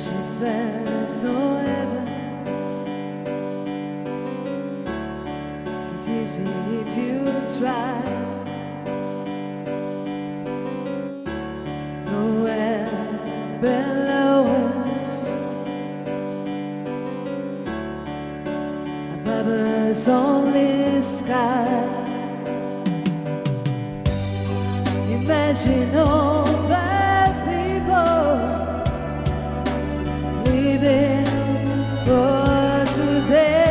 Imagine there's no heaven. It is if you try. Nowhere below us, above us only sky. Imagine all the people living for today.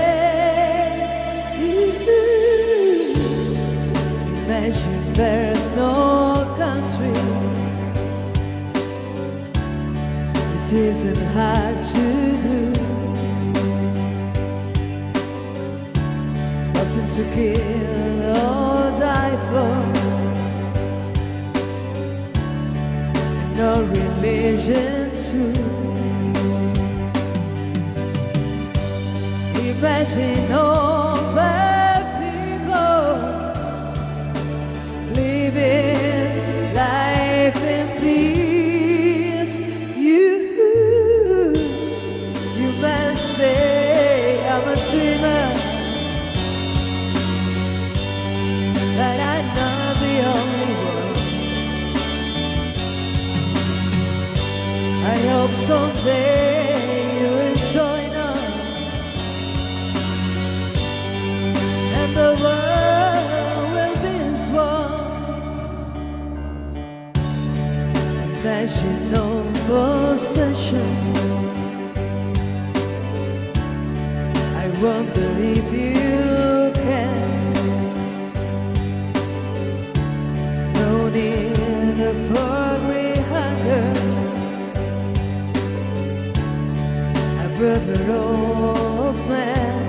Imagine there's no countries. It isn't hard to do. Nothing to kill or die for. No religion too. Imagine all the people living life in peace. You must say I'm a dreamer, but I'm not the only one. I hope someday you will join us, and the world will be as one. Imagine no possession. I wonder if you can. No need for great hunger. Brother of man.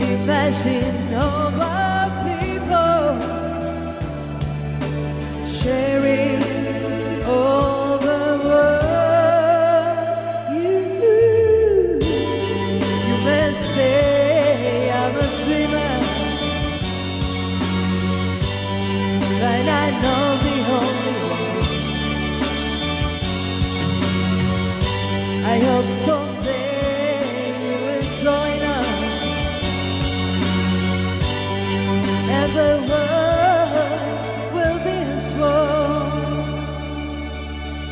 Imagine all the people sharing all the world. You may say I'm a dreamer, but I know the only one. I hope someday you will join us, and the world will be as one.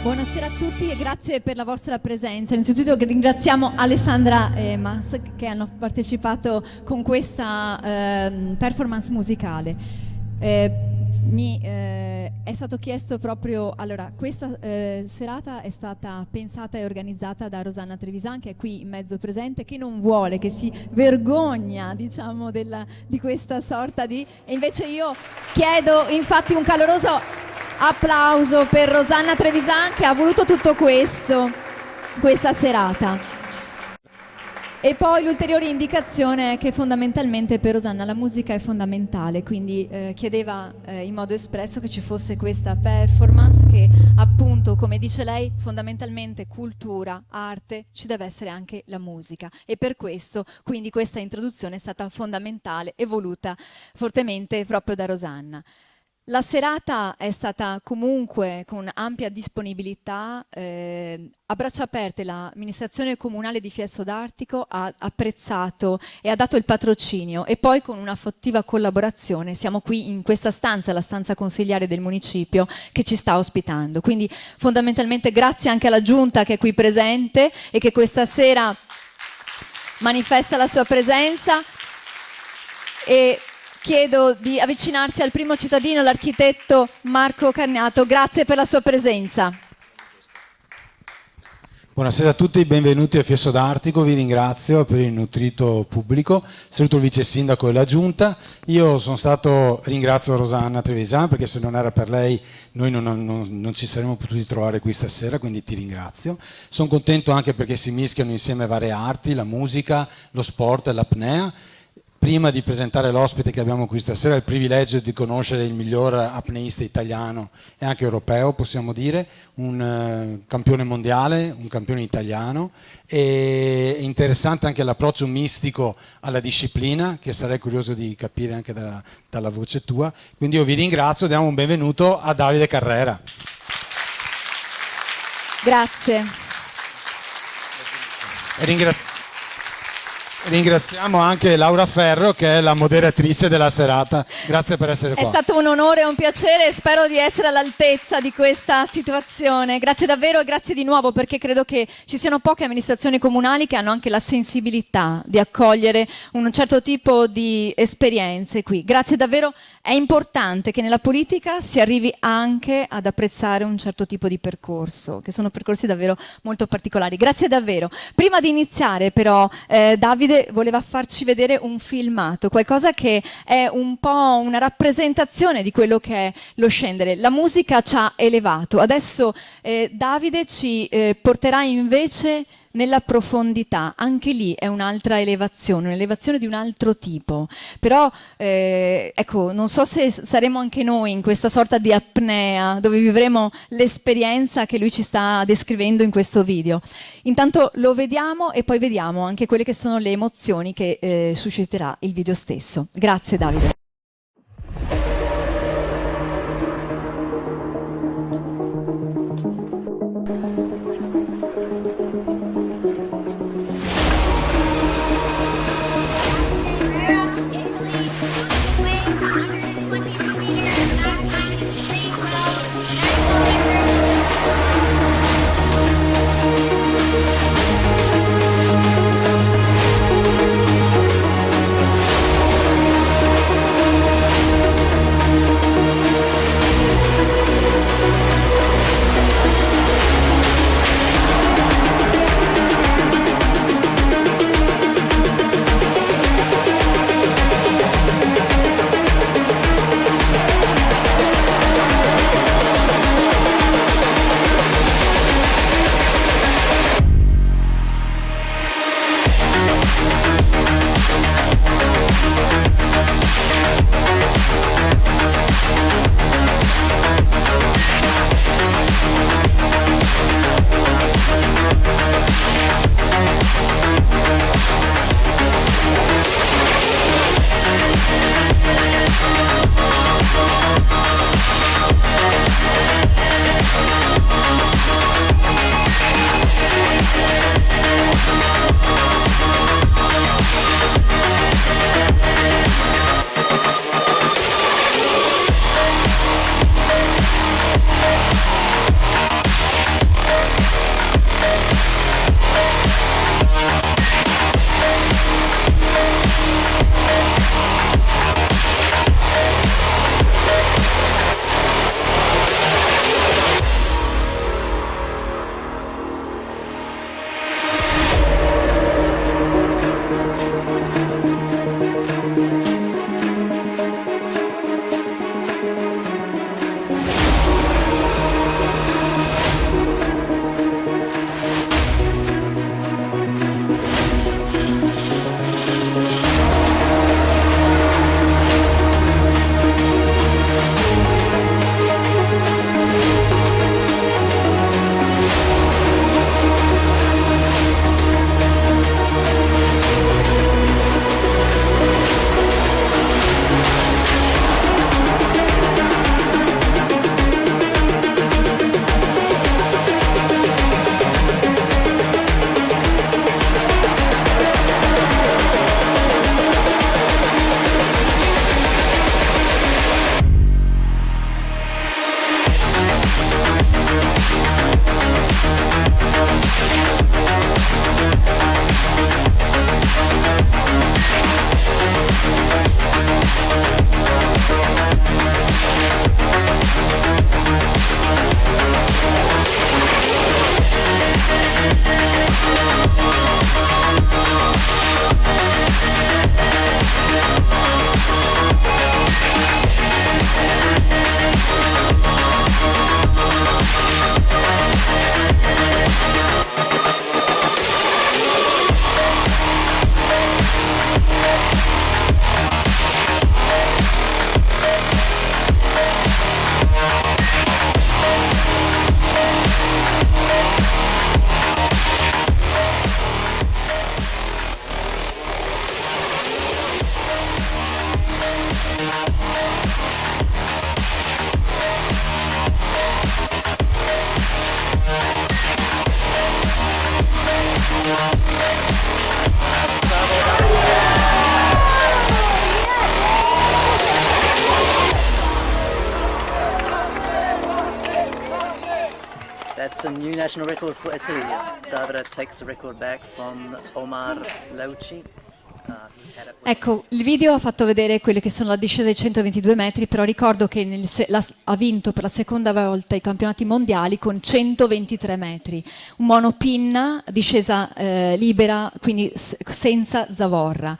Buonasera a tutti e grazie per la vostra presenza. Innanzitutto ringraziamo Alessandra e Mas che hanno partecipato con questa performance musicale. È stato chiesto proprio, allora, questa serata è stata pensata e organizzata da Rosanna Trevisan, che è qui in mezzo presente, che non vuole, che si vergogna, diciamo, di questa sorta di... E invece io chiedo infatti un caloroso applauso per Rosanna Trevisan, che ha voluto tutto questo, questa serata. E poi l'ulteriore indicazione è che fondamentalmente per Rosanna la musica è fondamentale, quindi chiedeva in modo espresso che ci fosse questa performance che appunto, come dice lei, fondamentalmente cultura, arte, ci deve essere anche la musica, e per questo quindi questa introduzione è stata fondamentale e voluta fortemente proprio da Rosanna. La serata è stata comunque con ampia disponibilità, a braccia aperte l'amministrazione comunale di Fiesso d'Artico ha apprezzato e ha dato il patrocinio, e poi con una fattiva collaborazione siamo qui in questa stanza, la stanza consigliare del municipio, che ci sta ospitando. Quindi fondamentalmente grazie anche alla giunta che è qui presente e che questa sera manifesta la sua presenza, e chiedo di avvicinarsi al primo cittadino, l'architetto Marco Carniato. Grazie per la sua presenza. Buonasera a tutti, benvenuti a Fiesso d'Artico, vi ringrazio per il nutrito pubblico, saluto il vice sindaco e la giunta. Io ringrazio Rosanna Trevisan, perché se non era per lei noi non ci saremmo potuti trovare qui stasera, quindi ti ringrazio. Sono contento anche perché si mischiano insieme varie arti, la musica, lo sport e l'apnea. Prima di presentare l'ospite che abbiamo qui stasera, ho il privilegio di conoscere il miglior apneista italiano e anche europeo, possiamo dire, un campione mondiale, un campione italiano, e interessante anche l'approccio mistico alla disciplina, che sarei curioso di capire anche dalla voce tua. Quindi io vi ringrazio, diamo un benvenuto a Davide Carrera. Grazie. Ringraziamo anche Laura Ferro, che è la moderatrice della serata. Grazie per essere qua. È stato un onore e un piacere e spero di essere all'altezza di questa situazione. Grazie davvero e grazie di nuovo, perché credo che ci siano poche amministrazioni comunali che hanno anche la sensibilità di accogliere un certo tipo di esperienze qui. Grazie davvero, è importante che nella politica si arrivi anche ad apprezzare un certo tipo di percorso, che sono percorsi davvero molto particolari. Grazie davvero. Prima di iniziare però, Davide voleva farci vedere un filmato, qualcosa che è un po' una rappresentazione di quello che è lo scendere. La musica ci ha elevato, adesso Davide ci porterà invece nella profondità. Anche lì è un'altra elevazione, un'elevazione di un altro tipo. Però ecco, non so se saremo anche noi in questa sorta di apnea dove vivremo l'esperienza che lui ci sta descrivendo in questo video. Intanto lo vediamo e poi vediamo anche quelle che sono le emozioni che susciterà il video stesso. Grazie Davide. It's a new national record for Italy. Davide takes the record back from Omar Lauci. Ecco, il video ha fatto vedere quelle che sono la discesa dei 122 metri, però ricordo che ha vinto per la seconda volta i campionati mondiali con 123 metri, un monopinna, discesa libera, quindi senza zavorra.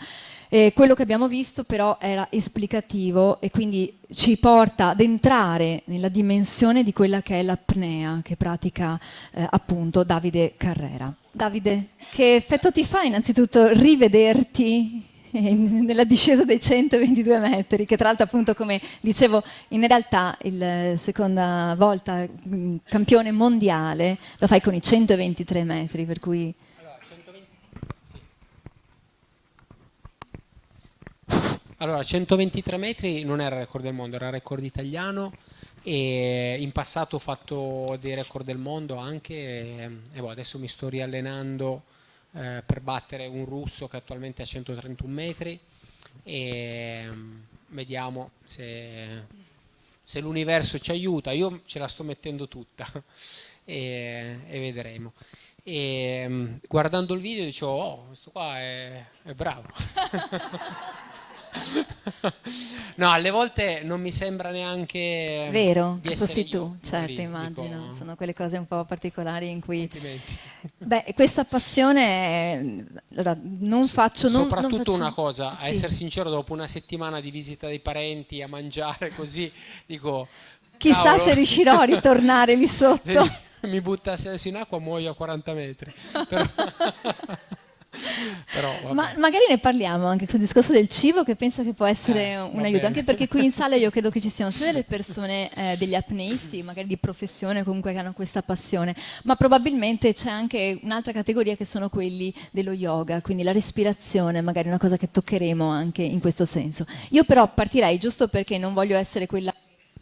Quello che abbiamo visto però era esplicativo e quindi ci porta ad entrare nella dimensione di quella che è l'apnea che pratica appunto Davide Carrera. Davide, che effetto ti fa innanzitutto rivederti nella discesa dei 122 metri, che tra l'altro appunto come dicevo in realtà la seconda volta campione mondiale lo fai con i 123 metri, per cui... Allora, 123 metri non era il record del mondo, era il record italiano e in passato ho fatto dei record del mondo anche e adesso mi sto riallenando per battere un russo che attualmente ha 131 metri e vediamo se l'universo ci aiuta. Io ce la sto mettendo tutta e vedremo. E guardando il video dicevo, oh, questo qua è bravo. No, alle volte non mi sembra neanche vero, di che essere fossi io, tu, certo, lì, immagino, dico, sono quelle cose un po' particolari in cui... complimenti. Beh, questa passione, allora, non faccio... Soprattutto non faccio, una cosa, a sì. essere sincero, dopo una settimana di visita dei parenti, a mangiare così, dico... Chissà cavolo, se riuscirò a ritornare lì sotto. se mi buttasse adesso in acqua muoio a 40 metri. Però, vabbè. Ma magari ne parliamo anche sul discorso del cibo, che penso che può essere un aiuto, anche perché qui in sala io credo che ci siano sia delle persone, degli apneisti, magari di professione comunque che hanno questa passione, ma probabilmente c'è anche un'altra categoria che sono quelli dello yoga, quindi la respirazione, magari una cosa che toccheremo anche in questo senso. Io però partirei, giusto perché non voglio essere quella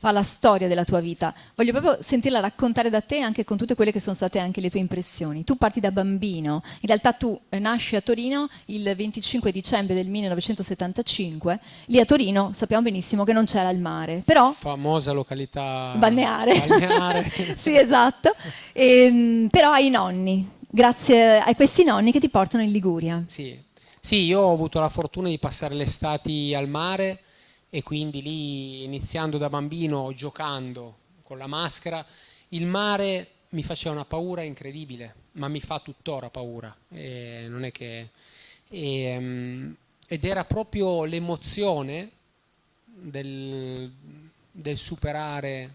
fa la storia della tua vita, voglio proprio sentirla raccontare da te anche con tutte quelle che sono state anche le tue impressioni. Tu parti da bambino, in realtà tu nasci a Torino il 25 dicembre del 1975, lì a Torino sappiamo benissimo che non c'era il mare, però... Famosa località balneare. Sì, esatto, però hai i nonni, grazie a questi nonni che ti portano in Liguria. Sì, io ho avuto la fortuna di passare le estati al mare e quindi lì, iniziando da bambino, giocando con la maschera, il mare mi faceva una paura incredibile, ma mi fa tuttora paura. Non è che, ed era proprio l'emozione del superare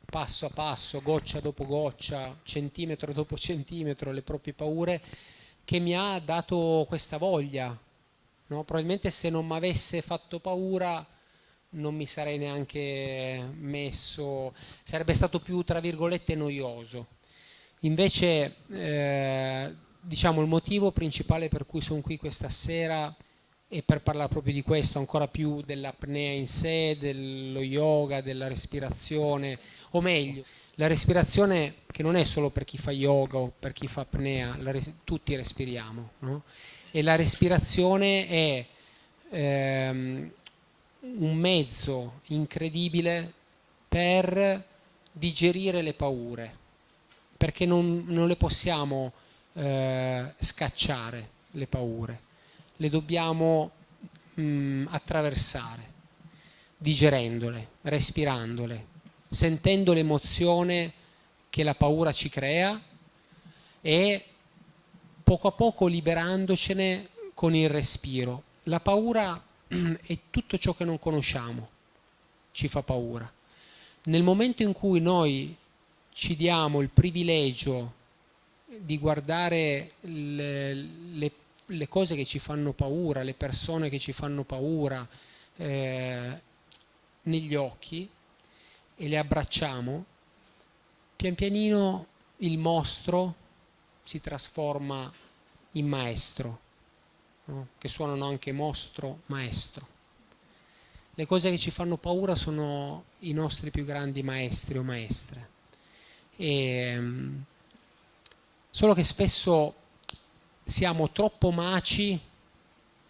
passo a passo, goccia dopo goccia, centimetro dopo centimetro le proprie paure, che mi ha dato questa voglia. No? Probabilmente se non mi avesse fatto paura non mi sarei neanche messo, sarebbe stato più tra virgolette noioso. Invece diciamo il motivo principale per cui sono qui questa sera è per parlare proprio di questo, ancora più dell'apnea in sé, dello yoga, della respirazione, o meglio, la respirazione che non è solo per chi fa yoga o per chi fa apnea, tutti respiriamo, no? E la respirazione è un mezzo incredibile per digerire le paure, perché non le possiamo scacciare le paure, le dobbiamo attraversare, digerendole, respirandole, sentendo l'emozione che la paura ci crea e poco a poco liberandocene con il respiro. La paura è tutto ciò che non conosciamo, ci fa paura. Nel momento in cui noi ci diamo il privilegio di guardare le cose che ci fanno paura, le persone che ci fanno paura negli occhi e le abbracciamo, pian pianino il mostro si trasforma in maestro, no? Che suonano anche mostro, maestro. Le cose che ci fanno paura sono i nostri più grandi maestri o maestre. Solo che spesso siamo troppo maci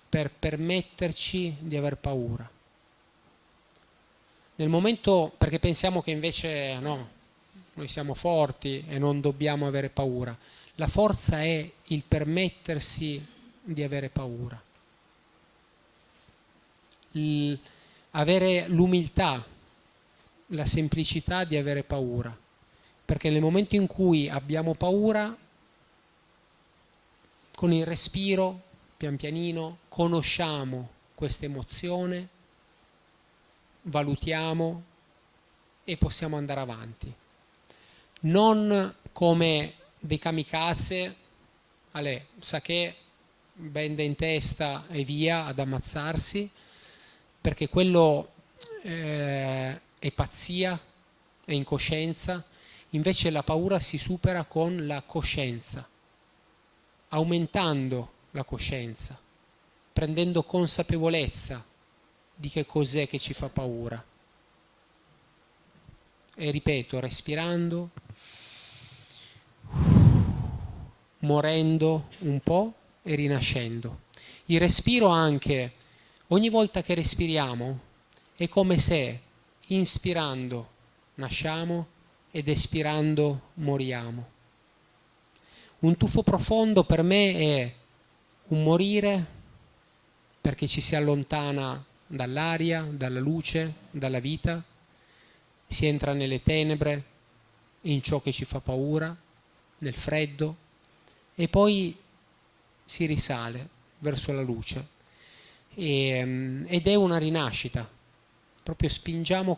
per permetterci di aver paura. Nel momento, perché pensiamo che invece no, noi siamo forti e non dobbiamo avere paura. La forza è il permettersi di avere paura, avere l'umiltà, la semplicità di avere paura, perché nel momento in cui abbiamo paura, con il respiro, pian pianino, conosciamo questa emozione, valutiamo e possiamo andare avanti. Non come dei kamikaze, sa che bende in testa e via ad ammazzarsi, perché quello è pazzia, è incoscienza. Invece la paura si supera con la coscienza, aumentando la coscienza, prendendo consapevolezza di che cos'è che ci fa paura. E ripeto, respirando, morendo un po' e rinascendo. Il respiro anche, ogni volta che respiriamo, è come se inspirando nasciamo ed espirando moriamo. Un tuffo profondo per me è un morire perché ci si allontana dall'aria, dalla luce, dalla vita, si entra nelle tenebre, in ciò che ci fa paura, nel freddo, e poi si risale verso la luce. Ed è una rinascita, proprio spingiamo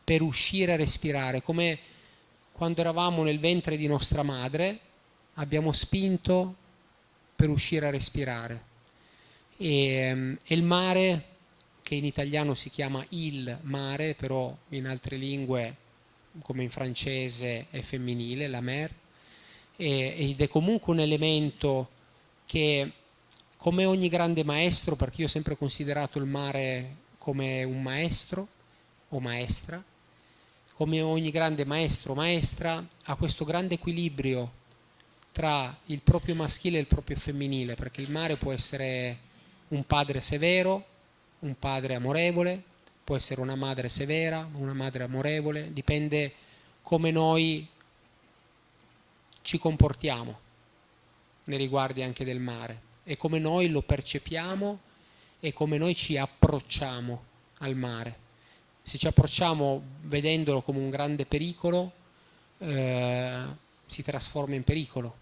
per uscire a respirare, come quando eravamo nel ventre di nostra madre, abbiamo spinto per uscire a respirare. E il mare, che in italiano si chiama il mare, però in altre lingue, come in francese, è femminile, la mer, ed è comunque un elemento che, come ogni grande maestro, perché io ho sempre considerato il mare come un maestro o maestra, come ogni grande maestro o maestra, ha questo grande equilibrio tra il proprio maschile e il proprio femminile, perché il mare può essere un padre severo, un padre amorevole, può essere una madre severa, una madre amorevole, dipende come noi ci comportiamo nei riguardi anche del mare e come noi lo percepiamo e come noi ci approcciamo al mare. Se ci approcciamo vedendolo come un grande pericolo, si trasforma in pericolo.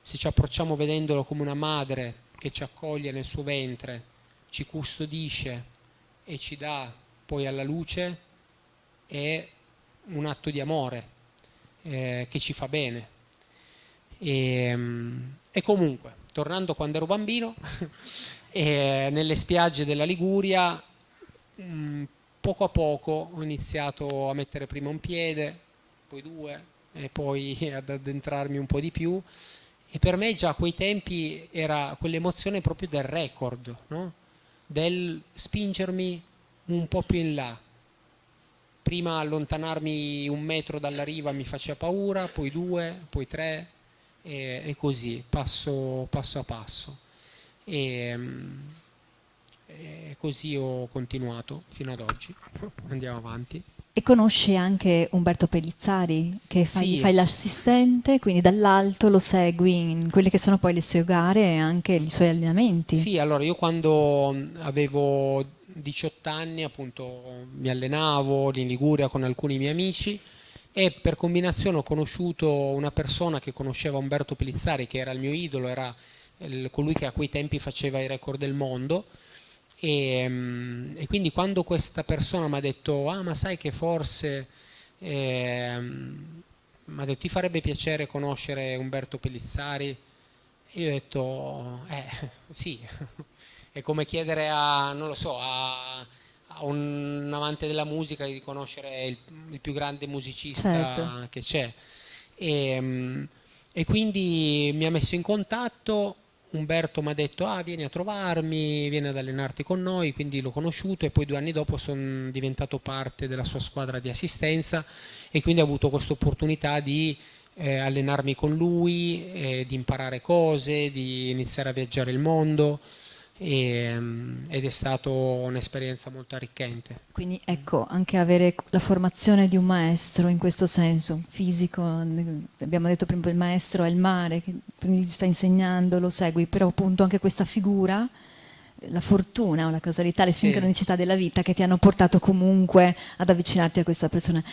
Se ci approcciamo vedendolo come una madre che ci accoglie nel suo ventre, ci custodisce e ci dà poi alla luce, è un atto di amore che ci fa bene. E comunque, tornando quando ero bambino, nelle spiagge della Liguria, poco a poco ho iniziato a mettere prima un piede, poi due, e poi ad addentrarmi un po' di più. E per me già a quei tempi era quell'emozione proprio del record, no? Del spingermi un po' più in là. Prima allontanarmi 1 metro dalla riva mi faceva paura, poi 2, poi 3, e così, passo a passo. E così ho continuato fino ad oggi. Andiamo avanti. E conosci anche Umberto Pellizzari, che Sì. fai l'assistente, quindi dall'alto lo segui in quelle che sono poi le sue gare e anche i suoi allenamenti. Sì, allora io quando avevo 18 anni appunto mi allenavo in Liguria con alcuni miei amici e per combinazione ho conosciuto una persona che conosceva Umberto Pellizzari, che era il mio idolo, era colui che a quei tempi faceva i record del mondo. E quindi quando questa persona mi ha detto ma sai che forse mi ha detto ti farebbe piacere conoscere Umberto Pellizzari, io ho detto sì, è come chiedere non lo so, a un amante della musica di conoscere il più grande musicista, certo, che c'è, e quindi mi ha messo in contatto. Umberto mi ha detto vieni a trovarmi, vieni ad allenarti con noi, quindi l'ho conosciuto e poi 2 anni dopo sono diventato parte della sua squadra di assistenza e quindi ho avuto questa opportunità di allenarmi con lui, di imparare cose, di iniziare a viaggiare il mondo ed è stata un'esperienza molto arricchente. Quindi ecco, anche avere la formazione di un maestro in questo senso, un fisico, abbiamo detto prima il maestro è il mare, che quindi ti sta insegnando, lo segui, però appunto anche questa figura, la fortuna, la causalità, le sincronicità della vita che ti hanno portato comunque ad avvicinarti a questa persona.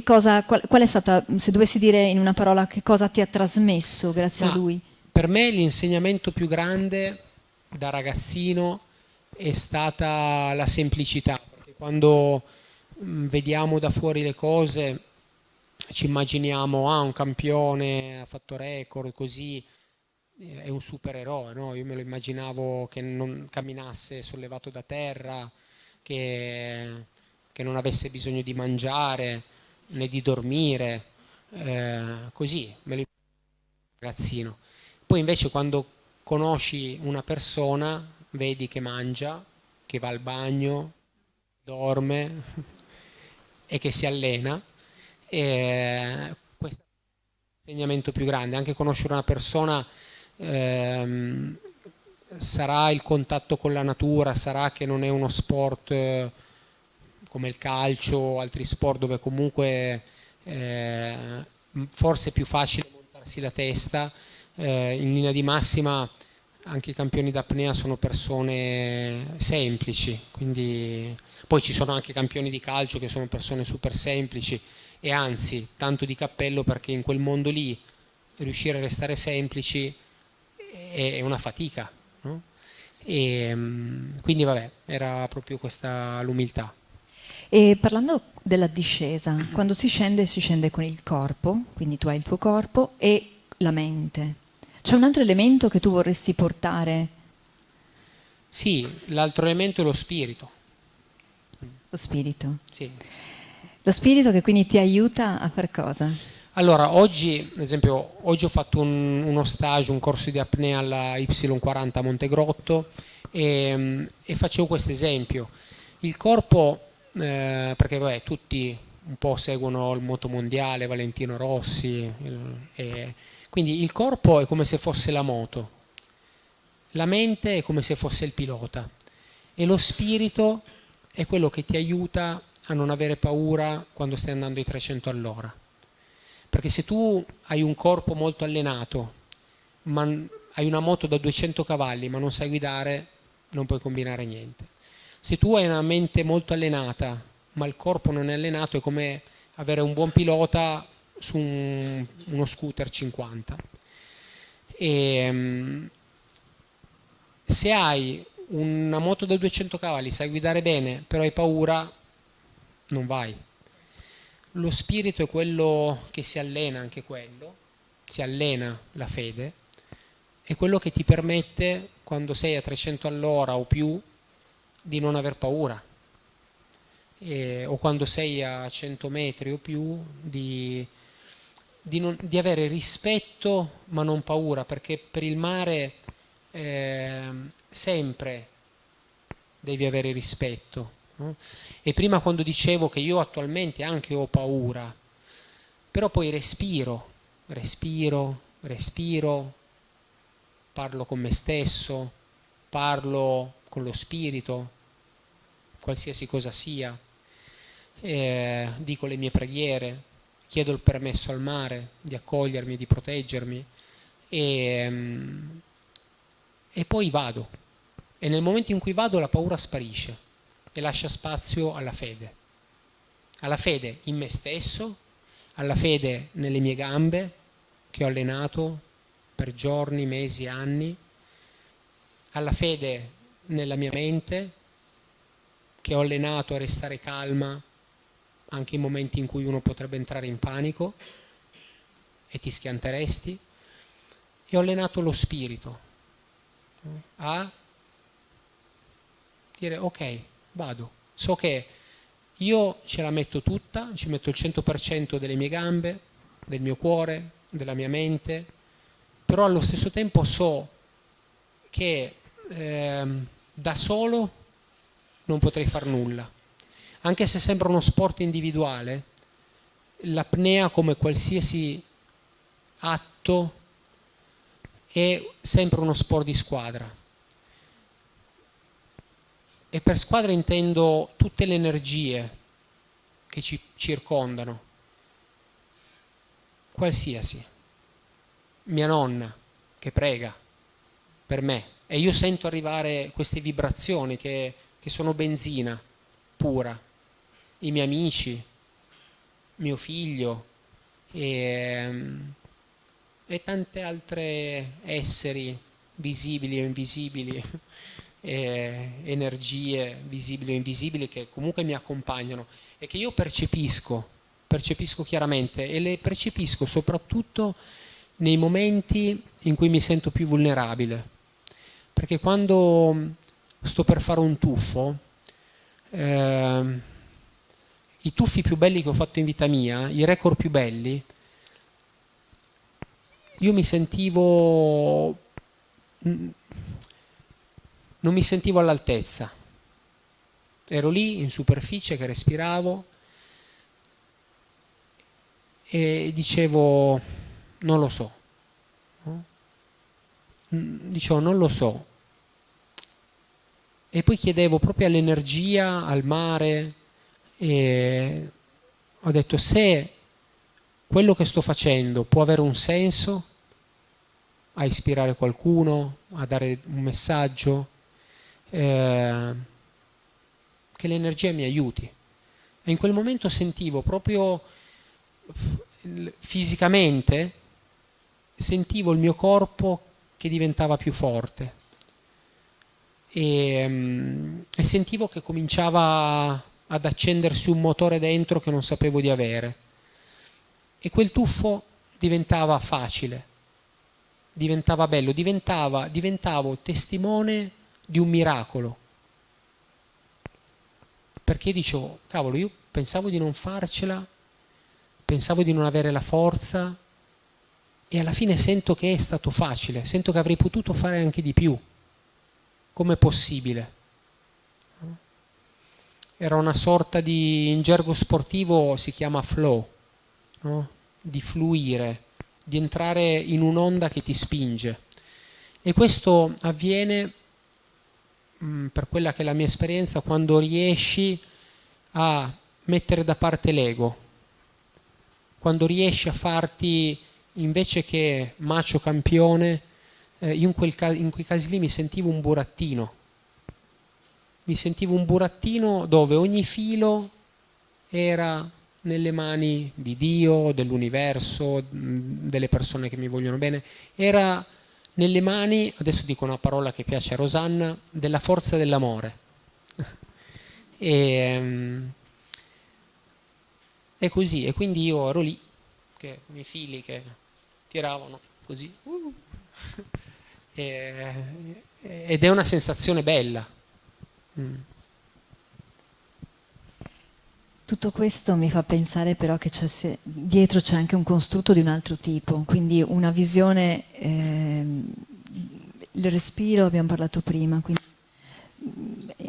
Qual è stata, se dovessi dire in una parola, che cosa ti ha trasmesso grazie a lui? Per me l'insegnamento più grande da ragazzino è stata la semplicità, perché quando vediamo da fuori le cose ci immaginiamo un campione, ha fatto record, così è un supereroe, no? Io me lo immaginavo che non camminasse sollevato da terra, che non avesse bisogno di mangiare né di dormire, così me lo immaginavo da ragazzino. Poi invece quando conosci una persona, vedi che mangia, che va al bagno, dorme e che si allena. E questo è l'insegnamento più grande. Anche conoscere una persona, sarà il contatto con la natura, sarà che non è uno sport come il calcio o altri sport dove comunque forse è più facile montarsi la testa. In linea di massima anche i campioni d'apnea sono persone semplici, quindi poi ci sono anche campioni di calcio che sono persone super semplici, e anzi tanto di cappello, perché in quel mondo lì riuscire a restare semplici è una fatica, no? E quindi vabbè, era proprio questa l'umiltà. E parlando della discesa, quando si scende con il corpo, quindi tu hai il tuo corpo e la mente. C'è un altro elemento che tu vorresti portare? Sì, l'altro elemento è lo spirito. Lo spirito. Sì. Lo spirito che quindi ti aiuta a fare cosa? Allora, oggi, ad esempio, oggi ho fatto uno stage, un corso di apnea alla Y40 a Montegrotto e facevo questo esempio. Il corpo, perché vabbè, tutti un po' seguono il motomondiale, Valentino Rossi, quindi il corpo è come se fosse la moto, la mente è come se fosse il pilota e lo spirito è quello che ti aiuta a non avere paura quando stai andando ai 300 all'ora. Perché se tu hai un corpo molto allenato, ma hai una moto da 200 cavalli ma non sai guidare, non puoi combinare niente. Se tu hai una mente molto allenata ma il corpo non è allenato, è come avere un buon pilota su uno scooter 50. Se hai una moto da 200 cavalli, sai guidare bene, però hai paura, non vai. Lo spirito è quello che si allena, anche quello, si allena la fede, è quello che ti permette, quando sei a 300 all'ora o più, di non aver paura. O quando sei a 100 metri o più, di avere rispetto ma non paura, perché per il mare sempre devi avere rispetto, no? E prima, quando dicevo che io attualmente anche ho paura, però poi respiro, parlo con me stesso, parlo con lo spirito, qualsiasi cosa sia, dico le mie preghiere, chiedo il permesso al mare di accogliermi, di proteggermi e poi vado. E nel momento in cui vado la paura sparisce e lascia spazio alla fede in me stesso, alla fede nelle mie gambe che ho allenato per giorni, mesi, anni, alla fede nella mia mente che ho allenato a restare calma anche in momenti in cui uno potrebbe entrare in panico e ti schianteresti, e ho allenato lo spirito a dire ok, vado, so che io ce la metto tutta, ci metto il 100% delle mie gambe, del mio cuore, della mia mente, però allo stesso tempo so che da solo non potrei far nulla. Anche se sembra uno sport individuale, l'apnea, come qualsiasi atto, è sempre uno sport di squadra. E per squadra intendo tutte le energie che ci circondano, qualsiasi. Mia nonna che prega per me e io sento arrivare queste vibrazioni che sono benzina pura, i miei amici, mio figlio e tante altre esseri visibili o invisibili, energie visibili o invisibili che comunque mi accompagnano e che io percepisco chiaramente, e le percepisco soprattutto nei momenti in cui mi sento più vulnerabile, perché quando sto per fare un tuffo, i tuffi più belli che ho fatto in vita mia, i record più belli, io mi sentivo, non mi sentivo all'altezza, ero lì in superficie che respiravo e dicevo non lo so, dicevo non lo so, e poi chiedevo proprio all'energia, al mare, e ho detto se quello che sto facendo può avere un senso a ispirare qualcuno, a dare un messaggio, che l'energia mi aiuti. E in quel momento sentivo proprio fisicamente, sentivo il mio corpo che diventava più forte e sentivo che cominciava ad accendersi un motore dentro che non sapevo di avere, e quel tuffo diventava facile, diventava bello, diventavo testimone di un miracolo, perché dicevo cavolo, io pensavo di non farcela, pensavo di non avere la forza, e alla fine sento che è stato facile, sento che avrei potuto fare anche di più. Com'è possibile? Era una sorta di, in gergo sportivo si chiama flow, no? Di fluire, di entrare in un'onda che ti spinge. E questo avviene, per quella che è la mia esperienza, quando riesci a mettere da parte l'ego, quando riesci a farti, invece che macio campione, io in quei casi lì mi sentivo un burattino dove ogni filo era nelle mani di Dio, dell'universo, delle persone che mi vogliono bene, era nelle mani, adesso dico una parola che piace a Rosanna, della forza dell'amore. E così, e quindi io ero lì, che con i miei figli che tiravano così, ed è una sensazione bella. Tutto questo mi fa pensare però che dietro c'è anche un costrutto di un altro tipo, quindi una visione, il respiro abbiamo parlato prima, quindi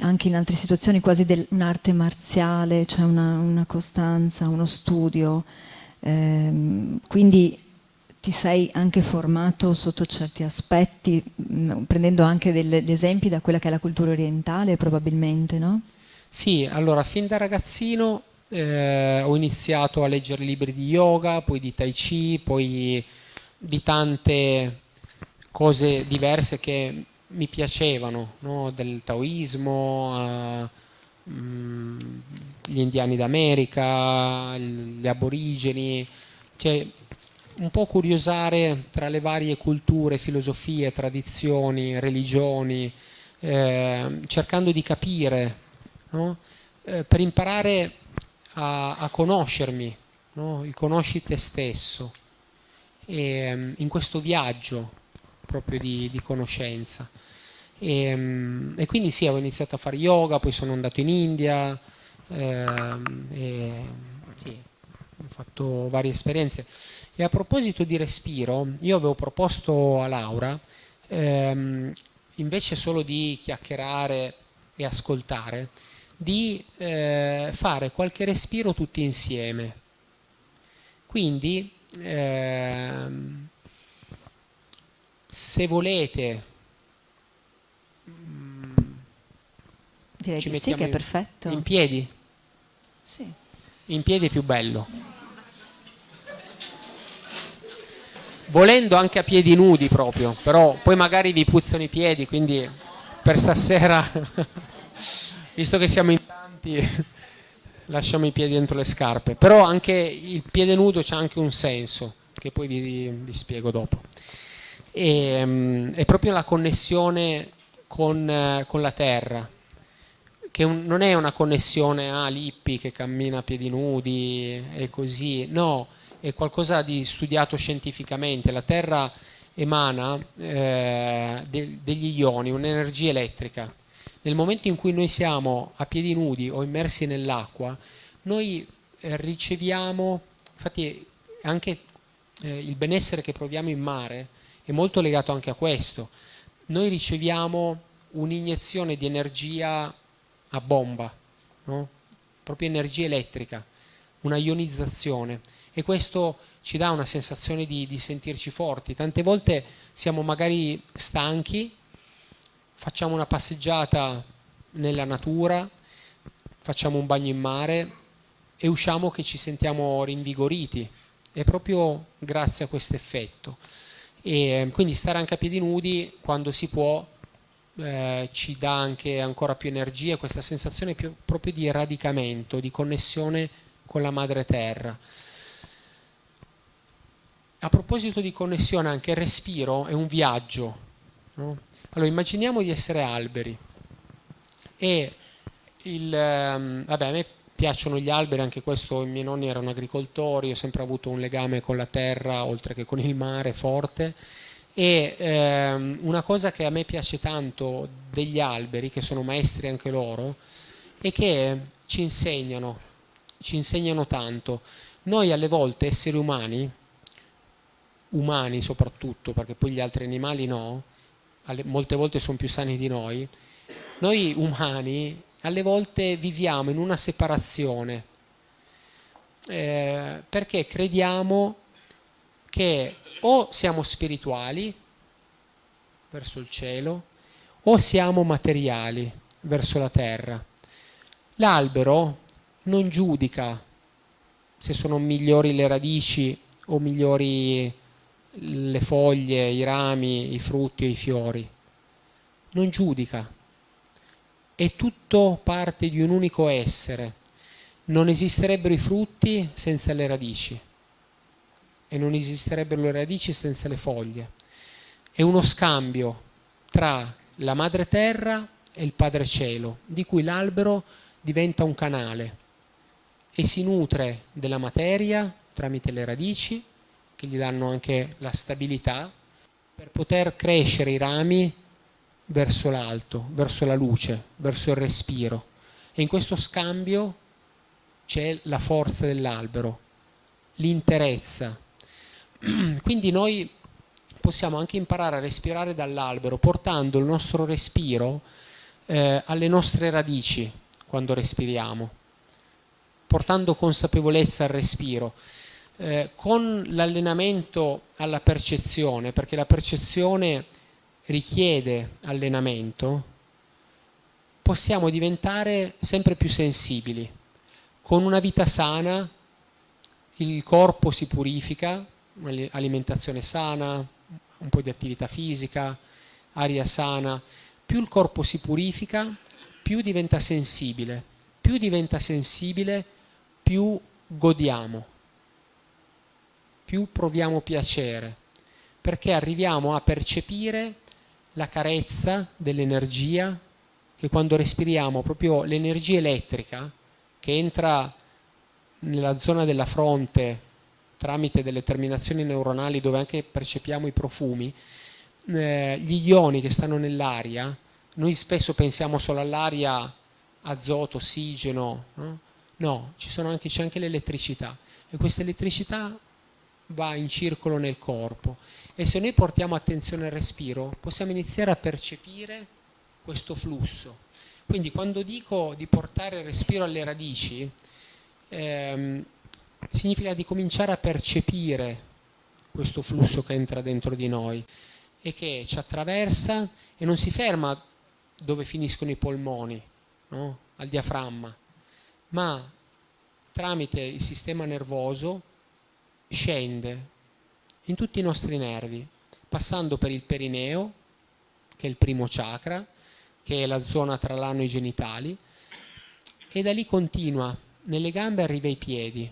anche in altre situazioni quasi un'arte marziale, cioè una costanza, uno studio, quindi ti sei anche formato sotto certi aspetti, prendendo anche degli esempi da quella che è la cultura orientale probabilmente, no? Sì, allora fin da ragazzino ho iniziato a leggere libri di yoga, poi di tai chi, poi di tante cose diverse che mi piacevano, no? Del taoismo, gli indiani d'America, gli aborigeni, cioè un po' curiosare tra le varie culture, filosofie, tradizioni, religioni, cercando di capire, no? Per imparare a conoscermi, no? Il conosci te stesso, in questo viaggio proprio di conoscenza. E quindi sì, ho iniziato a fare yoga, poi sono andato in India, sì, ho fatto varie esperienze. E a proposito di respiro, io avevo proposto a Laura, invece solo di chiacchierare e ascoltare, di fare qualche respiro tutti insieme. Quindi, se volete, Direi ci di sì, che è mettiamo perfetto. in piedi? Sì. In piedi è più bello. Volendo anche a piedi nudi proprio, però poi magari vi puzzano i piedi, quindi per stasera, visto che siamo in tanti, lasciamo i piedi dentro le scarpe. Però anche il piede nudo c'ha anche un senso, che poi vi spiego dopo. È proprio la connessione con la terra, che non è una connessione l'hippie che cammina a piedi nudi e così, no, è qualcosa di studiato scientificamente. La terra emana degli ioni, un'energia elettrica. Nel momento in cui noi siamo a piedi nudi o immersi nell'acqua, noi riceviamo, infatti anche il benessere che proviamo in mare è molto legato anche a questo. Noi riceviamo un'iniezione di energia a bomba, no? Proprio energia elettrica, una ionizzazione, e questo ci dà una sensazione di sentirci forti. Tante volte siamo magari stanchi, facciamo una passeggiata nella natura, facciamo un bagno in mare e usciamo che ci sentiamo rinvigoriti. È proprio grazie a questo effetto. E quindi stare anche a piedi nudi quando si può ci dà anche ancora più energia, questa sensazione proprio di radicamento, di connessione con la madre terra. A proposito di connessione, anche il respiro è un viaggio, no? Allora immaginiamo di essere alberi e vabbè, a me piacciono gli alberi, anche questo, i miei nonni erano agricoltori, ho sempre avuto un legame con la terra oltre che con il mare forte. E una cosa che a me piace tanto degli alberi, che sono maestri anche loro, è che ci insegnano tanto. Noi alle volte, esseri umani soprattutto, perché poi gli altri animali no, molte volte sono più sani di noi umani alle volte viviamo in una separazione, perché crediamo che o siamo spirituali verso il cielo o siamo materiali verso la terra. L'albero non giudica se sono migliori le radici o migliori le foglie, i rami, i frutti o i fiori. Non giudica. È tutto parte di un unico essere. Non esisterebbero i frutti senza le radici e non esisterebbero le radici senza le foglie. È uno scambio tra la madre terra e il padre cielo, di cui l'albero diventa un canale e si nutre della materia tramite le radici, che gli danno anche la stabilità per poter crescere i rami verso l'alto, verso la luce, verso il respiro. E in questo scambio c'è la forza dell'albero, l'interezza. Quindi noi possiamo anche imparare a respirare dall'albero, portando il nostro respiro alle nostre radici quando respiriamo, portando consapevolezza al respiro. Con l'allenamento alla percezione, perché la percezione richiede allenamento, possiamo diventare sempre più sensibili. Con una vita sana il corpo si purifica, un'alimentazione sana, un po' di attività fisica, aria sana. Più il corpo si purifica, più diventa sensibile. Più diventa sensibile, più godiamo, più proviamo piacere, perché arriviamo a percepire la carezza dell'energia, che quando respiriamo, proprio l'energia elettrica che entra nella zona della fronte tramite delle terminazioni neuronali dove anche percepiamo i profumi, gli ioni che stanno nell'aria, noi spesso pensiamo solo all'aria, azoto, ossigeno, no? No, c'è anche l'elettricità, e questa elettricità va in circolo nel corpo, e se noi portiamo attenzione al respiro possiamo iniziare a percepire questo flusso. Quindi quando dico di portare il respiro alle radici, significa di cominciare a percepire questo flusso che entra dentro di noi e che ci attraversa e non si ferma dove finiscono i polmoni, no? Al diaframma, ma tramite il sistema nervoso scende in tutti i nostri nervi, passando per il perineo, che è il primo chakra, che è la zona tra l'ano e i genitali, e da lì continua, nelle gambe arriva ai piedi.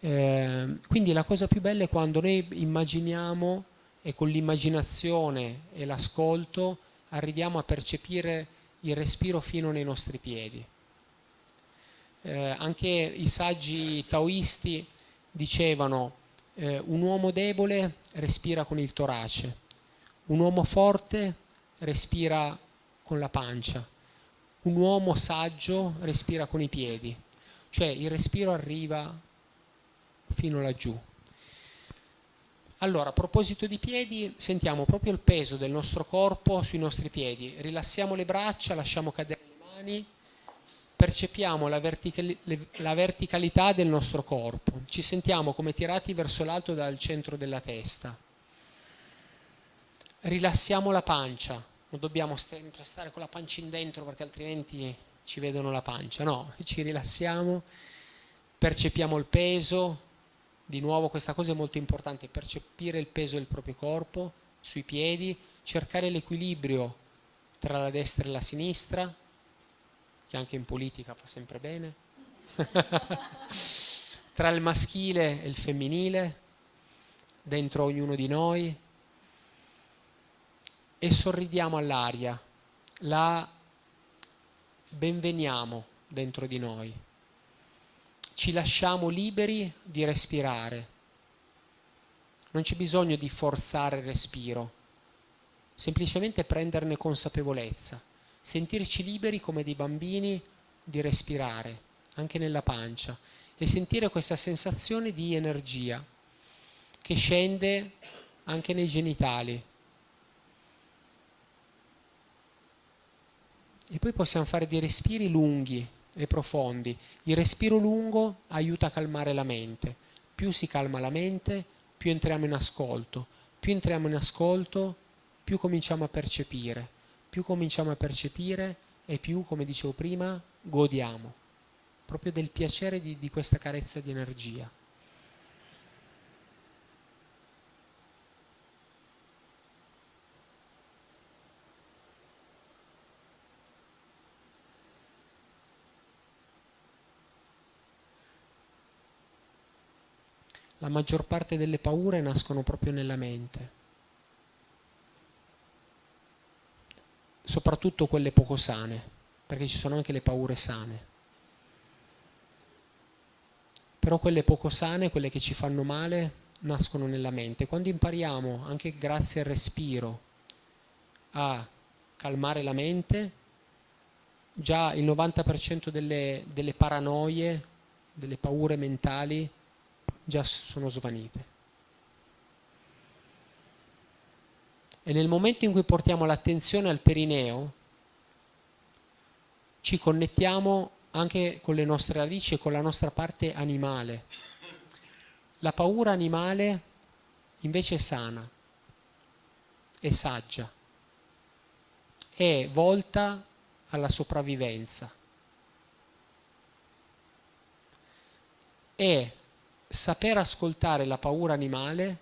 Quindi la cosa più bella è quando noi immaginiamo e con l'immaginazione e l'ascolto arriviamo a percepire il respiro fino nei nostri piedi. Anche i saggi taoisti dicevano un uomo debole respira con il torace, un uomo forte respira con la pancia, un uomo saggio respira con i piedi, cioè il respiro arriva fino laggiù. Allora, a proposito di piedi, sentiamo proprio il peso del nostro corpo sui nostri piedi, rilassiamo le braccia, lasciamo cadere le mani, percepiamo la verticalità del nostro corpo, ci sentiamo come tirati verso l'alto dal centro della testa. Rilassiamo la pancia, non dobbiamo sempre stare con la pancia in dentro perché altrimenti ci vedono la pancia, no, ci rilassiamo, percepiamo il peso. Di nuovo questa cosa è molto importante, percepire il peso del proprio corpo sui piedi, cercare l'equilibrio tra la destra e la sinistra, che anche in politica fa sempre bene, tra il maschile e il femminile, dentro ognuno di noi, e sorridiamo all'aria, la benveniamo dentro di noi. Ci lasciamo liberi di respirare. Non c'è bisogno di forzare il respiro, semplicemente prenderne consapevolezza, sentirci liberi come dei bambini di respirare, anche nella pancia, e sentire questa sensazione di energia che scende anche nei genitali. E poi possiamo fare dei respiri lunghi e profondi. Il respiro lungo aiuta a calmare la mente. Più si calma la mente, più entriamo in ascolto. Più entriamo in ascolto, più cominciamo a percepire. Più cominciamo a percepire e più, come dicevo prima, godiamo. Proprio del piacere di questa carezza di energia. La maggior parte delle paure nascono proprio nella mente, soprattutto quelle poco sane, perché ci sono anche le paure sane. Però quelle poco sane, quelle che ci fanno male, nascono nella mente. Quando impariamo, anche grazie al respiro, a calmare la mente, già il 90% delle paranoie, delle paure mentali, già sono svanite. E nel momento in cui portiamo l'attenzione al perineo, ci connettiamo anche con le nostre radici e con la nostra parte animale. La paura animale invece è sana, è saggia, è volta alla sopravvivenza. E saper ascoltare la paura animale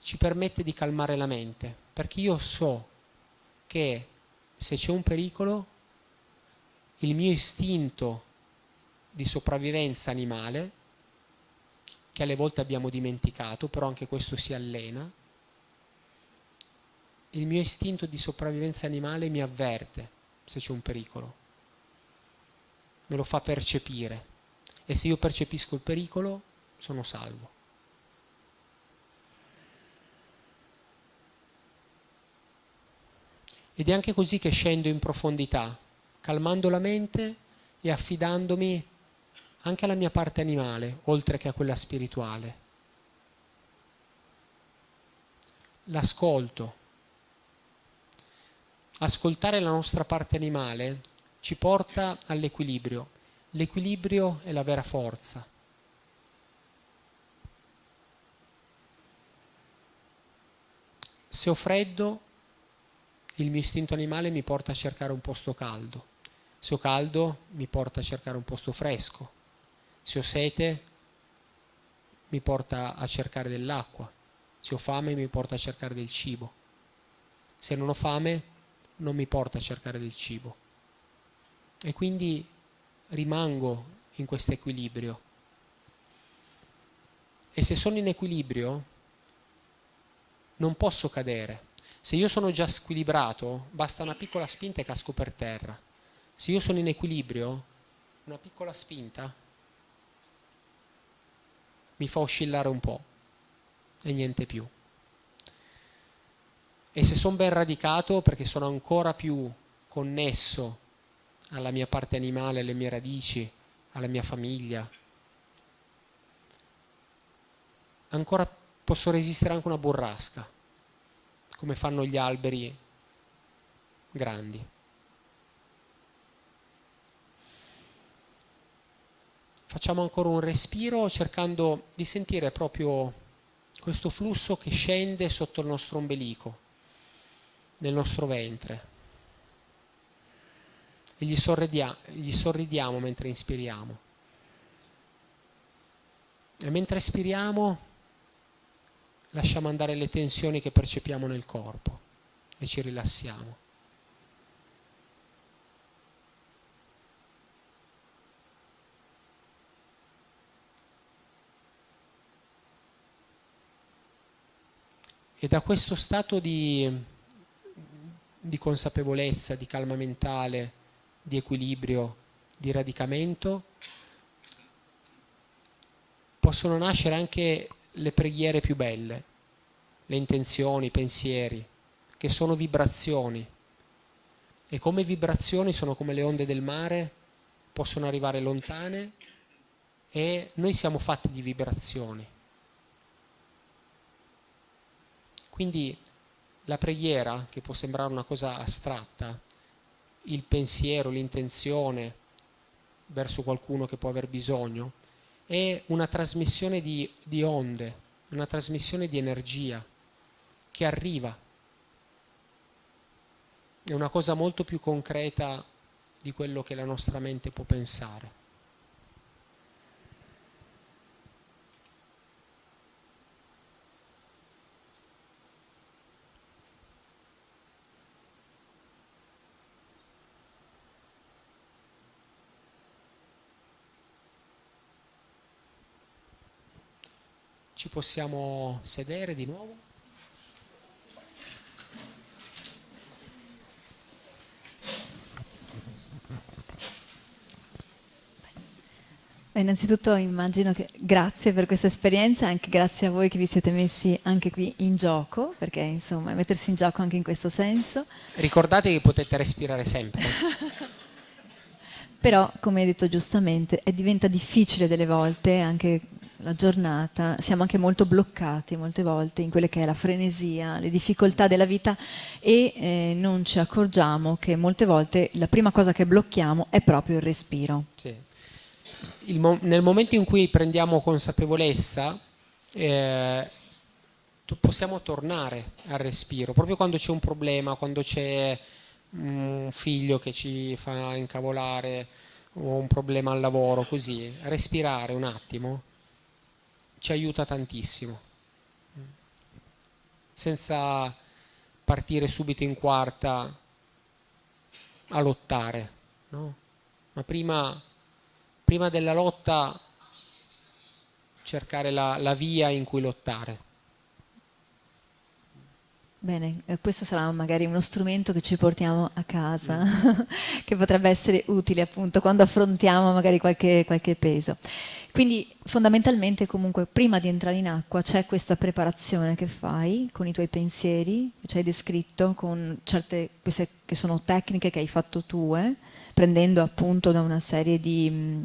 ci permette di calmare la mente, perché io so che se c'è un pericolo, il mio istinto di sopravvivenza animale, che alle volte abbiamo dimenticato, però anche questo si allena, il mio istinto di sopravvivenza animale mi avverte se c'è un pericolo, me lo fa percepire, e se io percepisco il pericolo sono salvo. Ed è anche così che scendo in profondità, calmando la mente e affidandomi anche alla mia parte animale, oltre che a quella spirituale. L'ascolto. Ascoltare la nostra parte animale ci porta all'equilibrio. L'equilibrio è la vera forza. Se ho freddo, il mio istinto animale mi porta a cercare un posto caldo. Se ho caldo mi porta a cercare un posto fresco, se ho sete mi porta a cercare dell'acqua, se ho fame mi porta a cercare del cibo, se non ho fame non mi porta a cercare del cibo. E quindi rimango in questo equilibrio. E se sono in equilibrio non posso cadere. Se io sono già squilibrato, basta una piccola spinta e casco per terra. Se io sono in equilibrio, una piccola spinta mi fa oscillare un po' e niente più. E se sono ben radicato, perché sono ancora più connesso alla mia parte animale, alle mie radici, alla mia famiglia, ancora posso resistere anche una burrasca, come fanno gli alberi grandi. Facciamo ancora un respiro cercando di sentire proprio questo flusso che scende sotto il nostro ombelico, nel nostro ventre. E gli sorridiamo mentre inspiriamo. E mentre espiriamo lasciamo andare le tensioni che percepiamo nel corpo e ci rilassiamo. E da questo stato di consapevolezza, di calma mentale, di equilibrio, di radicamento, possono nascere anche le preghiere più belle, le intenzioni, i pensieri, che sono vibrazioni. E come vibrazioni sono come le onde del mare, possono arrivare lontane e noi siamo fatti di vibrazioni. Quindi la preghiera, che può sembrare una cosa astratta, il pensiero, l'intenzione verso qualcuno che può aver bisogno, è una trasmissione di onde, una trasmissione di energia che arriva. È una cosa molto più concreta di quello che la nostra mente può pensare. Ci possiamo sedere di nuovo? Innanzitutto immagino che grazie per questa esperienza e anche grazie a voi che vi siete messi anche qui in gioco, perché insomma mettersi in gioco anche in questo senso. Ricordate che potete respirare sempre. Però, come hai detto giustamente, diventa difficile delle volte, anche la giornata, siamo anche molto bloccati molte volte in quelle che è la frenesia, le difficoltà della vita e non ci accorgiamo che molte volte la prima cosa che blocchiamo è proprio il respiro. Sì. Nel momento in cui prendiamo consapevolezza possiamo tornare al respiro, proprio quando c'è un problema, quando c'è un figlio che ci fa incavolare o un problema al lavoro, così respirare un attimo ci aiuta tantissimo, senza partire subito in quarta a lottare, no? Ma prima della lotta cercare la via in cui lottare. Bene, questo sarà magari uno strumento che ci portiamo a casa, che potrebbe essere utile appunto quando affrontiamo magari qualche peso. Quindi fondamentalmente comunque prima di entrare in acqua c'è questa preparazione che fai con i tuoi pensieri, che ci hai descritto, con certe, queste che sono tecniche che hai fatto tue, prendendo appunto da una serie di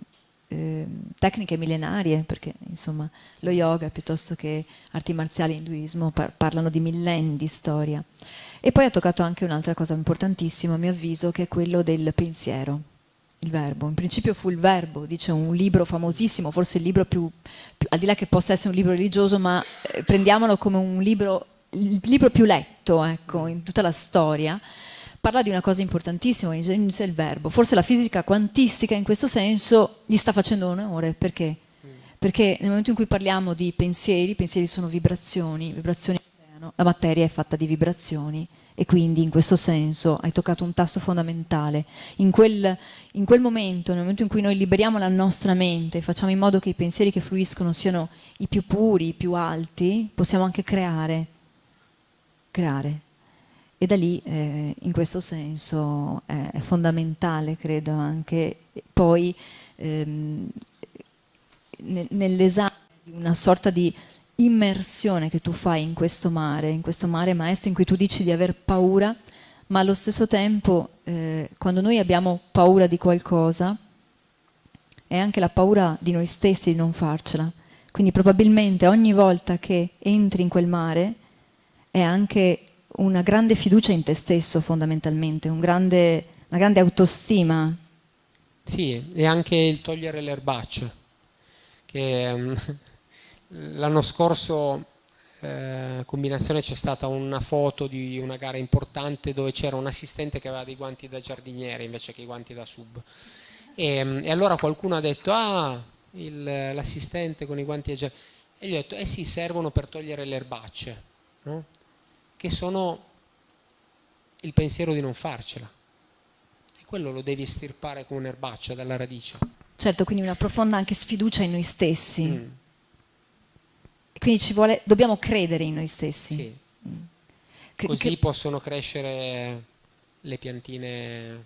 tecniche millenarie, perché insomma lo yoga piuttosto che arti marziali e induismo parlano di millenni di storia. E poi ha toccato anche un'altra cosa importantissima, a mio avviso, che è quello del pensiero, il verbo. In principio fu il verbo, dice un libro famosissimo, forse il libro più al di là che possa essere un libro religioso, ma prendiamolo come il libro più letto, ecco, in tutta la storia, parla di una cosa importantissima, inizia il verbo. Forse la fisica quantistica in questo senso gli sta facendo onore, perché? Perché nel momento in cui parliamo di pensieri, i pensieri sono vibrazioni, vibrazioni creano, la materia è fatta di vibrazioni e quindi in questo senso hai toccato un tasto fondamentale. In quel momento, nel momento in cui noi liberiamo la nostra mente, facciamo in modo che i pensieri che fluiscono siano i più puri, i più alti, possiamo anche creare. E da lì, in questo senso, è fondamentale, credo, anche poi nell'esame di una sorta di immersione che tu fai in questo mare maestro, in cui tu dici di aver paura, ma allo stesso tempo, quando noi abbiamo paura di qualcosa, è anche la paura di noi stessi di non farcela. Quindi probabilmente ogni volta che entri in quel mare è anche una grande fiducia in te stesso, fondamentalmente, una grande autostima. Sì, e anche il togliere le erbacce, che l'anno scorso combinazione c'è stata una foto di una gara importante dove c'era un assistente che aveva dei guanti da giardiniere invece che i guanti da sub. E allora qualcuno ha detto, l'assistente con i guanti da giardiniere. E gli ho detto, sì, servono per togliere le erbacce, no? Che sono il pensiero di non farcela. E quello lo devi estirpare come un'erbaccia dalla radice. Certo, quindi una profonda anche sfiducia in noi stessi. Quindi dobbiamo credere in noi stessi. Sì. Così possono crescere le piantine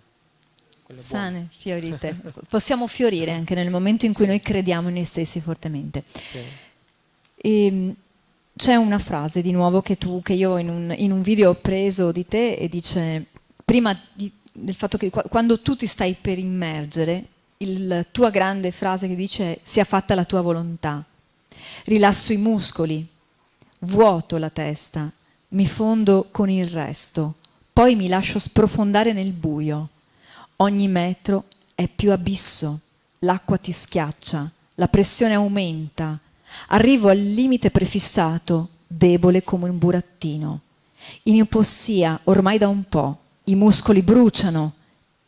quelle sane, fiorite. Possiamo fiorire anche nel momento in cui noi crediamo in noi stessi fortemente. Sì. C'è una frase di nuovo che io in un video ho preso di te e dice, prima del fatto che quando tu ti stai per immergere, la tua grande frase che dice sia fatta la tua volontà. Rilasso i muscoli, vuoto la testa, mi fondo con il resto, poi mi lascio sprofondare nel buio. Ogni metro è più abisso, l'acqua ti schiaccia, la pressione aumenta. Arrivo al limite prefissato, debole come un burattino. In ipossia ormai da un po', i muscoli bruciano,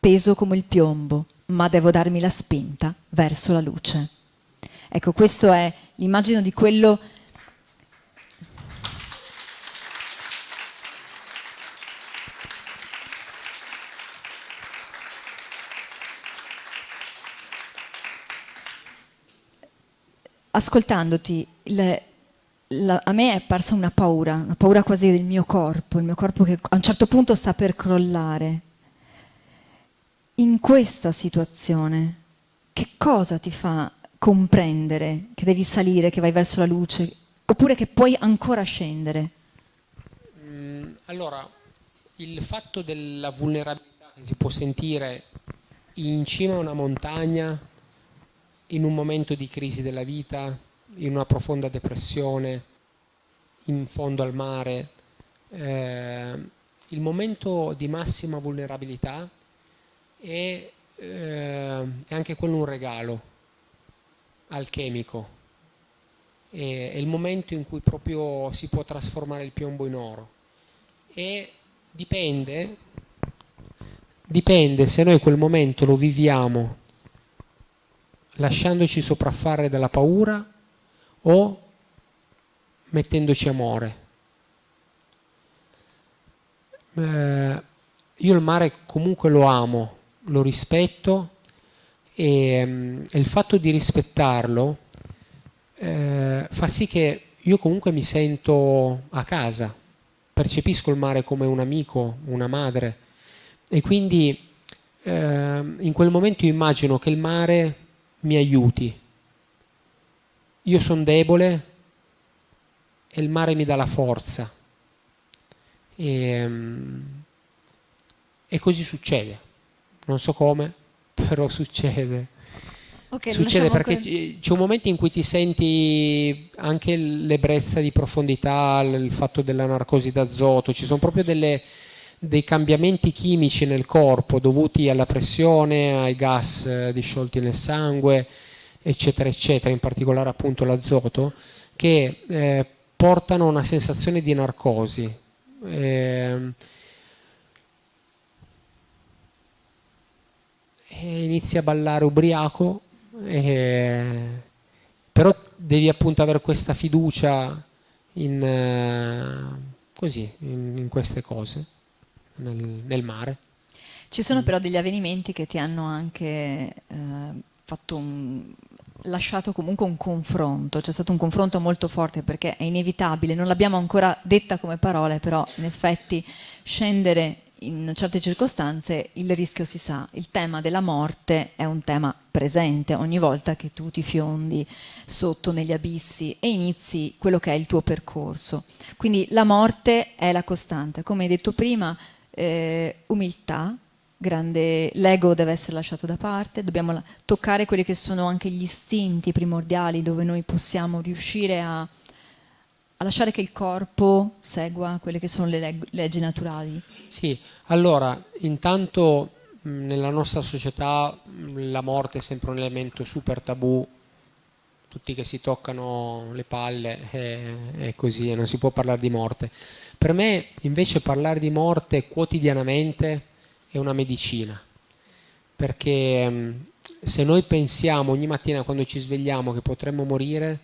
peso come il piombo, ma devo darmi la spinta verso la luce. Ecco, questo è l'immagine di quello. Ascoltandoti, a me è apparsa una paura quasi del mio corpo, il mio corpo che a un certo punto sta per crollare. In questa situazione, che cosa ti fa comprendere che devi salire, che vai verso la luce, oppure che puoi ancora scendere? Allora, il fatto della vulnerabilità che si può sentire in cima a una montagna, in un momento di crisi della vita, in una profonda depressione, in fondo al mare, il momento di massima vulnerabilità è anche quello un regalo alchemico, è il momento in cui proprio si può trasformare il piombo in oro e dipende se noi quel momento lo viviamo lasciandoci sopraffare dalla paura o mettendoci amore. Io il mare comunque lo amo, lo rispetto e il fatto di rispettarlo fa sì che io comunque mi sento a casa, percepisco il mare come un amico, una madre e quindi in quel momento io immagino che il mare mi aiuti. Io sono debole e il mare mi dà la forza e così succede, non so come, però succede. Okay, succede perché c'è un momento in cui ti senti anche l'ebbrezza di profondità, il fatto della narcosi d'azoto, ci sono proprio dei cambiamenti chimici nel corpo dovuti alla pressione, ai gas disciolti nel sangue, eccetera, eccetera, in particolare appunto l'azoto, che portano a una sensazione di narcosi. e inizi a ballare ubriaco, però devi appunto avere questa fiducia in queste cose, nel mare. Ci sono però degli avvenimenti che ti hanno anche lasciato comunque un confronto, c'è stato un confronto molto forte perché è inevitabile, non l'abbiamo ancora detta come parole, però in effetti scendere in certe circostanze il rischio si sa, il tema della morte è un tema presente ogni volta che tu ti fiondi sotto negli abissi e inizi quello che è il tuo percorso. Quindi la morte è la costante, come hai detto prima, umiltà, grande, l'ego deve essere lasciato da parte, dobbiamo toccare quelli che sono anche gli istinti primordiali dove noi possiamo riuscire a lasciare che il corpo segua quelle che sono le leggi naturali. Sì, allora, intanto nella nostra società la morte è sempre un elemento super tabù, tutti che si toccano le palle è così, non si può parlare di morte. Per me invece parlare di morte quotidianamente è una medicina, perché se noi pensiamo ogni mattina quando ci svegliamo che potremmo morire,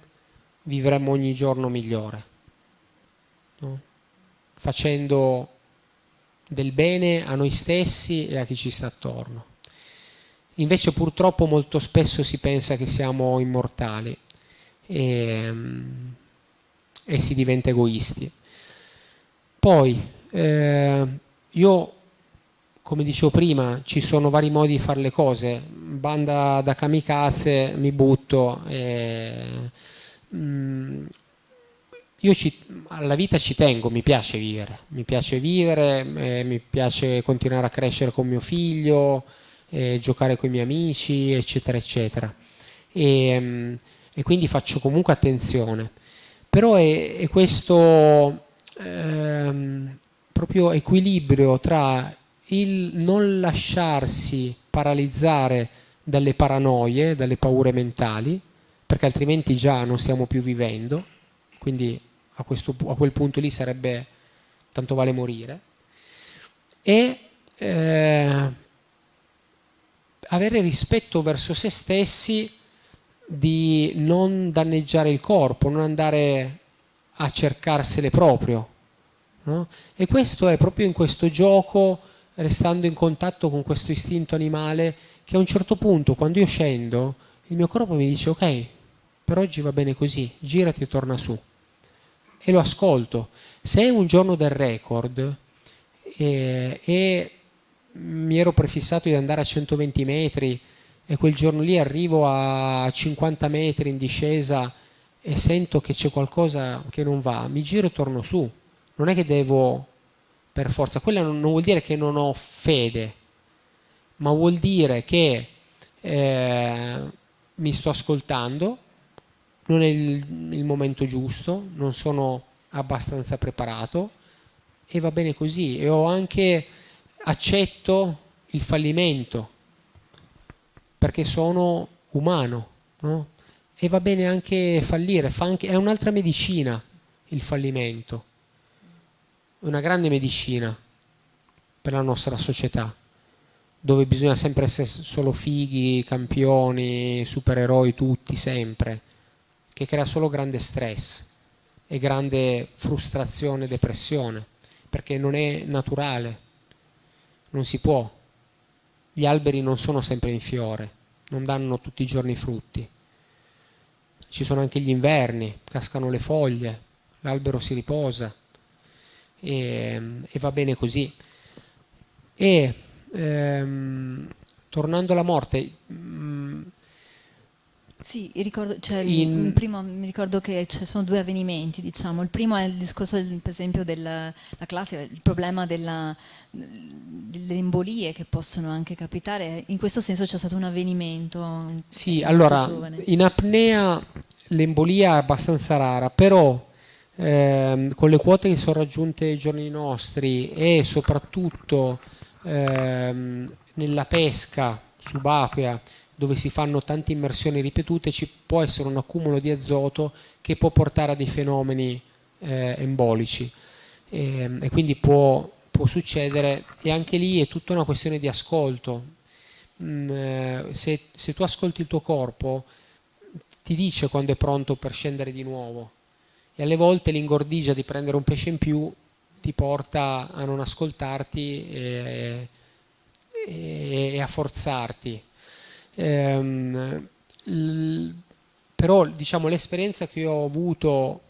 vivremmo ogni giorno migliore, no? Facendo del bene a noi stessi e a chi ci sta attorno. Invece purtroppo molto spesso si pensa che siamo immortali e si diventa egoisti. Poi io, come dicevo prima, ci sono vari modi di fare le cose, banda da kamikaze, mi butto. Io alla vita ci tengo, mi piace vivere, mi piace continuare a crescere con mio figlio, giocare con i miei amici, eccetera, eccetera. E quindi faccio comunque attenzione. Però è questo proprio equilibrio tra il non lasciarsi paralizzare dalle paranoie, dalle paure mentali, perché altrimenti già non stiamo più vivendo, quindi a quel punto lì sarebbe tanto vale morire, e avere rispetto verso se stessi di non danneggiare il corpo, non andare a cercarsele proprio, no? E questo è proprio in questo gioco, restando in contatto con questo istinto animale, che a un certo punto, quando io scendo, il mio corpo mi dice ok, per oggi va bene così, girati e torna su. E lo ascolto. Se è un giorno del record e mi ero prefissato di andare a 120 metri e quel giorno lì arrivo a 50 metri in discesa e sento che c'è qualcosa che non va, mi giro e torno su. Non è che devo per forza, quella non vuol dire che non ho fede, ma vuol dire che mi sto ascoltando, non è il momento giusto, non sono abbastanza preparato e va bene così. E ho anche accetto il fallimento perché sono umano, no? E va bene anche fallire, è un'altra medicina il fallimento, è una grande medicina per la nostra società, dove bisogna sempre essere solo fighi, campioni, supereroi tutti, sempre, che crea solo grande stress e grande frustrazione e depressione, perché non è naturale, non si può. Gli alberi non sono sempre in fiore, non danno tutti i giorni frutti. Ci sono anche gli inverni, cascano le foglie, l'albero si riposa e va bene così. E tornando alla morte, sì, ricordo, mi ricordo che ci sono due avvenimenti, diciamo. Il primo è il discorso, per esempio, della classe, il problema delle embolie che possono anche capitare. In questo senso c'è stato un avvenimento. Sì, allora, giovane. In apnea l'embolia è abbastanza rara, però con le quote che sono raggiunte ai giorni nostri e soprattutto nella pesca subacquea, dove si fanno tante immersioni ripetute, ci può essere un accumulo di azoto che può portare a dei fenomeni embolici e quindi può succedere, e anche lì è tutta una questione di ascolto, se tu ascolti il tuo corpo, ti dice quando è pronto per scendere di nuovo, e alle volte l'ingordigia di prendere un pesce in più ti porta a non ascoltarti e a forzarti. Però diciamo l'esperienza che ho avuto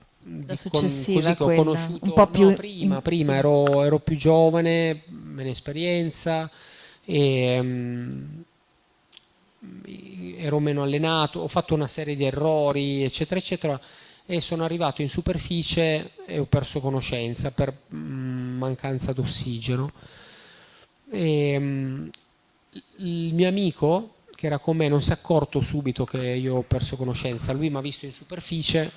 successiva, così che ho quella, conosciuto un po' più prima ero più giovane, meno esperienza, e ero meno allenato, ho fatto una serie di errori, eccetera eccetera, e sono arrivato in superficie e ho perso conoscenza per mancanza d'ossigeno. Il mio amico che era con me non si è accorto subito che io ho perso conoscenza. Lui mi ha visto in superficie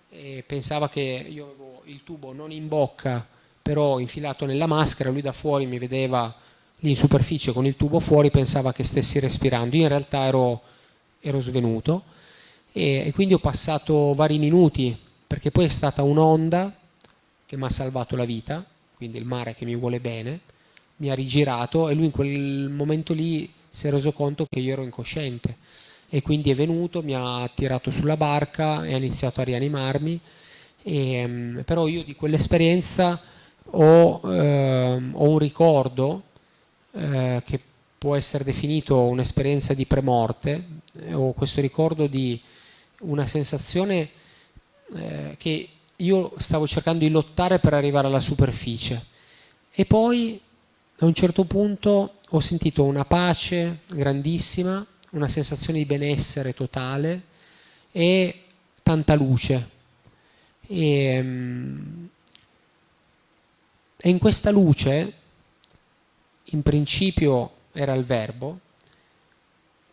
e pensava che io avevo il tubo non in bocca però infilato nella maschera. Lui da fuori mi vedeva lì in superficie con il tubo fuori, pensava che stessi respirando. Io in realtà ero svenuto, e quindi ho passato vari minuti, perché poi è stata un'onda che mi ha salvato la vita, quindi il mare che mi vuole bene, mi ha rigirato, e lui in quel momento lì si è reso conto che io ero incosciente, e quindi è venuto, mi ha tirato sulla barca e ha iniziato a rianimarmi. Però io di quell'esperienza ho un ricordo che può essere definito un'esperienza di premorte. Ho questo ricordo di una sensazione che io stavo cercando di lottare per arrivare alla superficie, e poi a un certo punto ho sentito una pace grandissima, una sensazione di benessere totale e tanta luce. E in questa luce, in principio era il verbo,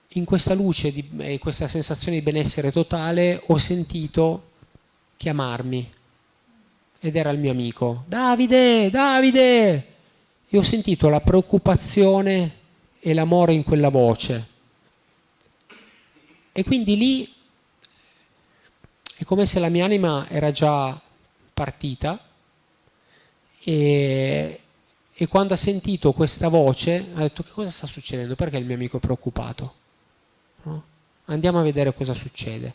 in questa luce e questa sensazione di benessere totale ho sentito chiamarmi, ed era il mio amico: Davide, Davide! E ho sentito la preoccupazione e l'amore in quella voce, e quindi lì è come se la mia anima era già partita, e quando ha sentito questa voce ha detto: che cosa sta succedendo? Perché il mio amico è preoccupato? No? Andiamo a vedere cosa succede.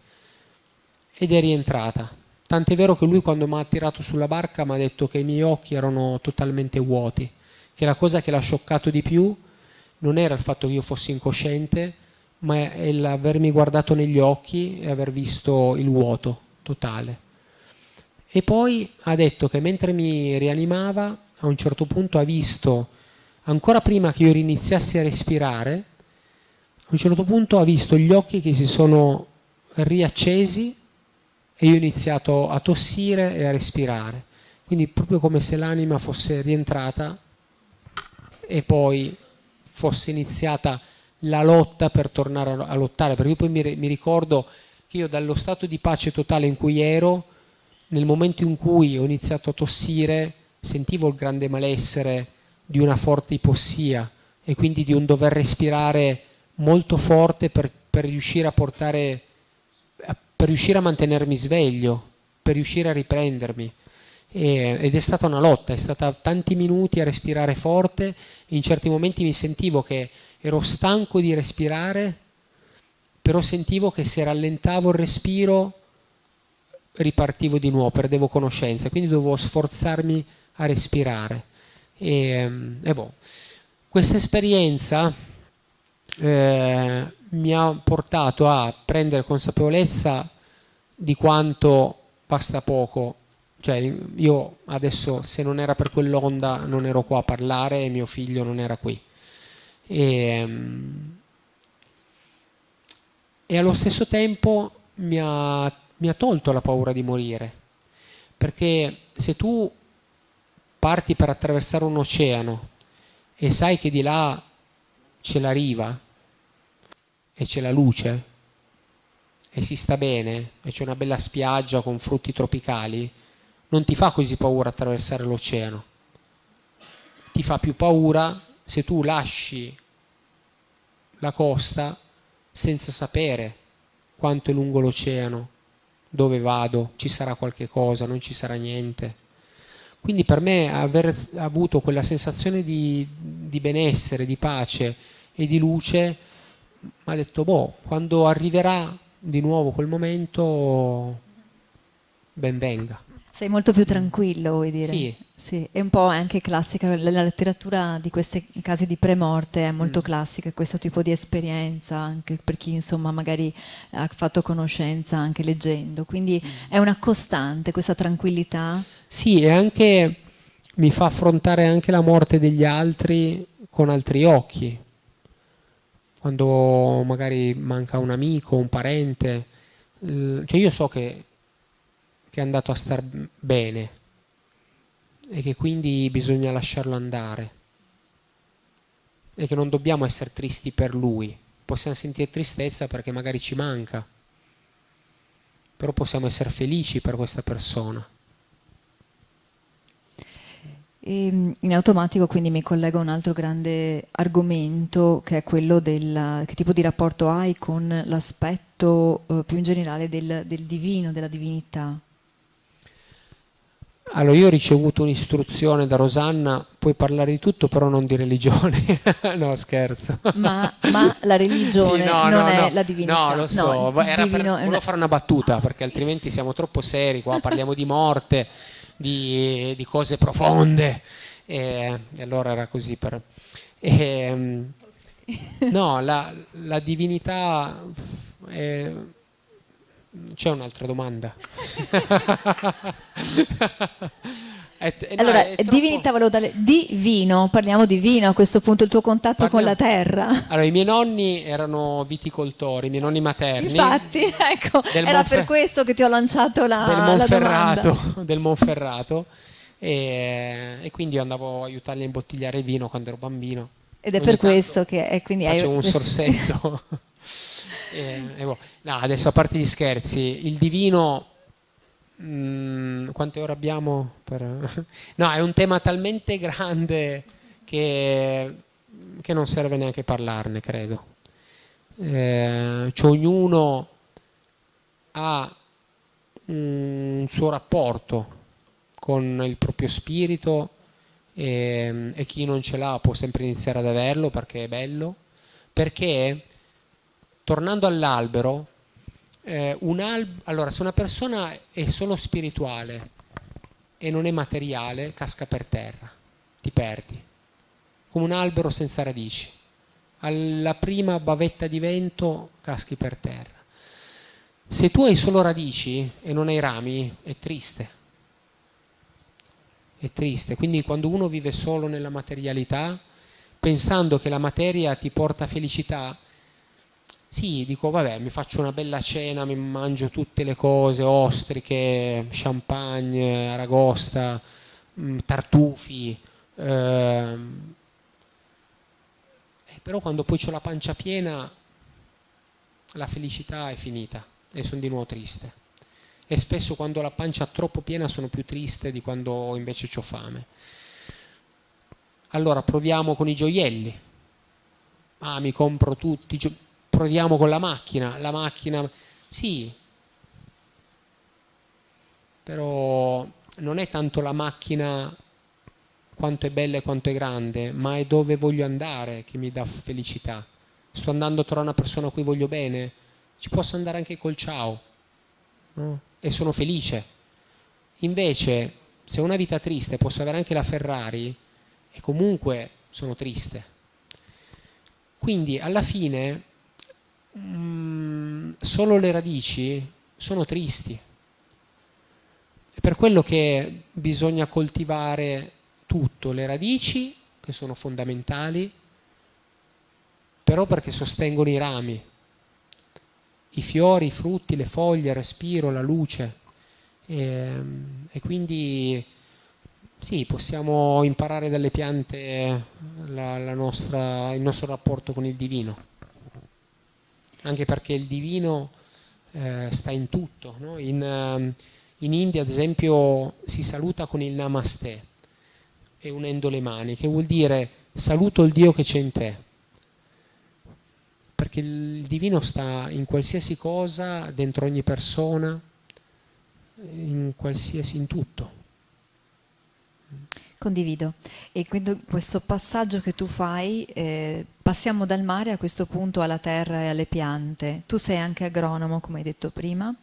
Ed è rientrata. Tant'è vero che lui, quando mi ha tirato sulla barca, mi ha detto che i miei occhi erano totalmente vuoti, che la cosa che l'ha scioccato di più non era il fatto che io fossi incosciente, ma è l'avermi guardato negli occhi e aver visto il vuoto totale. E poi ha detto che mentre mi rianimava, a un certo punto ha visto, ancora prima che io iniziassi a respirare, a un certo punto ha visto gli occhi che si sono riaccesi, e io ho iniziato a tossire e a respirare. Quindi proprio come se l'anima fosse rientrata e poi fosse iniziata la lotta per tornare a lottare. Perché io poi mi ricordo che io, dallo stato di pace totale in cui ero, nel momento in cui ho iniziato a tossire, sentivo il grande malessere di una forte ipossia, e quindi di un dover respirare molto forte per riuscire a per riuscire a mantenermi sveglio, per riuscire a riprendermi. Ed è stata una lotta, è stata tanti minuti a respirare forte. In certi momenti mi sentivo che ero stanco di respirare, però sentivo che se rallentavo il respiro ripartivo di nuovo, perdevo conoscenza, quindi dovevo sforzarmi a respirare. Questa esperienza mi ha portato a prendere consapevolezza di quanto basta poco. Cioè, io adesso, se non era per quell'onda, non ero qua a parlare, e mio figlio non era qui. E allo stesso tempo mi ha tolto la paura di morire, perché se tu parti per attraversare un oceano e sai che di là c'è la riva e c'è la luce e si sta bene e c'è una bella spiaggia con frutti tropicali, non ti fa così paura attraversare l'oceano. Ti fa più paura se tu lasci la costa senza sapere quanto è lungo l'oceano, dove vado, ci sarà qualche cosa, non ci sarà niente. Quindi per me aver avuto quella sensazione di benessere, di pace, e di luce, mi ha detto, boh, quando arriverà di nuovo quel momento, ben venga. Sei molto più tranquillo, vuoi dire? Sì. Sì, è un po' anche classica, la letteratura di questi casi di premorte è molto classica, questo tipo di esperienza, anche per chi insomma magari ha fatto conoscenza anche leggendo, quindi è una costante questa tranquillità. Sì, e anche mi fa affrontare anche la morte degli altri con altri occhi. Quando magari manca un amico, un parente, cioè io so che è andato a star bene e che quindi bisogna lasciarlo andare e che non dobbiamo essere tristi per lui. Possiamo sentire tristezza perché magari ci manca, però possiamo essere felici per questa persona. E in automatico quindi mi collego a un altro grande argomento che è quello del che tipo di rapporto hai con l'aspetto più in generale del divino, della divinità. Allora, io ho ricevuto un'istruzione da Rosanna, puoi parlare di tutto, però non di religione. No, scherzo. Ma la religione Sì, no, non no, è no. la divinità. No, lo so, volevo fare una battuta, perché altrimenti siamo troppo seri qua, parliamo di morte, di cose profonde, e allora era così per... no, la divinità... C'è un'altra domanda? Allora, è troppo... divinità volevo dare divino, parliamo di vino a questo punto, il tuo contatto con la terra. Allora, i miei nonni erano viticoltori, i miei nonni materni. Infatti, ecco, era per questo che ti ho lanciato la domanda. Del Monferrato, e quindi io andavo a aiutarli a imbottigliare il vino quando ero bambino. Ed è per questo che quindi facevo un sorsetto. Boh. No, adesso a parte gli scherzi, il divino, quante ore abbiamo? No, è un tema talmente grande che non serve neanche parlarne, credo. Cioè, ognuno ha un suo rapporto con il proprio spirito, e chi non ce l'ha può sempre iniziare ad averlo perché è bello, perché tornando all'albero, allora, se una persona è solo spirituale e non è materiale, casca per terra, ti perdi, come un albero senza radici. Alla prima bavetta di vento caschi per terra. Se tu hai solo radici e non hai rami, è triste. È triste. Quindi quando uno vive solo nella materialità, pensando che la materia ti porta felicità, sì, dico vabbè, mi faccio una bella cena, mi mangio tutte le cose, ostriche, champagne, aragosta, tartufi, però quando poi ho la pancia piena la felicità è finita e sono di nuovo triste. E spesso quando ho la pancia troppo piena sono più triste di quando invece ho fame. Allora proviamo con i gioielli. Mi compro tutti. Proviamo con la macchina. La macchina, sì, però non è tanto la macchina quanto è bella e quanto è grande, ma è dove voglio andare che mi dà felicità. Sto andando a trovare una persona a cui voglio bene, ci posso andare anche col ciao, no? E sono felice. Invece, se ho una vita triste posso avere anche la Ferrari e comunque sono triste. Quindi alla fine solo le radici sono tristi. È per quello che bisogna coltivare tutto, le radici che sono fondamentali, però perché sostengono i rami, i fiori, i frutti, le foglie, il respiro, la luce, e quindi sì, possiamo imparare dalle piante il nostro rapporto con il divino, anche perché il divino sta in tutto, no? In India ad esempio si saluta con il namaste e unendo le mani, che vuol dire saluto il Dio che c'è in te, perché il divino sta in qualsiasi cosa, dentro ogni persona, in tutto. Condivido. E quindi questo passaggio che tu fai passiamo dal mare a questo punto alla terra e alle piante. Tu sei anche agronomo, come hai detto prima,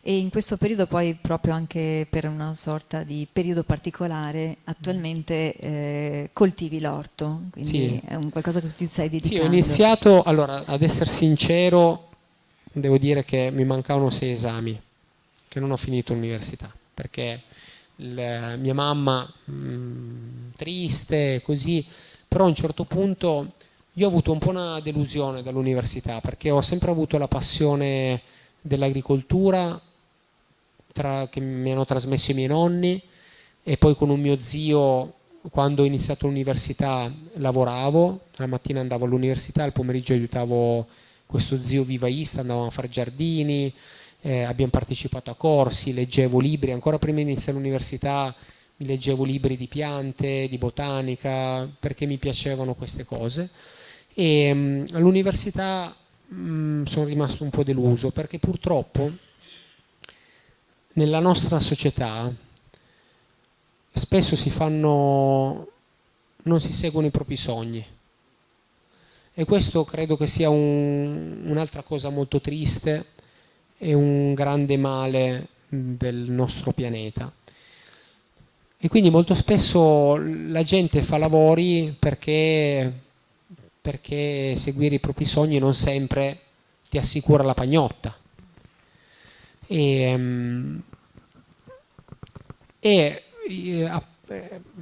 e in questo periodo poi proprio anche per una sorta di periodo particolare attualmente coltivi l'orto, quindi Sì. è un qualcosa che ti stai Sì, dedicando. ho iniziato, allora, ad essere sincero, devo dire che mi mancavano 6 esami, che non ho finito l'università, perché mia mamma, triste, così, però a un certo punto io ho avuto un po' una delusione dall'università, perché ho sempre avuto la passione dell'agricoltura che mi hanno trasmesso i miei nonni, e poi con un mio zio, quando ho iniziato l'università, lavoravo, la mattina andavo all'università, al pomeriggio aiutavo questo zio vivaista, andavamo a fare giardini, abbiamo partecipato a corsi, leggevo libri, ancora prima di iniziare l'università mi leggevo libri di piante, di botanica, perché mi piacevano queste cose. E all'università sono rimasto un po' deluso, perché purtroppo nella nostra società spesso non si seguono i propri sogni, e questo credo che sia un'altra cosa molto triste e un grande male del nostro pianeta. E quindi molto spesso la gente fa lavori perché seguire i propri sogni non sempre ti assicura la pagnotta. E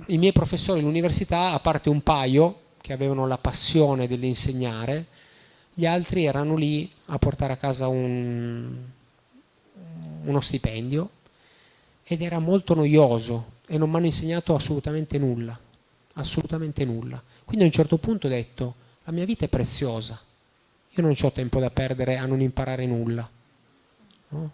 i miei professori all'università, a parte un paio che avevano la passione dell'insegnare, gli altri erano lì a portare a casa uno stipendio, ed era molto noioso e non mi hanno insegnato assolutamente nulla, assolutamente nulla. Quindi a un certo punto ho detto: la mia vita è preziosa, io non ho tempo da perdere a non imparare nulla, no?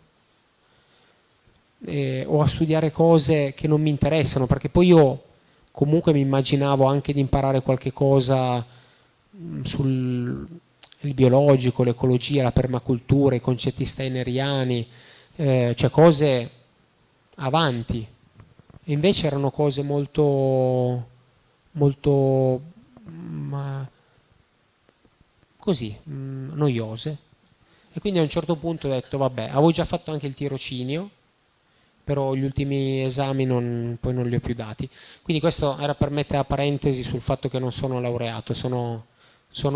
O a studiare cose che non mi interessano, perché poi io comunque mi immaginavo anche di imparare qualche cosa sul il biologico, l'ecologia, la permacultura, i concetti steineriani, cioè cose avanti. E invece erano cose molto, molto così, noiose. E quindi a un certo punto ho detto: vabbè, avevo già fatto anche il tirocinio, però gli ultimi esami poi non li ho più dati. Quindi questo era per mettere a parentesi sul fatto che non sono laureato, sono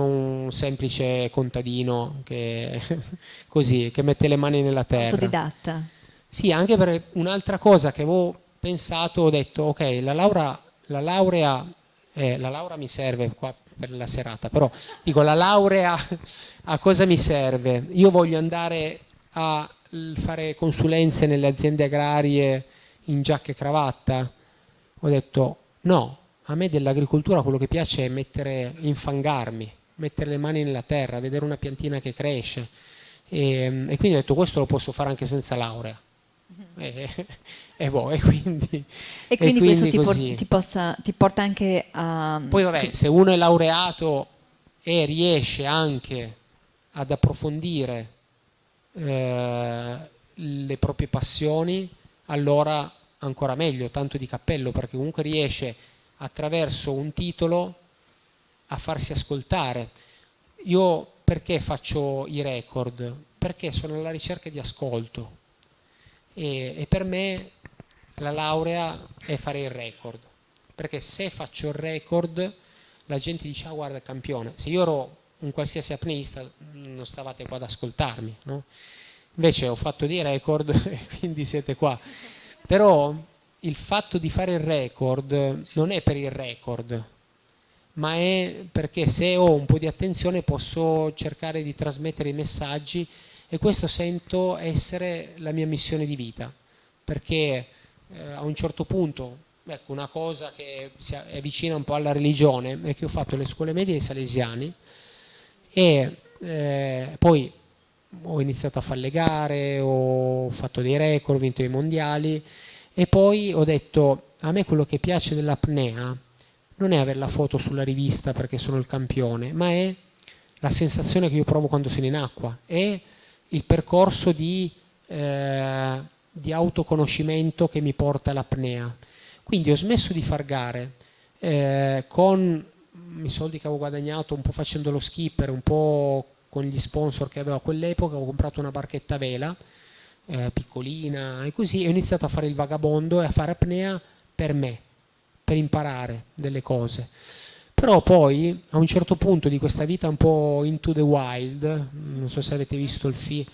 un semplice contadino che, così, che mette le mani nella terra. Autodidatta. Sì, anche per un'altra cosa che avevo pensato, ho detto: ok, la laurea mi serve qua per la serata, però dico, la laurea a cosa mi serve? Io voglio andare a fare consulenze nelle aziende agrarie in giacca e cravatta? Ho detto no, a me dell'agricoltura quello che piace è infangarmi, mettere le mani nella terra, vedere una piantina che cresce, e quindi ho detto: questo lo posso fare anche senza laurea. E quindi E quindi questo così. ti porta anche a... Poi vabbè, se uno è laureato e riesce anche ad approfondire le proprie passioni, allora ancora meglio, tanto di cappello, perché comunque riesce attraverso un titolo a farsi ascoltare. Io perché faccio i record? Perché sono alla ricerca di ascolto, e per me la laurea è fare il record, perché se faccio il record la gente dice: ah, guarda il campione. Se io ero un qualsiasi apneista non stavate qua ad ascoltarmi, no? Invece ho fatto dei record e quindi siete qua. Però il fatto di fare il record non è per il record, ma è perché se ho un po' di attenzione posso cercare di trasmettere i messaggi, e questo sento essere la mia missione di vita, perché a un certo punto, ecco, una cosa che si avvicina un po' alla religione è che ho fatto le scuole medie ai Salesiani, e poi ho iniziato a fare le gare, ho fatto dei record, ho vinto i mondiali, e poi ho detto: a me quello che piace dell'apnea non è avere la foto sulla rivista perché sono il campione, ma è la sensazione che io provo quando sono in acqua, è il percorso di autoconoscimento che mi porta all'apnea. Quindi ho smesso di far gare con i soldi che avevo guadagnato un po' facendo lo skipper, un po' con gli sponsor che avevo a quell'epoca, avevo comprato una barchetta a vela piccolina e così, e ho iniziato a fare il vagabondo e a fare apnea per me, per imparare delle cose. Però poi a un certo punto di questa vita un po' into the wild, non so se avete visto il film,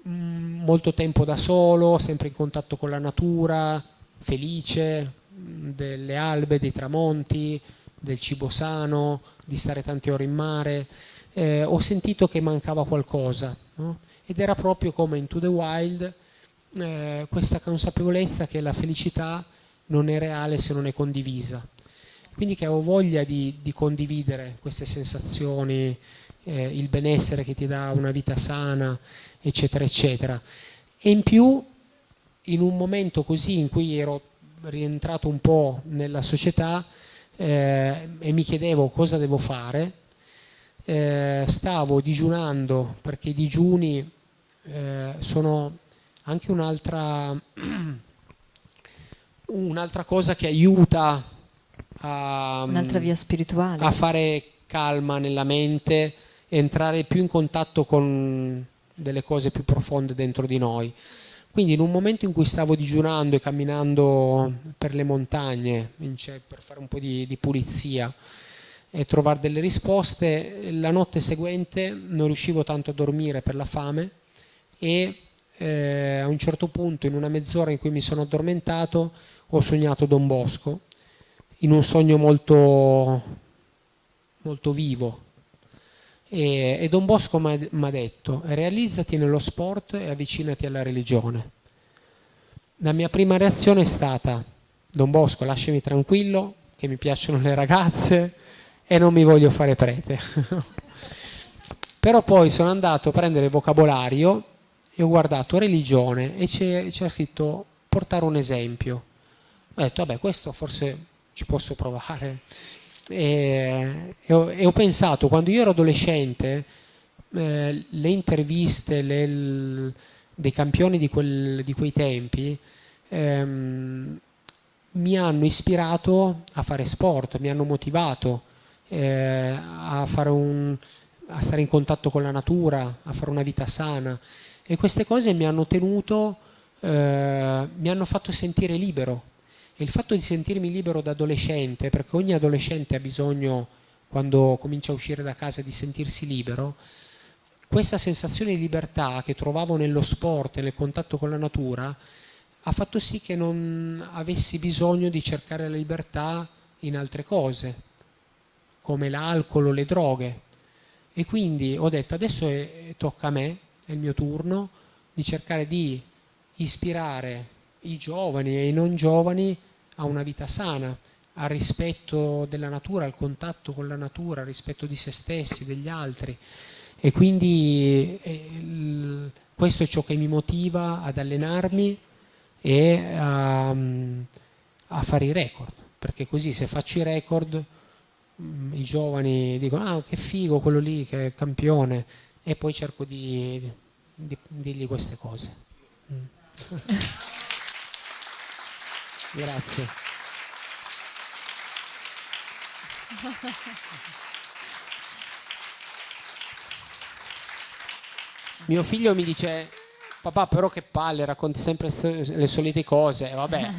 molto tempo da solo, sempre in contatto con la natura, felice delle albe, dei tramonti, del cibo sano, di stare tante ore in mare, ho sentito che mancava qualcosa, no? Ed era proprio come Into the Wild, questa consapevolezza che la felicità non è reale se non è condivisa. Quindi che avevo voglia di condividere queste sensazioni, il benessere che ti dà una vita sana, eccetera, eccetera. E in più, in un momento così in cui ero rientrato un po' nella società e mi chiedevo cosa devo fare, stavo digiunando, perché i digiuni sono anche un'altra cosa che aiuta Un'altra via spirituale. a fare calma nella mente e entrare più in contatto con delle cose più profonde dentro di noi. Quindi in un momento in cui stavo digiunando e camminando per le montagne per fare un po' di pulizia e trovare delle risposte, la notte seguente non riuscivo tanto a dormire per la fame e a un certo punto, in una mezz'ora in cui mi sono addormentato, ho sognato Don Bosco in un sogno molto, molto vivo. E Don Bosco mi ha detto: realizzati nello sport e avvicinati alla religione. La mia prima reazione è stata: Don Bosco, lasciami tranquillo, che mi piacciono le ragazze e non mi voglio fare prete. Però poi sono andato a prendere il vocabolario e ho guardato religione e c'era scritto portare un esempio. Ho detto vabbè, questo forse ci posso provare. E ho pensato, quando io ero adolescente, le interviste dei campioni di quei tempi mi hanno ispirato a fare sport, mi hanno motivato a stare in contatto con la natura, a fare una vita sana, e queste cose mi hanno fatto sentire libero. E il fatto di sentirmi libero da adolescente, perché ogni adolescente ha bisogno, quando comincia a uscire da casa, di sentirsi libero, questa sensazione di libertà che trovavo nello sport e nel contatto con la natura ha fatto sì che non avessi bisogno di cercare la libertà in altre cose, come l'alcol o le droghe. E quindi ho detto adesso tocca a me, è il mio turno, di cercare di ispirare i giovani e i non giovani a una vita sana, al rispetto della natura, al contatto con la natura, al rispetto di se stessi, degli altri. E quindi questo è ciò che mi motiva ad allenarmi e a fare i record, perché così, se faccio i record, i giovani dicono ah, che figo quello lì che è il campione, e poi cerco di dirgli queste cose. Grazie. Mio figlio mi dice: papà, però che palle, racconti sempre le solite cose. Vabbè,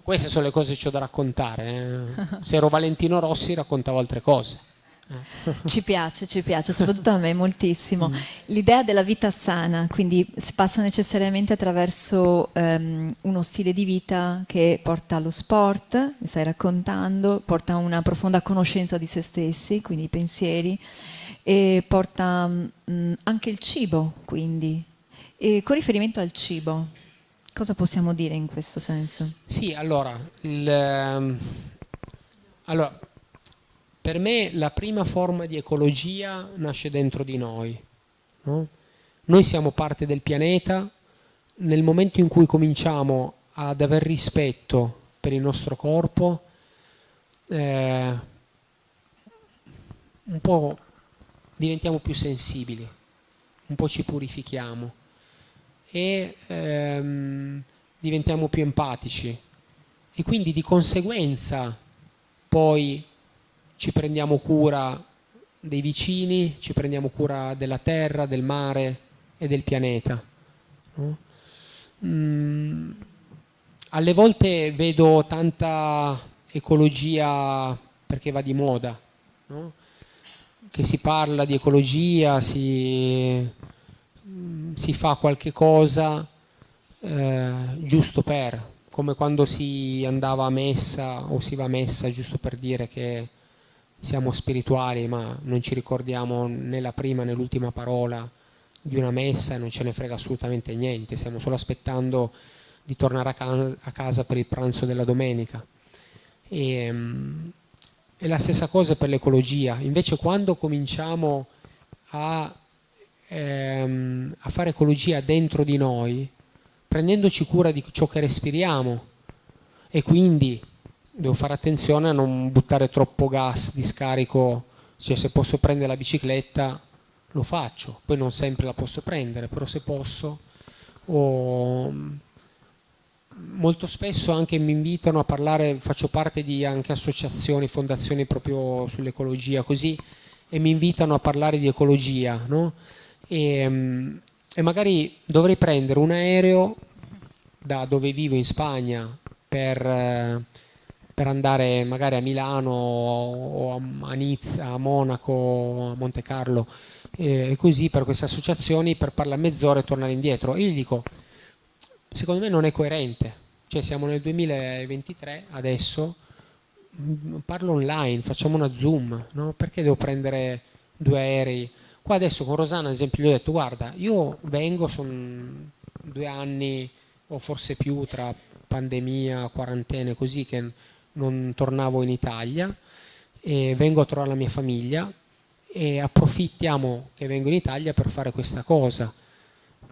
queste sono le cose che ho da raccontare. Se ero Valentino Rossi raccontavo altre cose. Ci piace, soprattutto a me moltissimo. L'idea della vita sana, quindi si passa necessariamente attraverso uno stile di vita che porta allo sport, mi stai raccontando, porta a una profonda conoscenza di se stessi, quindi i pensieri, e porta anche il cibo, quindi. E con riferimento al cibo, cosa possiamo dire in questo senso? Sì, allora, per me la prima forma di ecologia nasce dentro di noi, no? Noi siamo parte del pianeta. Nel momento in cui cominciamo ad aver rispetto per il nostro corpo, un po' diventiamo più sensibili, un po' ci purifichiamo e diventiamo più empatici, e quindi di conseguenza poi ci prendiamo cura dei vicini, ci prendiamo cura della terra, del mare e del pianeta, no? Alle volte vedo tanta ecologia perché va di moda, no? Che si parla di ecologia, si fa qualche cosa giusto per, come quando si andava a messa o si va a messa giusto per dire che siamo spirituali, ma non ci ricordiamo né la prima né l'ultima parola di una messa e non ce ne frega assolutamente niente, stiamo solo aspettando di tornare a casa per il pranzo della domenica. E la stessa cosa per l'ecologia. Invece quando cominciamo a fare ecologia dentro di noi, prendendoci cura di ciò che respiriamo, e quindi devo fare attenzione a non buttare troppo gas di scarico, cioè se posso prendere la bicicletta lo faccio, poi non sempre la posso prendere, però se posso. Molto spesso anche mi invitano a parlare, faccio parte di anche associazioni, fondazioni proprio sull'ecologia così, e mi invitano a parlare di ecologia, no? E magari dovrei prendere un aereo da dove vivo in Spagna per andare magari a Milano o a Nizza, a Monaco, a Monte Carlo, e così per queste associazioni, per parlare mezz'ora e tornare indietro. E io gli dico, secondo me non è coerente, cioè siamo nel 2023 adesso, parlo online, facciamo una Zoom, no? Perché devo prendere 2 aerei? Qua adesso con Rosanna ad esempio gli ho detto, guarda, io vengo, sono 2 anni o forse più tra pandemia, quarantene così, che non tornavo in Italia, e vengo a trovare la mia famiglia e approfittiamo che vengo in Italia per fare questa cosa,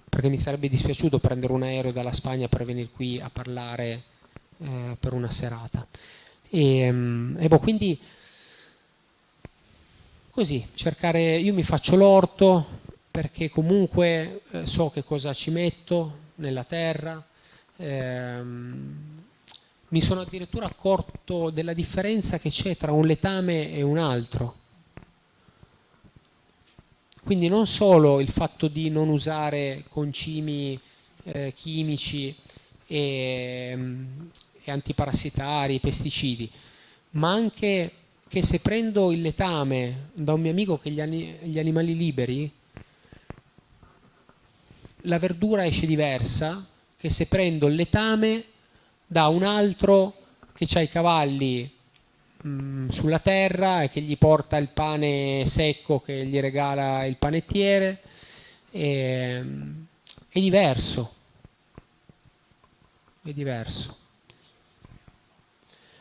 perché mi sarebbe dispiaciuto prendere un aereo dalla Spagna per venire qui a parlare per una serata. Quindi così, cercare, io mi faccio l'orto perché comunque so che cosa ci metto nella terra, mi sono addirittura accorto della differenza che c'è tra un letame e un altro. Quindi non solo il fatto di non usare concimi chimici e antiparassitari, pesticidi, ma anche che se prendo il letame da un mio amico che gli animali liberi, la verdura esce diversa che se prendo il letame da un altro che ha i cavalli sulla terra e che gli porta il pane secco che gli regala il panettiere. È diverso. È diverso.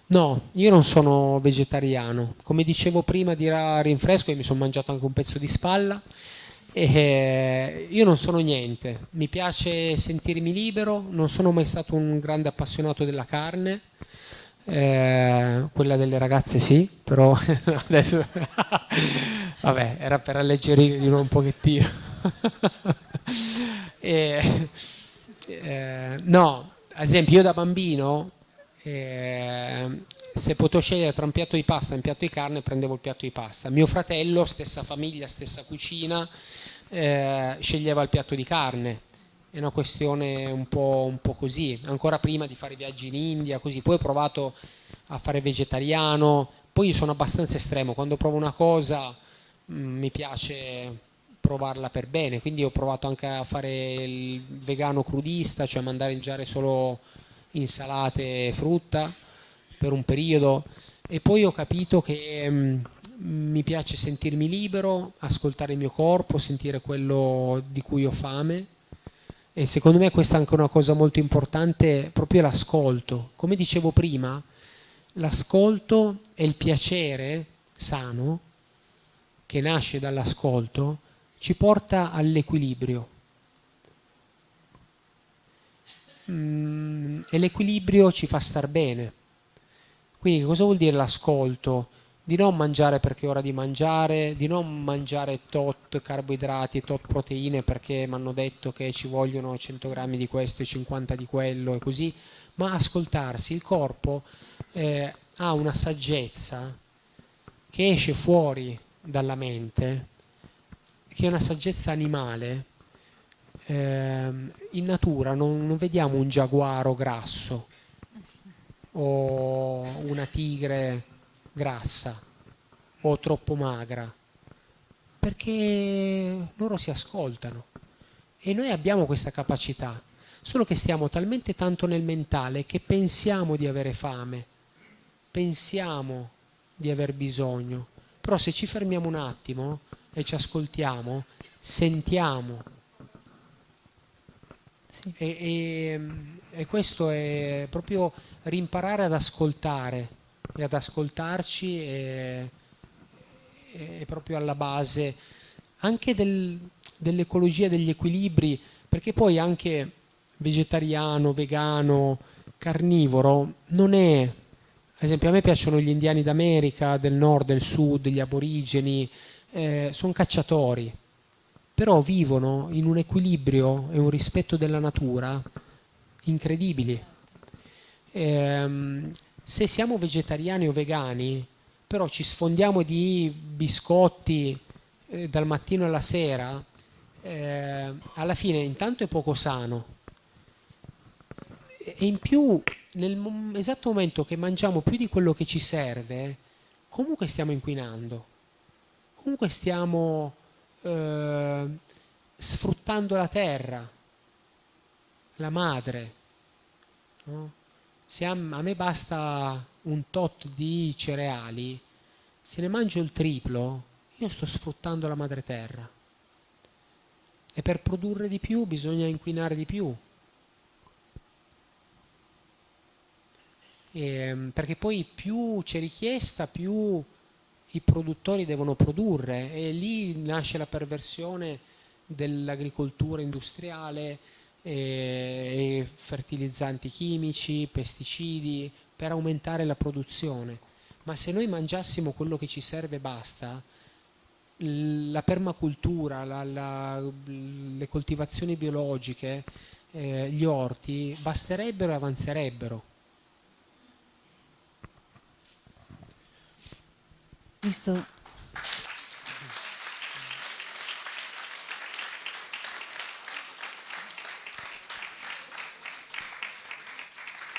No, io non sono vegetariano. Come dicevo prima di rinfresco, io mi sono mangiato anche un pezzo di spalla. E io non sono niente. Mi piace sentirmi libero. Non sono mai stato un grande appassionato della carne. Quella delle ragazze sì, però adesso vabbè, era per alleggerire di un pochettino. No, ad esempio io da bambino se potevo scegliere tra un piatto di pasta e un piatto di carne prendevo il piatto di pasta. Mio fratello, stessa famiglia, stessa cucina, sceglieva il piatto di carne. È una questione un po' così, ancora prima di fare viaggi in India, così. Poi ho provato a fare vegetariano, poi io sono abbastanza estremo, quando provo una cosa mi piace provarla per bene, quindi ho provato anche a fare il vegano crudista, cioè mangiare solo insalate e frutta per un periodo, e poi ho capito che mi piace sentirmi libero, ascoltare il mio corpo, sentire quello di cui ho fame. E secondo me questa è anche una cosa molto importante, proprio l'ascolto. Come dicevo prima, l'ascolto e il piacere sano che nasce dall'ascolto ci porta all'equilibrio. E l'equilibrio ci fa star bene. Quindi cosa vuol dire l'ascolto? Di non mangiare perché è ora di mangiare, di non mangiare tot carboidrati e tot proteine perché mi hanno detto che ci vogliono 100 grammi di questo e 50 di quello e così, ma ascoltarsi. Il corpo ha una saggezza che esce fuori dalla mente, che è una saggezza animale. In natura non vediamo un giaguaro grasso o una tigre grassa o troppo magra, perché loro si ascoltano e noi abbiamo questa capacità, solo che stiamo talmente tanto nel mentale che pensiamo di avere fame, pensiamo di aver bisogno, però se ci fermiamo un attimo e ci ascoltiamo, sentiamo. Sì. E questo è proprio rimparare ad ascoltare e ad ascoltarci è proprio alla base anche dell'ecologia, degli equilibri, perché poi anche vegetariano, vegano, carnivoro non è, ad esempio a me piacciono gli indiani d'America, del nord, del sud, gli aborigeni, sono cacciatori, però vivono in un equilibrio e un rispetto della natura incredibili. Se siamo vegetariani o vegani, però ci sfondiamo di biscotti dal mattino alla sera, alla fine intanto è poco sano e in più esatto momento che mangiamo più di quello che ci serve, comunque stiamo inquinando, comunque stiamo sfruttando la terra, la madre, no? Se a me basta un tot di cereali, se ne mangio il triplo, io sto sfruttando la madre terra. E per produrre di più bisogna inquinare di più. Perché poi più c'è richiesta, più i produttori devono produrre e lì nasce la perversione dell'agricoltura industriale, e fertilizzanti chimici, pesticidi per aumentare la produzione. Ma se noi mangiassimo quello che ci serve e basta, la permacultura, le coltivazioni biologiche, gli orti basterebbero e avanzerebbero. Visto.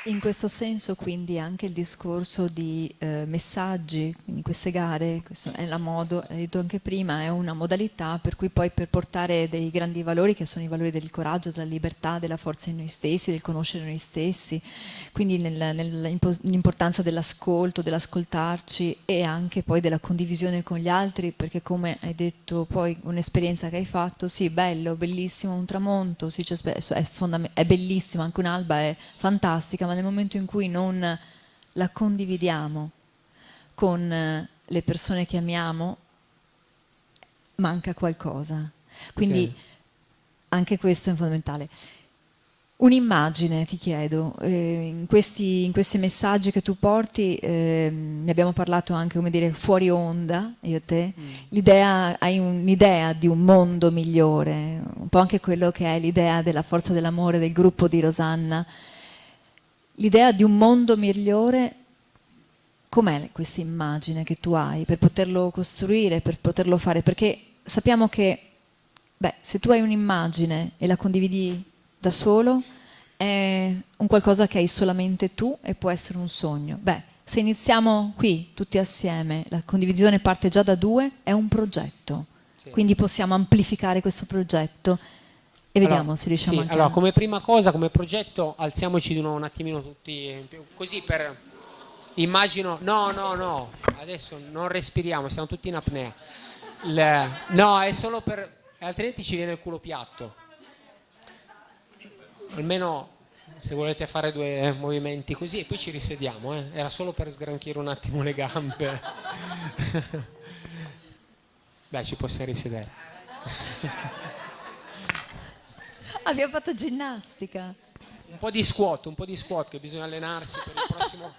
In questo senso quindi anche il discorso di messaggi, quindi queste gare, questo è la modo, l'hai detto anche prima, è una modalità per cui poi per portare dei grandi valori che sono i valori del coraggio, della libertà, della forza in noi stessi, del conoscere noi stessi, quindi nell'importanza dell'ascolto, dell'ascoltarci e anche poi della condivisione con gli altri, perché come hai detto poi un'esperienza che hai fatto, sì, bello, bellissimo, un tramonto, sì, è bellissimo, anche un'alba è fantastica, ma nel momento in cui non la condividiamo con le persone che amiamo, manca qualcosa. Quindi Sì. anche questo è fondamentale. Un'immagine, ti chiedo, in questi messaggi che tu porti, ne abbiamo parlato anche, come dire, fuori onda, io e te, hai un'idea di un mondo migliore, un po' anche quello che è l'idea della forza dell'amore del gruppo di Rosanna. L'idea di un mondo migliore, com'è questa immagine che tu hai per poterlo costruire, per poterlo fare? Perché sappiamo che, se tu hai un'immagine e la condividi da solo, è un qualcosa che hai solamente tu e può essere un sogno. Se iniziamo qui, tutti assieme, la condivisione parte già da due, è un progetto. Sì. Quindi possiamo amplificare questo progetto e vediamo se riusciamo anche allora, come prima cosa, come progetto, alziamoci di nuovo un attimino tutti, così per... Immagino... No, adesso non respiriamo, siamo tutti in apnea. No, è solo per... altrimenti ci viene il culo piatto. Almeno se volete fare due movimenti così e poi ci risediamo, era solo per sgranchire un attimo le gambe. Dai, ci possiamo risedere. Abbiamo fatto ginnastica. Un po' di squat che bisogna allenarsi per il prossimo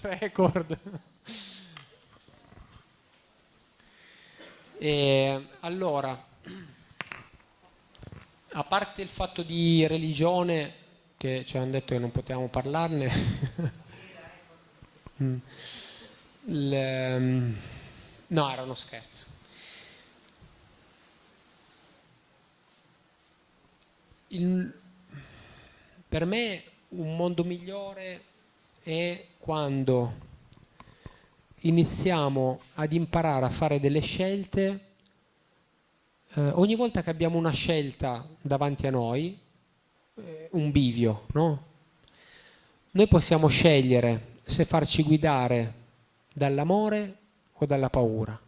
record. E allora, a parte il fatto di religione, che ci hanno detto che non potevamo parlarne, Mm. No, era uno scherzo. Per me un mondo migliore è quando iniziamo ad imparare a fare delle scelte. Ogni volta che abbiamo una scelta davanti a noi, un bivio, no? Noi possiamo scegliere se farci guidare dall'amore o dalla paura.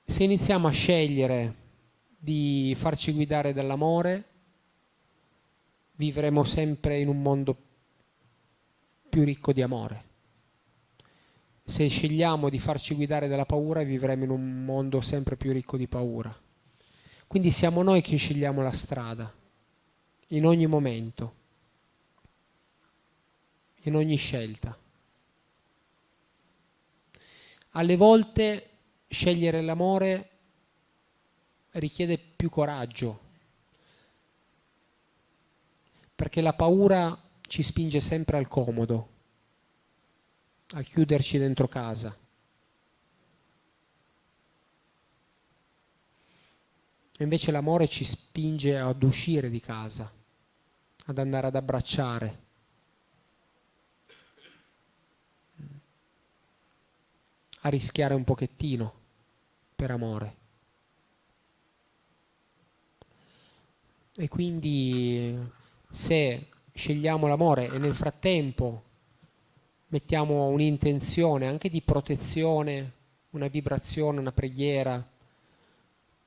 Se iniziamo a scegliere di farci guidare dall'amore, vivremo sempre in un mondo più ricco di amore. Se scegliamo di farci guidare dalla paura, vivremo in un mondo sempre più ricco di paura. Quindi siamo noi che scegliamo la strada, in ogni momento, in ogni scelta. Alle volte scegliere l'amore richiede più coraggio, perché la paura ci spinge sempre al comodo, a chiuderci dentro casa. E invece l'amore ci spinge ad uscire di casa, ad andare ad abbracciare. A rischiare un pochettino per amore. E quindi se scegliamo l'amore e nel frattempo mettiamo un'intenzione anche di protezione, una vibrazione, una preghiera,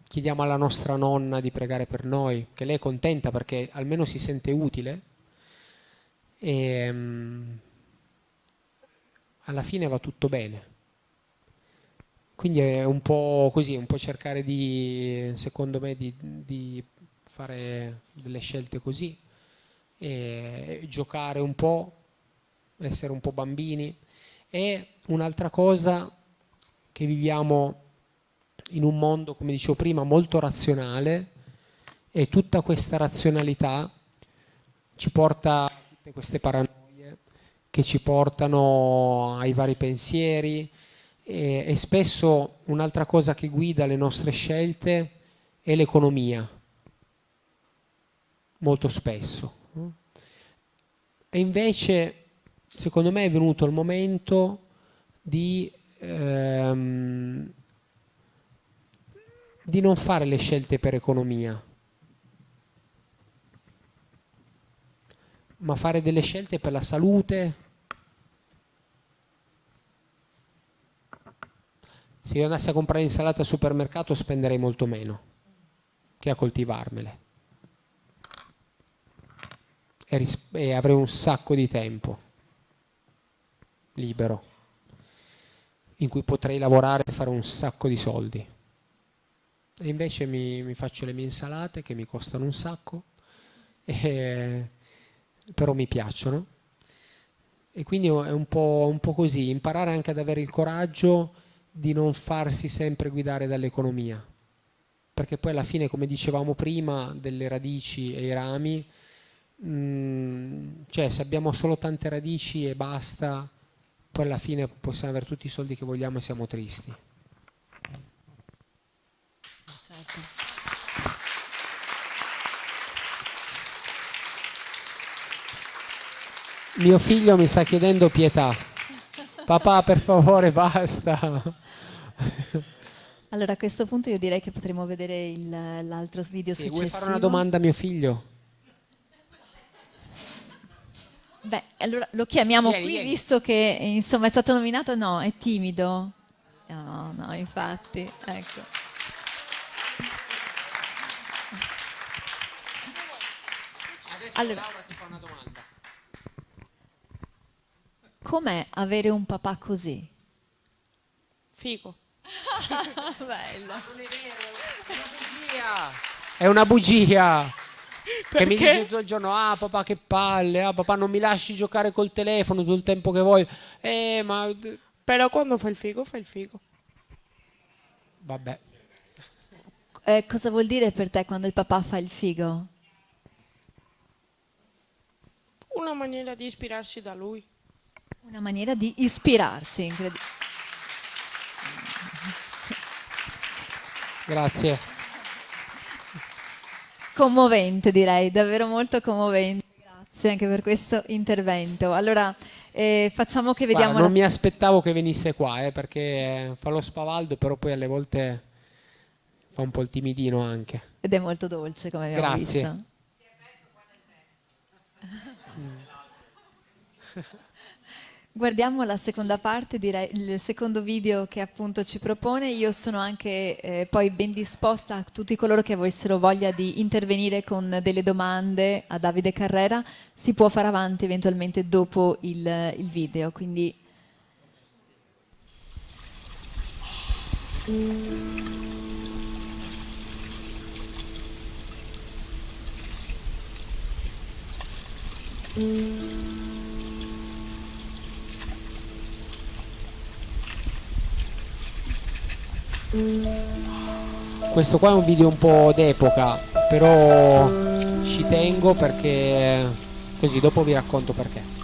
chiediamo alla nostra nonna di pregare per noi, che lei è contenta perché almeno si sente utile, e alla fine va tutto bene. Quindi è un po' così, un po' cercare di, secondo me, di fare delle scelte così, e giocare un po', essere un po' bambini. E un'altra cosa, che viviamo in un mondo, come dicevo prima, molto razionale, e tutta questa razionalità ci porta a tutte queste paranoie che ci portano ai vari pensieri, e spesso un'altra cosa che guida le nostre scelte è l'economia, molto spesso. E invece, secondo me, è venuto il momento di non fare le scelte per economia, ma fare delle scelte per la salute. Se io andassi a comprare l'insalata al supermercato spenderei molto meno che a coltivarmele, e avrei un sacco di tempo libero in cui potrei lavorare e fare un sacco di soldi. E invece mi faccio le mie insalate che mi costano un sacco, però mi piacciono. E quindi è un po' così, imparare anche ad avere il coraggio di non farsi sempre guidare dall'economia, perché poi alla fine, come dicevamo prima, delle radici e i rami, cioè se abbiamo solo tante radici e basta, poi alla fine possiamo avere tutti i soldi che vogliamo e siamo tristi. Certo. Mio figlio mi sta chiedendo pietà. Papà, per favore, basta. Allora, a questo punto io direi che potremmo vedere l'altro video Sì, successivo. vuoi fare una domanda a mio figlio? Beh, allora lo chiamiamo Vieni, qui, vieni. visto che insomma è stato nominato. No, è timido. No, no, infatti, ecco. Adesso Allora, Laura ti fa una domanda. com'è avere un papà così? Figo. Bello. Non è vero, è una bugia. È una bugia. Che mi dice tutto il giorno: ah papà che palle, ah papà non mi lasci giocare col telefono tutto il tempo che voglio. Ma Però quando fa il figo, fa il figo. vabbè. Cosa vuol dire per te quando il papà fa il figo? Una maniera di ispirarsi da lui. Una maniera di ispirarsi, incredibile. Grazie. Commovente, direi, davvero molto commovente. Grazie anche per questo intervento. Allora, facciamo che vediamo... Guarda, non mi aspettavo che venisse qua, perché fa lo spavaldo, però poi alle volte fa un po' il timidino anche. Ed è molto dolce, come abbiamo Grazie. visto. Guardiamo la seconda parte, direi, il secondo video che appunto ci propone. Io sono anche poi ben disposta a tutti coloro che avessero voglia di intervenire con delle domande a Davide Carrera. Si può fare avanti eventualmente dopo il video, quindi... Questo qua è un video un po' d'epoca, però ci tengo perché così dopo vi racconto perché.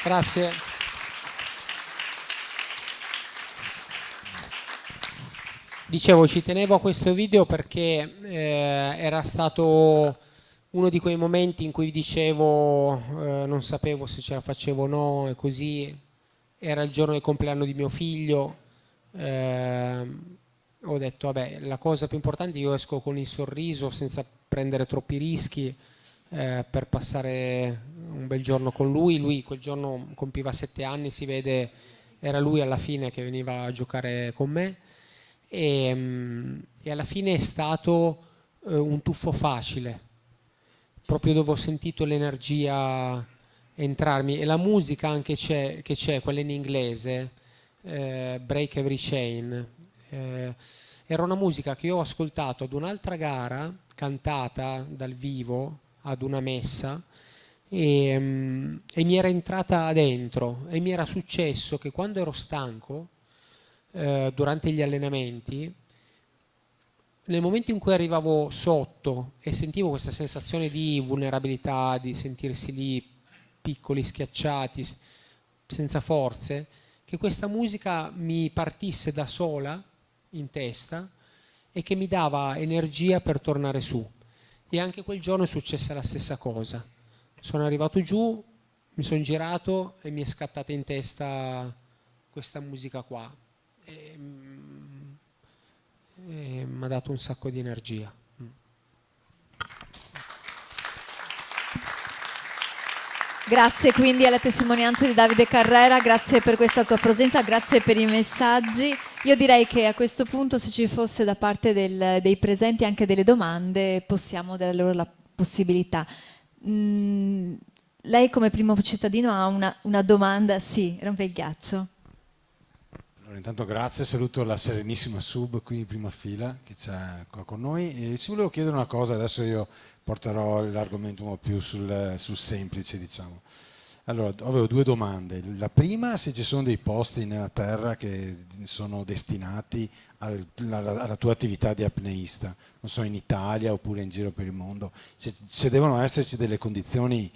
Grazie. Dicevo, ci tenevo a questo video perché era stato uno di quei momenti in cui dicevo non sapevo se ce la facevo o no, e così era il giorno del compleanno di mio figlio. Ho detto vabbè, la cosa più importante è che io esco con il sorriso senza prendere troppi rischi, per passare un bel giorno con lui. Lui quel giorno compiva 7 anni, si vede, era lui alla fine che veniva a giocare con me, e alla fine è stato un tuffo facile, proprio dove ho sentito l'energia entrarmi, e la musica anche che c'è, quella in inglese, Break Every Chain, era una musica che io ho ascoltato ad un'altra gara cantata dal vivo ad una messa, e mi era entrata dentro, e mi era successo che quando ero stanco durante gli allenamenti, nel momento in cui arrivavo sotto e sentivo questa sensazione di vulnerabilità, di sentirsi lì piccoli, schiacciati, senza forze, che questa musica mi partisse da sola in testa e che mi dava energia per tornare su. E anche quel giorno è successa la stessa cosa. Sono arrivato giù, mi sono girato e mi è scattata in testa questa musica qua. E mi ha dato un sacco di energia. Grazie quindi alla testimonianza di Davide Carrera, grazie per questa tua presenza, grazie per i messaggi. Io direi che a questo punto, se ci fosse da parte dei presenti anche delle domande, possiamo dare loro la possibilità. Lei come primo cittadino ha una domanda? Sì, rompe il ghiaccio. Allora, intanto grazie, saluto la serenissima Sub qui in prima fila che c'è qua con noi, e ci volevo chiedere una cosa, adesso io porterò l'argomento un po' più sul semplice, diciamo. Allora, avevo 2 domande. La prima, se ci sono dei posti nella terra che sono destinati alla tua attività di apneista, non so, in Italia oppure in giro per il mondo, se devono esserci delle condizioni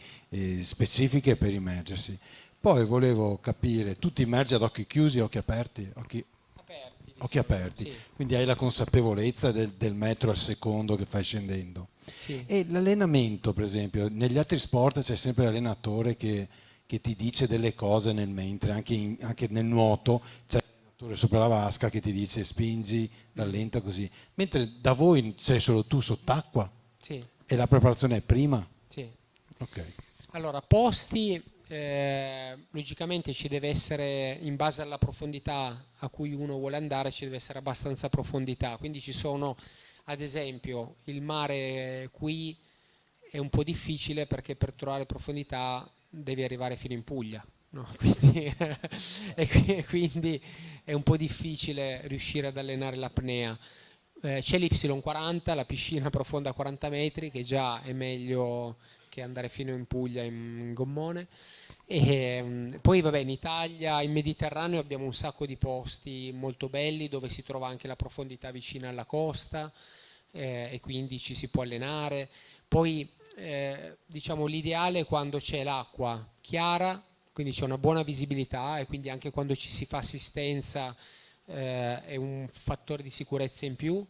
specifiche per immergersi. Poi volevo capire, tu ti immergi ad occhi chiusi o occhi aperti? Occhi aperti, Sì. quindi hai la consapevolezza del metro al secondo che fai scendendo. Sì. E l'allenamento, per esempio, negli altri sport c'è sempre l'allenatore che ti dice delle cose nel mentre, anche nel nuoto c'è l'allenatore sopra la vasca che ti dice spingi, rallenta, così. Mentre da voi sei solo tu sott'acqua, Sì. e la preparazione è prima? Sì. Ok. Allora, posti, logicamente ci deve essere, in base alla profondità a cui uno vuole andare, ci deve essere abbastanza profondità. Quindi ci sono, ad esempio, il mare qui è un po' difficile perché per trovare profondità devi arrivare fino in Puglia. No? Quindi è un po' difficile riuscire ad allenare l'apnea. C'è l'Y40, la piscina profonda a 40 metri, che già è meglio che andare fino in Puglia in gommone. E poi vabbè, in Italia, in Mediterraneo abbiamo un sacco di posti molto belli dove si trova anche la profondità vicina alla costa, e quindi ci si può allenare. Poi diciamo l'ideale è quando c'è l'acqua chiara, quindi c'è una buona visibilità, e quindi anche quando ci si fa assistenza è un fattore di sicurezza in più.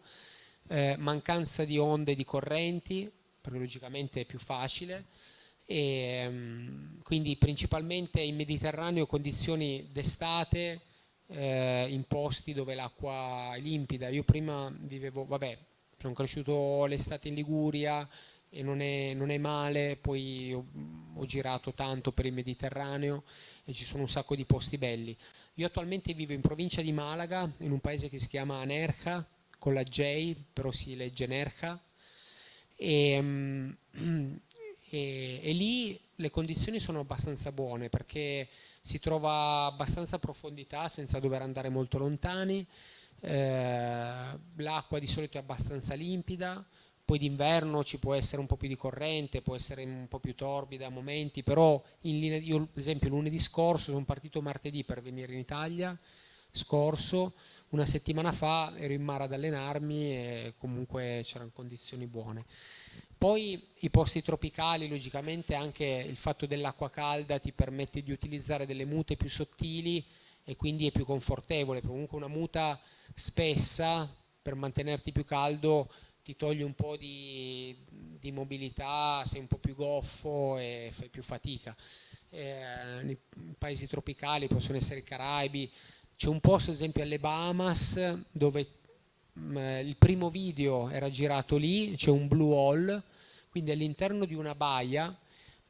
Mancanza di onde e di correnti, perché logicamente è più facile, e quindi principalmente in Mediterraneo condizioni d'estate, in posti dove l'acqua è limpida. Io prima vivevo, vabbè, sono cresciuto l'estate in Liguria e non è male, poi ho girato tanto per il Mediterraneo e ci sono un sacco di posti belli. Io attualmente vivo in provincia di Malaga, in un paese che si chiama Nerja, con la J, però si legge Nerja, e lì le condizioni sono abbastanza buone perché si trova abbastanza profondità senza dover andare molto lontani, l'acqua di solito è abbastanza limpida, poi d'inverno ci può essere un po' più di corrente, può essere un po' più torbida a momenti, però io ad esempio lunedì scorso sono partito martedì per venire in Italia, una settimana fa ero in mare ad allenarmi e comunque c'erano condizioni buone. Poi i posti tropicali, logicamente anche il fatto dell'acqua calda ti permette di utilizzare delle mute più sottili e quindi è più confortevole. Comunque una muta spessa per mantenerti più caldo ti toglie un po' di mobilità, sei un po' più goffo e fai più fatica. Nei paesi tropicali, possono essere i Caraibi, c'è un posto ad esempio alle Bahamas dove il primo video era girato lì, c'è un blue hole, quindi all'interno di una baia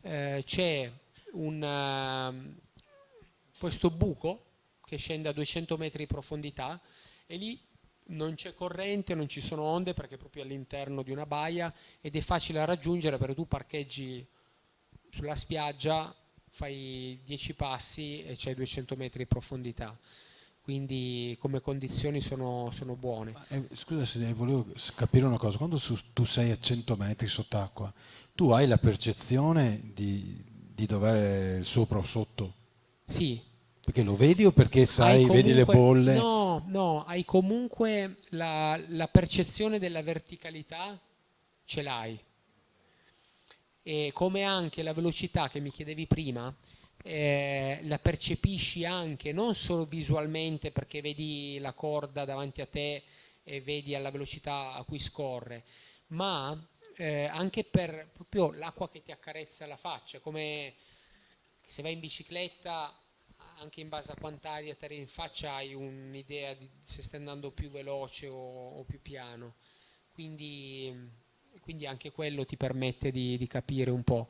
c'è questo buco che scende a 200 metri di profondità e lì non c'è corrente, non ci sono onde perché è proprio all'interno di una baia ed è facile da raggiungere perché tu parcheggi sulla spiaggia, fai 10 passi e c'hai 200 metri di profondità. Quindi come condizioni sono buone. Scusa se volevo capire una cosa, quando tu sei a 100 metri sott'acqua, tu hai la percezione di dov'è il sopra o sotto? Sì. Perché lo vedi o perché sai, vedi le bolle? No, hai comunque la percezione della verticalità, ce l'hai. E come anche la velocità che mi chiedevi prima, la percepisci anche non solo visualmente perché vedi la corda davanti a te e vedi alla velocità a cui scorre, ma anche per proprio l'acqua che ti accarezza la faccia, come se vai in bicicletta, anche in base a quanta aria ti arriva in faccia hai un'idea di se stai andando più veloce o più piano, quindi anche quello ti permette di capire un po'.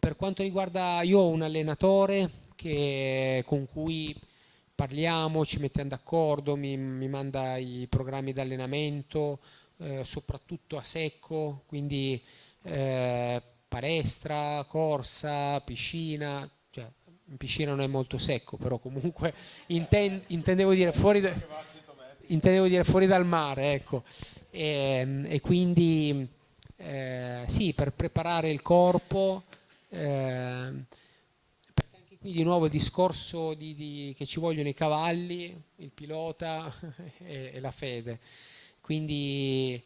Per quanto riguarda, io ho un allenatore con cui parliamo, ci mettiamo d'accordo, mi manda i programmi di allenamento, soprattutto a secco, quindi palestra, corsa, piscina, cioè in piscina non è molto secco, però comunque intendevo dire fuori dal mare, ecco. E quindi sì, per preparare il corpo. Perché anche qui di nuovo il discorso che ci vogliono i cavalli, il pilota e la fede. Quindi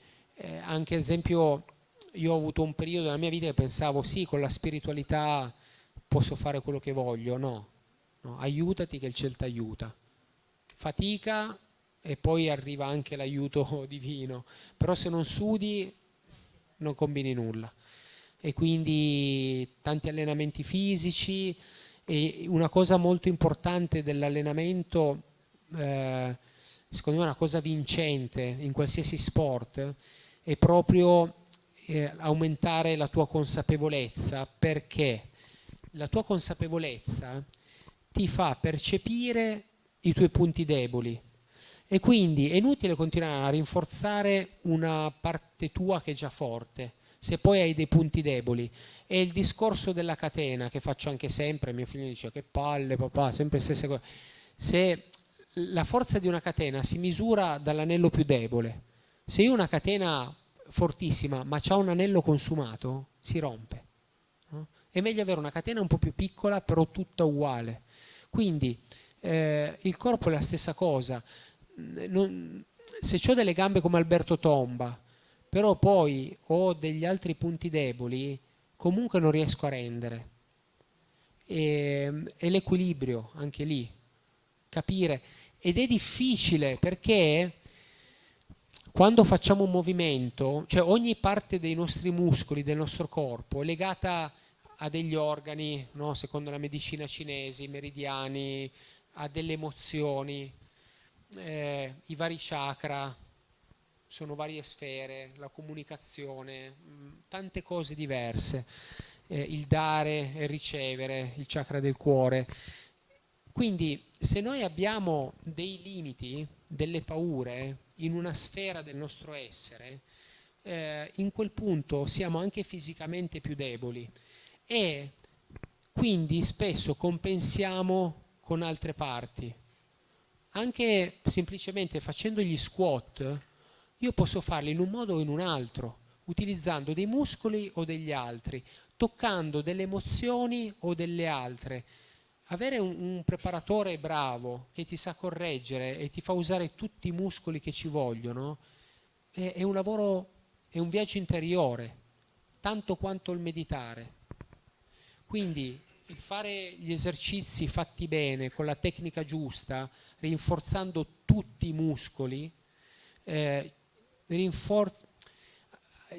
anche ad esempio io ho avuto un periodo nella mia vita che pensavo sì, con la spiritualità posso fare quello che voglio. No, aiutati che il cielo ti aiuta. Fatica e poi arriva anche l'aiuto divino, però se non sudi non combini nulla. E quindi tanti allenamenti fisici e una cosa molto importante dell'allenamento, secondo me una cosa vincente in qualsiasi sport, è proprio aumentare la tua consapevolezza, perché la tua consapevolezza ti fa percepire i tuoi punti deboli e quindi è inutile continuare a rinforzare una parte tua che è già forte se poi hai dei punti deboli. È il discorso della catena che faccio anche sempre. Mio figlio dice che palle papà, sempre stesse cose. Se la forza di una catena si misura dall'anello più debole, se io ho una catena fortissima ma c'ha un anello consumato, si rompe, no? È meglio avere una catena un po' più piccola però tutta uguale. Quindi il corpo è la stessa cosa. Se ho delle gambe come Alberto Tomba però poi ho degli altri punti deboli, comunque non riesco a rendere. E l'equilibrio anche lì, capire. Ed è difficile perché quando facciamo un movimento, cioè ogni parte dei nostri muscoli, del nostro corpo è legata a degli organi, no? Secondo la medicina cinese, i meridiani, a delle emozioni, i vari chakra, sono varie sfere, la comunicazione, tante cose diverse, il dare e ricevere, il chakra del cuore. Quindi se noi abbiamo dei limiti, delle paure in una sfera del nostro essere, in quel punto siamo anche fisicamente più deboli e quindi spesso compensiamo con altre parti. Anche semplicemente facendo gli squat, io posso farli in un modo o in un altro, utilizzando dei muscoli o degli altri, toccando delle emozioni o delle altre. Avere un preparatore bravo che ti sa correggere e ti fa usare tutti i muscoli che ci vogliono è un lavoro, è un viaggio interiore, tanto quanto il meditare. Quindi il fare gli esercizi fatti bene, con la tecnica giusta, rinforzando tutti i muscoli,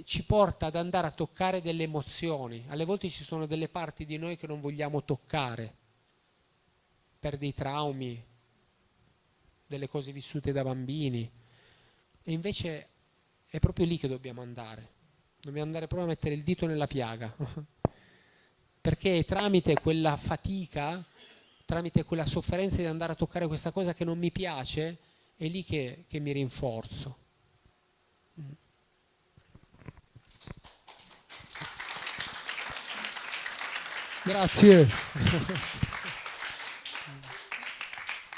ci porta ad andare a toccare delle emozioni. Alle volte ci sono delle parti di noi che non vogliamo toccare per dei traumi, delle cose vissute da bambini, e invece è proprio lì che dobbiamo andare proprio a mettere il dito nella piaga perché tramite quella fatica, tramite quella sofferenza di andare a toccare questa cosa che non mi piace, è lì che mi rinforzo. Grazie.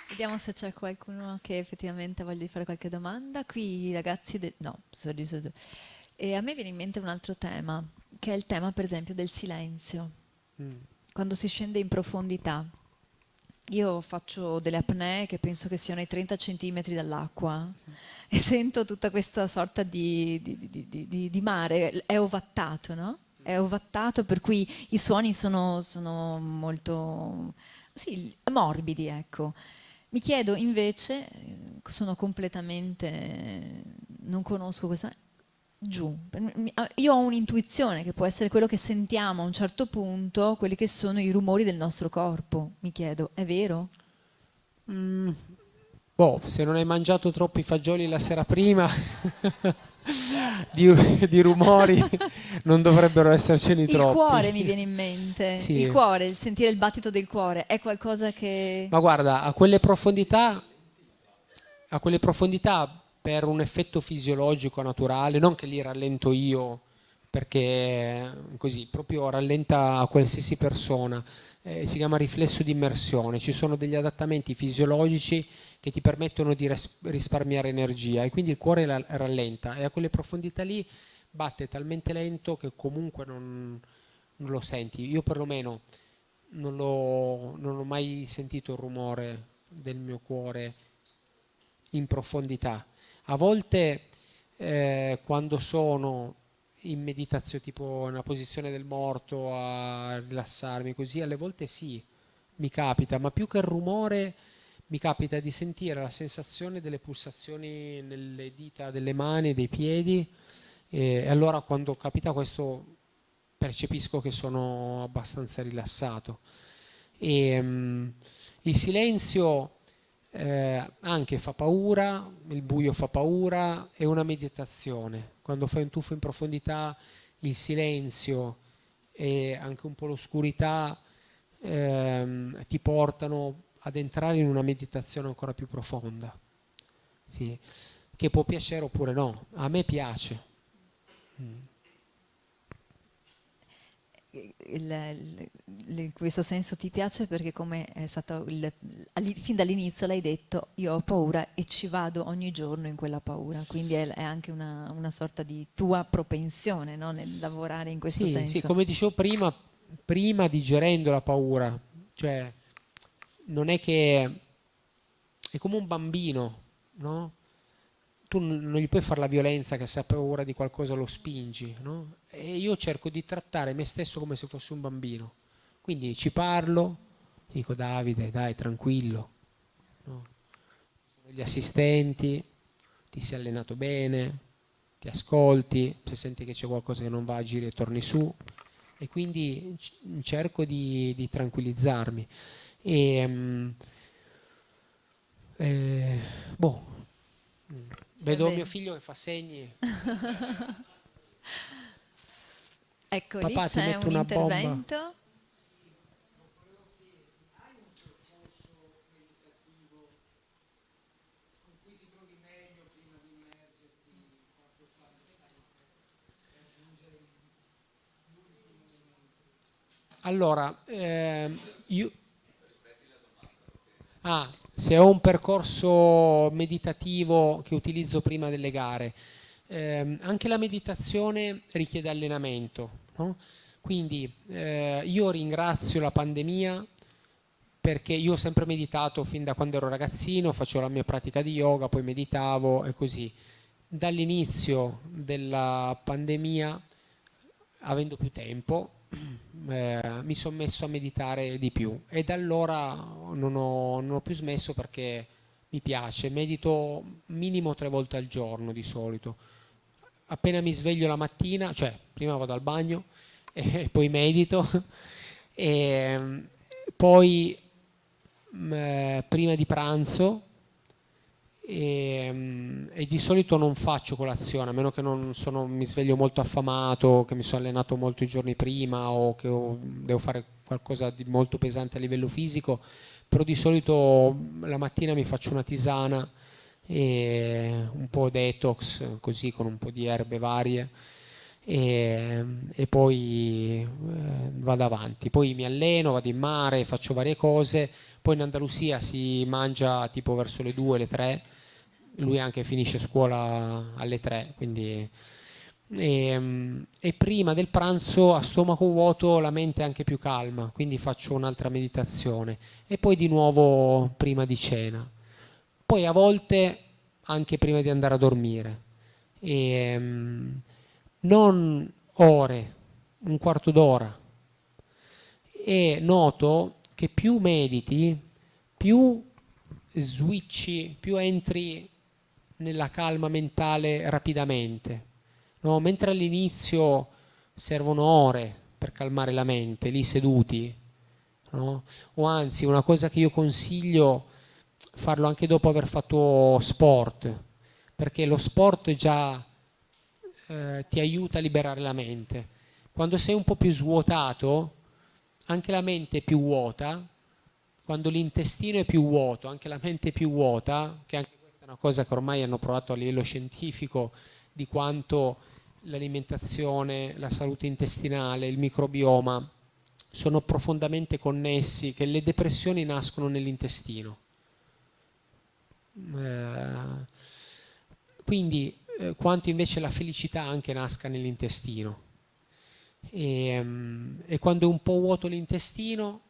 Vediamo se c'è qualcuno che effettivamente voglia fare qualche domanda. Qui i ragazzi... no, E a me viene in mente un altro tema, che è il tema per esempio del silenzio. Quando si scende in profondità. Io faccio delle apnee che penso che siano ai 30 centimetri dall'acqua e sento tutta questa sorta di mare. È ovattato, no? È ovattato, per cui i suoni sono molto sì, morbidi, ecco. Mi chiedo invece, sono completamente, non conosco questa, giù. Io ho un'intuizione che può essere quello che sentiamo a un certo punto, quelli che sono i rumori del nostro corpo. Mi chiedo, è vero? Se non hai mangiato troppi fagioli la sera prima, di rumori non dovrebbero essercene troppi. Il cuore mi viene in mente, sì. Il cuore, il sentire il battito del cuore, è qualcosa che... Ma guarda, a quelle profondità per un effetto fisiologico naturale, non che li rallento io, perché così proprio rallenta a qualsiasi persona, si chiama riflesso di immersione. Ci sono degli adattamenti fisiologici che ti permettono di risparmiare energia e quindi il cuore rallenta, e a quelle profondità lì batte talmente lento che comunque non lo senti. Io perlomeno non ho mai sentito il rumore del mio cuore in profondità. A volte quando sono in meditazione, tipo in una posizione del morto, a rilassarmi così, alle volte sì, mi capita, ma più che il rumore mi capita di sentire la sensazione delle pulsazioni nelle dita delle mani e dei piedi, e allora quando capita questo percepisco che sono abbastanza rilassato. Il silenzio anche fa paura, il buio fa paura, è una meditazione. Quando fai un tuffo in profondità, il silenzio e anche un po' l'oscurità ti portano ad entrare in una meditazione ancora più profonda, sì, che può piacere oppure no. A me piace. In questo senso ti piace perché, come è stato fin dall'inizio l'hai detto, io ho paura e ci vado ogni giorno in quella paura, quindi è anche una sorta di tua propensione, no? Nel lavorare in questo senso. Sì, come dicevo prima digerendo la paura, cioè non è che è come un bambino, no? Tu non gli puoi fare la violenza, che se ha paura di qualcosa lo spingi, no? E io cerco di trattare me stesso come se fossi un bambino, quindi ci parlo, dico Davide, dai, tranquillo, no? Sono gli assistenti, ti sei allenato bene, ti ascolti, se senti che c'è qualcosa che non va a giri torni su, e quindi cerco di tranquillizzarmi. Vedo mio figlio che fa segni. Ecco, Papà, lì ti c'è metto un una intervento. bomba. Allora, se ho un percorso meditativo che utilizzo prima delle gare, anche la meditazione richiede allenamento, no? Quindi io ringrazio la pandemia, perché io ho sempre meditato fin da quando ero ragazzino, facevo la mia pratica di yoga, poi meditavo e così. Dall'inizio della pandemia, avendo più tempo, mi sono messo a meditare di più, e da allora non ho più smesso, perché mi piace. Medito minimo 3 volte al giorno di solito. appena mi sveglio la mattina, cioè prima vado al bagno e poi medito, e poi prima di pranzo, e di solito non faccio colazione, a meno che non mi sveglio molto affamato, che mi sono allenato molto i giorni prima o che devo fare qualcosa di molto pesante a livello fisico, però di solito la mattina mi faccio una tisana e un po' detox, così con un po' di erbe varie, e poi vado avanti. Poi mi alleno, vado in mare, faccio varie cose. Poi in Andalusia si mangia tipo verso le 2, le 3, lui anche finisce scuola alle 3, quindi e prima del pranzo a stomaco vuoto la mente è anche più calma, quindi faccio un'altra meditazione e poi di nuovo prima di cena. Poi a volte anche prima di andare a dormire. Non ore, un quarto d'ora. E noto che più mediti, più switchi, più entri nella calma mentale rapidamente, no? Mentre all'inizio servono ore per calmare la mente, lì seduti, no? O anzi, una cosa che io consiglio, farlo anche dopo aver fatto sport, perché lo sport già ti aiuta a liberare la mente. Quando sei un po' più svuotato, anche la mente è più vuota. Quando l'intestino è più vuoto, anche la mente è più vuota, che anche questa è una cosa che ormai hanno provato a livello scientifico, di quanto l'alimentazione, la salute intestinale, il microbioma sono profondamente connessi, che le depressioni nascono nell'intestino. Quindi quanto invece la felicità anche nasca nell'intestino. E quando è un po' vuoto l'intestino,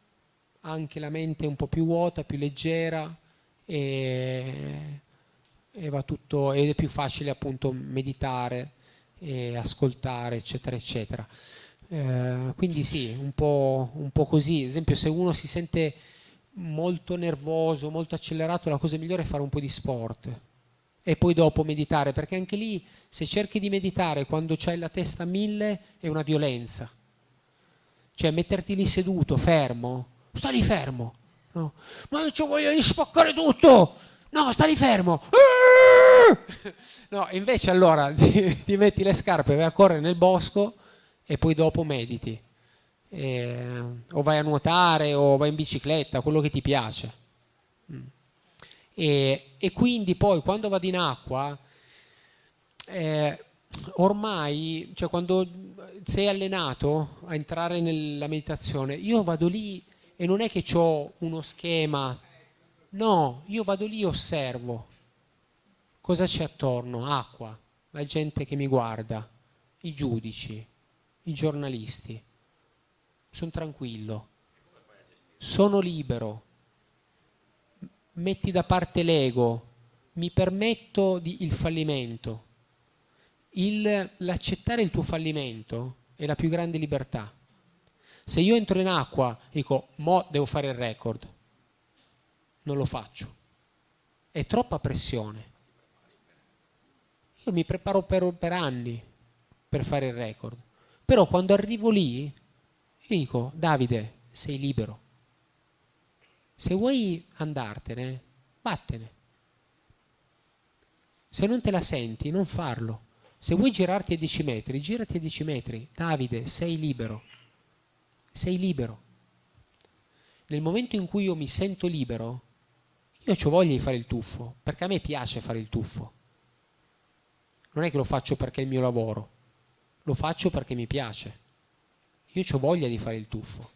anche la mente è un po' più vuota, più leggera, e va tutto, ed è più facile appunto meditare e ascoltare, eccetera, eccetera. Quindi sì, un po' così. Ad esempio, se uno si sente molto nervoso, molto accelerato, la cosa migliore è fare un po' di sport e poi dopo meditare, perché anche lì, se cerchi di meditare quando c'hai la testa a 1000, è una violenza. Cioè metterti lì seduto, fermo, sta lì fermo, no? Ma io c'ho voglia di spaccare tutto, no, sta lì fermo. No, invece allora ti metti le scarpe, vai a correre nel bosco e poi dopo mediti, o vai a nuotare o vai in bicicletta, quello che ti piace. E quindi poi quando vado in acqua, ormai, cioè quando sei allenato a entrare nella meditazione, io vado lì e non è che ho uno schema, no, io vado lì e osservo cosa c'è attorno: acqua, la gente che mi guarda, i giudici, i giornalisti. Sono tranquillo, sono libero, metti da parte l'ego, mi permetto il fallimento. L'accettare il tuo fallimento è la più grande libertà. Se io entro in acqua e dico mo devo fare il record, non lo faccio, è troppa pressione. Io mi preparo per anni per fare il record, però quando arrivo lì io dico: Davide, sei libero, se vuoi andartene vattene, se non te la senti non farlo. Se vuoi girarti a 10 metri, girati a 10 metri. Davide, sei libero. Sei libero. Nel momento in cui io mi sento libero, io ho voglia di fare il tuffo, perché a me piace fare il tuffo. Non è che lo faccio perché è il mio lavoro, lo faccio perché mi piace. Io ho voglia di fare il tuffo.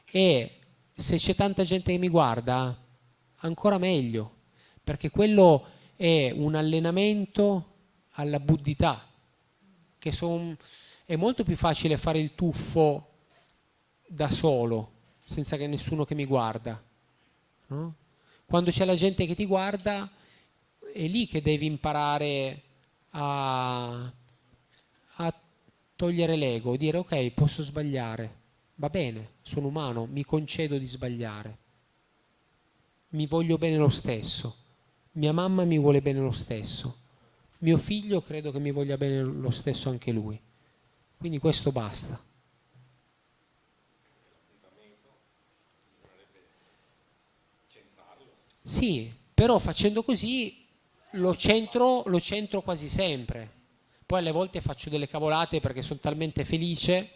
E se c'è tanta gente che mi guarda, ancora meglio, perché quello è un allenamento alla buddhità, che è molto più facile fare il tuffo da solo, senza che nessuno che mi guarda, no? Quando c'è la gente che ti guarda, è lì che devi imparare a togliere l'ego, dire ok, posso sbagliare, va bene, sono umano, mi concedo di sbagliare, mi voglio bene lo stesso. Mia mamma mi vuole bene lo stesso, Mio figlio credo che mi voglia bene lo stesso anche lui. Quindi questo basta. Sì, però facendo così lo centro quasi sempre. Poi alle volte faccio delle cavolate perché sono talmente felice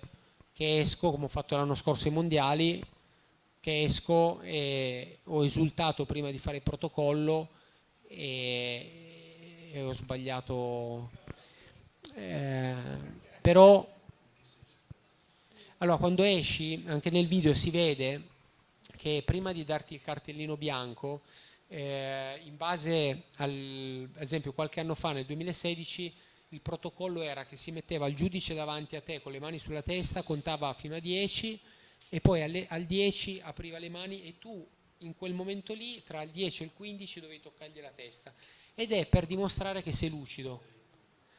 che esco, come ho fatto l'anno scorso ai mondiali, che esco e ho esultato prima di fare il protocollo e ho sbagliato. Però allora quando esci, anche nel video si vede che prima di darti il cartellino bianco, in base ad esempio qualche anno fa, nel 2016, il protocollo era che si metteva il giudice davanti a te con le mani sulla testa, contava fino a 10 e poi al 10 apriva le mani e tu in quel momento lì, tra il 10 e il 15, dovevi toccargli la testa. Ed è per dimostrare che sei lucido.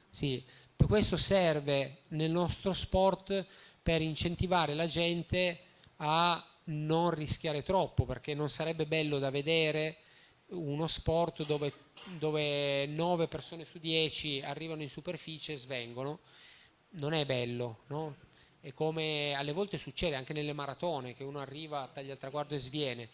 Sì, per questo serve nel nostro sport per incentivare la gente a non rischiare troppo, perché non sarebbe bello da vedere uno sport dove 9 persone su 10 arrivano in superficie e svengono. Non è bello, no? E come alle volte succede anche nelle maratone, che uno arriva, taglia il traguardo e sviene.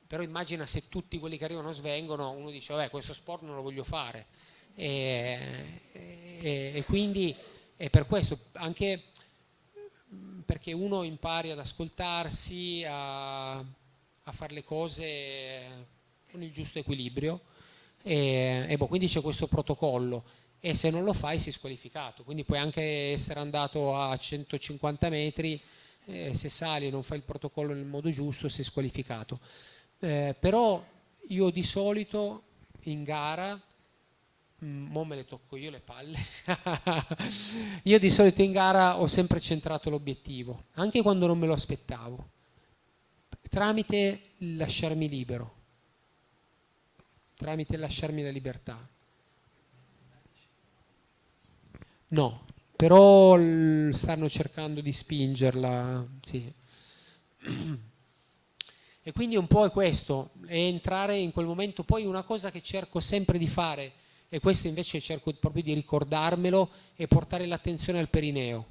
Però immagina se tutti quelli che arrivano svengono, uno dice vabbè, questo sport non lo voglio fare. E quindi è per questo, anche perché uno impari ad ascoltarsi, a fare le cose con il giusto equilibrio quindi c'è questo protocollo e se non lo fai sei squalificato, quindi puoi anche essere andato a 150 metri, se sali e non fai il protocollo nel modo giusto sei squalificato. Però io di solito in gara, mo me le tocco io le palle, io di solito in gara ho sempre centrato l'obiettivo, anche quando non me lo aspettavo, tramite il lasciarmi libero, tramite lasciarmi la libertà. No, però stanno cercando di spingerla, sì. E quindi un po' è questo, è entrare in quel momento. Poi una cosa che cerco sempre di fare, e questo invece cerco proprio di ricordarmelo, è portare l'attenzione al perineo.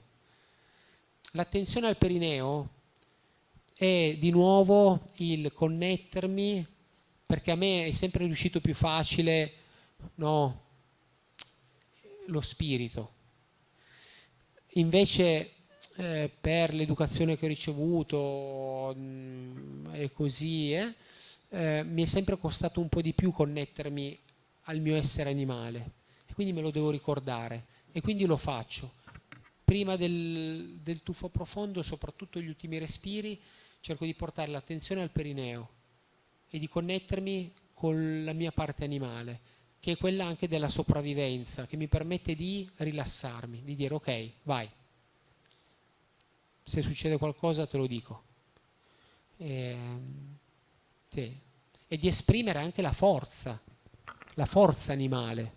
L'attenzione al perineo è di nuovo il connettermi, perché a me è sempre riuscito più facile, no, lo spirito. Invece per l'educazione che ho ricevuto e così, mi è sempre costato un po' di più connettermi al mio essere animale e quindi me lo devo ricordare e quindi lo faccio. Prima del tuffo profondo, soprattutto gli ultimi respiri, cerco di portare l'attenzione al perineo e di connettermi con la mia parte animale, che è quella anche della sopravvivenza, che mi permette di rilassarmi, di dire ok, vai, se succede qualcosa te lo dico. Sì. E di esprimere anche la forza animale.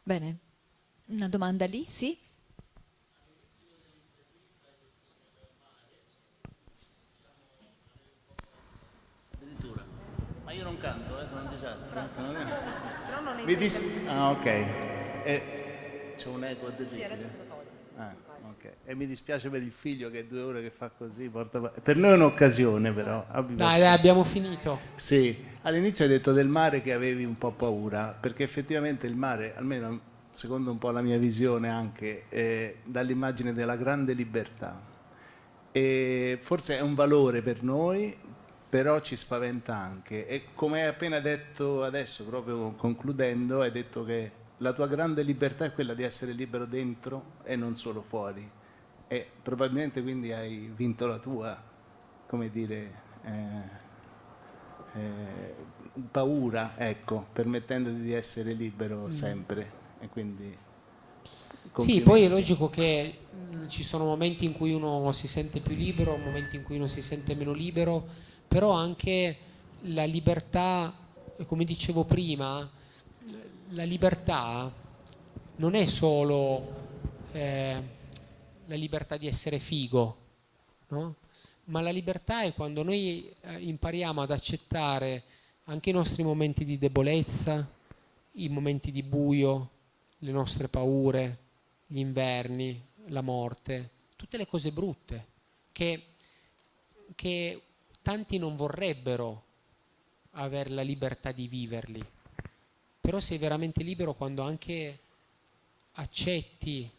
Bene, una domanda lì, sì? Addirittura. Ma io non canto, sono un disastro. Ok. C'è un eco Ok. E mi dispiace per il figlio che è 2 ore che fa così. Per noi è un'occasione, però. Dai, abbiamo finito. Sì, all'inizio hai detto del mare che avevi un po' paura, perché effettivamente il mare, almeno secondo un po' la mia visione anche, dà l'immagine della grande libertà. E forse è un valore per noi, però ci spaventa anche. E come hai appena detto adesso, proprio concludendo, hai detto che la tua grande libertà è quella di essere libero dentro e non solo fuori. E probabilmente quindi hai vinto la tua, come dire, paura, ecco, permettendoti di essere libero sempre. E quindi sì, poi è logico che ci sono momenti in cui uno si sente più libero, momenti in cui uno si sente meno libero, però anche la libertà, come dicevo prima, la libertà non è solo la libertà di essere figo, no? Ma la libertà è quando noi impariamo ad accettare anche i nostri momenti di debolezza, i momenti di buio, le nostre paure, gli inverni, la morte, tutte le cose brutte che tanti non vorrebbero avere la libertà di viverli. Però sei veramente libero quando anche accetti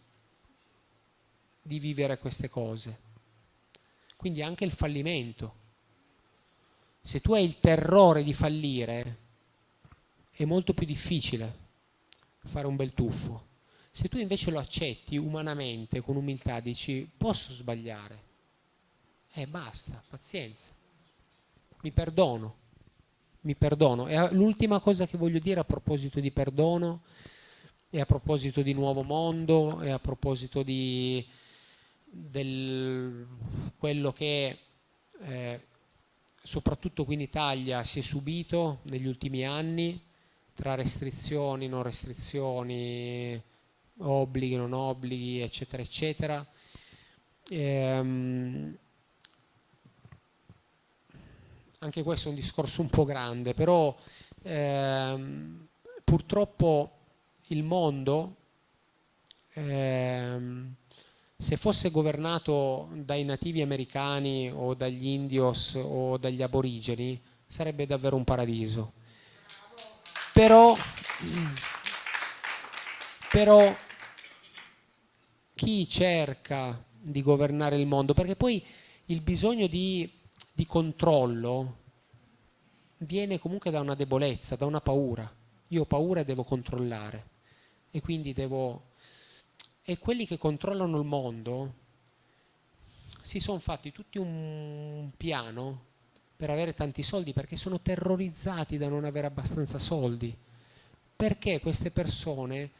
di vivere queste cose. Quindi anche il fallimento. Se tu hai il terrore di fallire, è molto più difficile fare un bel tuffo. Se tu invece lo accetti umanamente, con umiltà, dici posso sbagliare, basta, pazienza, mi perdono. E l'ultima cosa che voglio dire a proposito di perdono, e a proposito di nuovo mondo, e a proposito di quello che soprattutto qui in Italia si è subito negli ultimi anni, tra restrizioni, non restrizioni, obblighi, non obblighi, eccetera, eccetera. Anche questo è un discorso un po' grande, però purtroppo il mondo, se fosse governato dai nativi americani o dagli indios o dagli aborigeni, sarebbe davvero un paradiso. Però chi cerca di governare il mondo, perché poi il bisogno di controllo viene comunque da una debolezza, da una paura. Io ho paura e devo controllare, e quindi e quelli che controllano il mondo si sono fatti tutti un piano per avere tanti soldi, perché sono terrorizzati da non avere abbastanza soldi, perché queste persone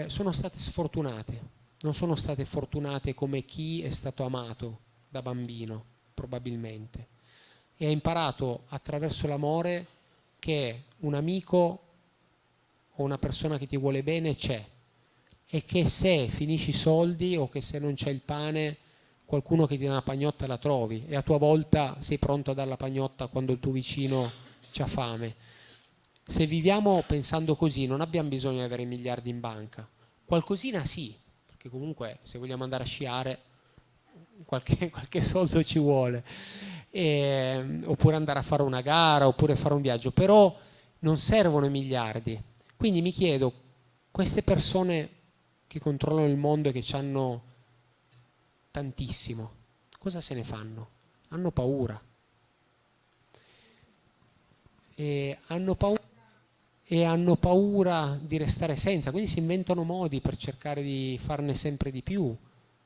sono state sfortunate, non sono state fortunate come chi è stato amato da bambino, probabilmente, e ha imparato attraverso l'amore che un amico o una persona che ti vuole bene c'è, e che se finisci i soldi o che se non c'è il pane, qualcuno che ti dà una pagnotta la trovi, e a tua volta sei pronto a dare la pagnotta quando il tuo vicino c'ha fame. Se viviamo pensando così non abbiamo bisogno di avere miliardi in banca, qualcosina sì, perché comunque se vogliamo andare a sciare qualche soldo ci vuole, oppure andare a fare una gara, oppure fare un viaggio, però non servono i miliardi. Quindi mi chiedo, queste persone che controllano il mondo e che ci hanno tantissimo, cosa se ne fanno? Hanno paura. E hanno paura di restare senza, quindi si inventano modi per cercare di farne sempre di più,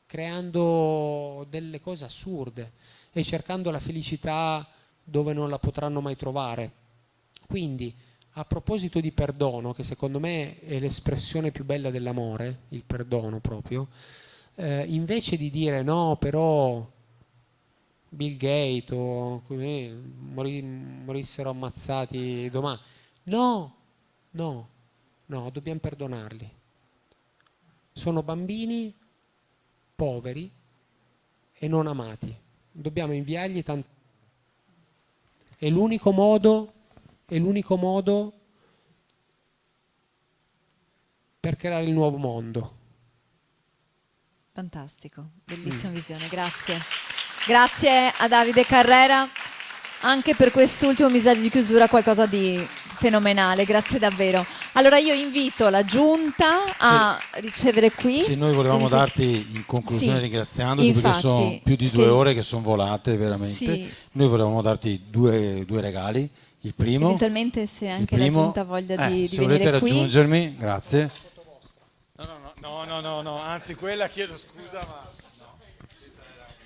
creando delle cose assurde e cercando la felicità dove non la potranno mai trovare. Quindi, a proposito di perdono, che secondo me è l'espressione più bella dell'amore, il perdono proprio, invece di dire no, però Bill Gates o morissero ammazzati domani, no, dobbiamo perdonarli. Sono bambini poveri e non amati, dobbiamo inviargli tanto. È l'unico modo per creare il nuovo mondo. Fantastico, bellissima visione, grazie. Grazie a Davide Carrera anche per quest'ultimo messaggio di chiusura, qualcosa di fenomenale, grazie davvero. Allora io invito la giunta a ricevere qui. Sì, noi volevamo darti in conclusione, sì, ringraziandoti, perché sono più di 2 ore che sono volate veramente. Sì. Noi volevamo darti due regali. Il primo, eventualmente se anche la giunta voglia di se venire volete qui. raggiungermi, grazie. No, anzi quella chiedo scusa, ma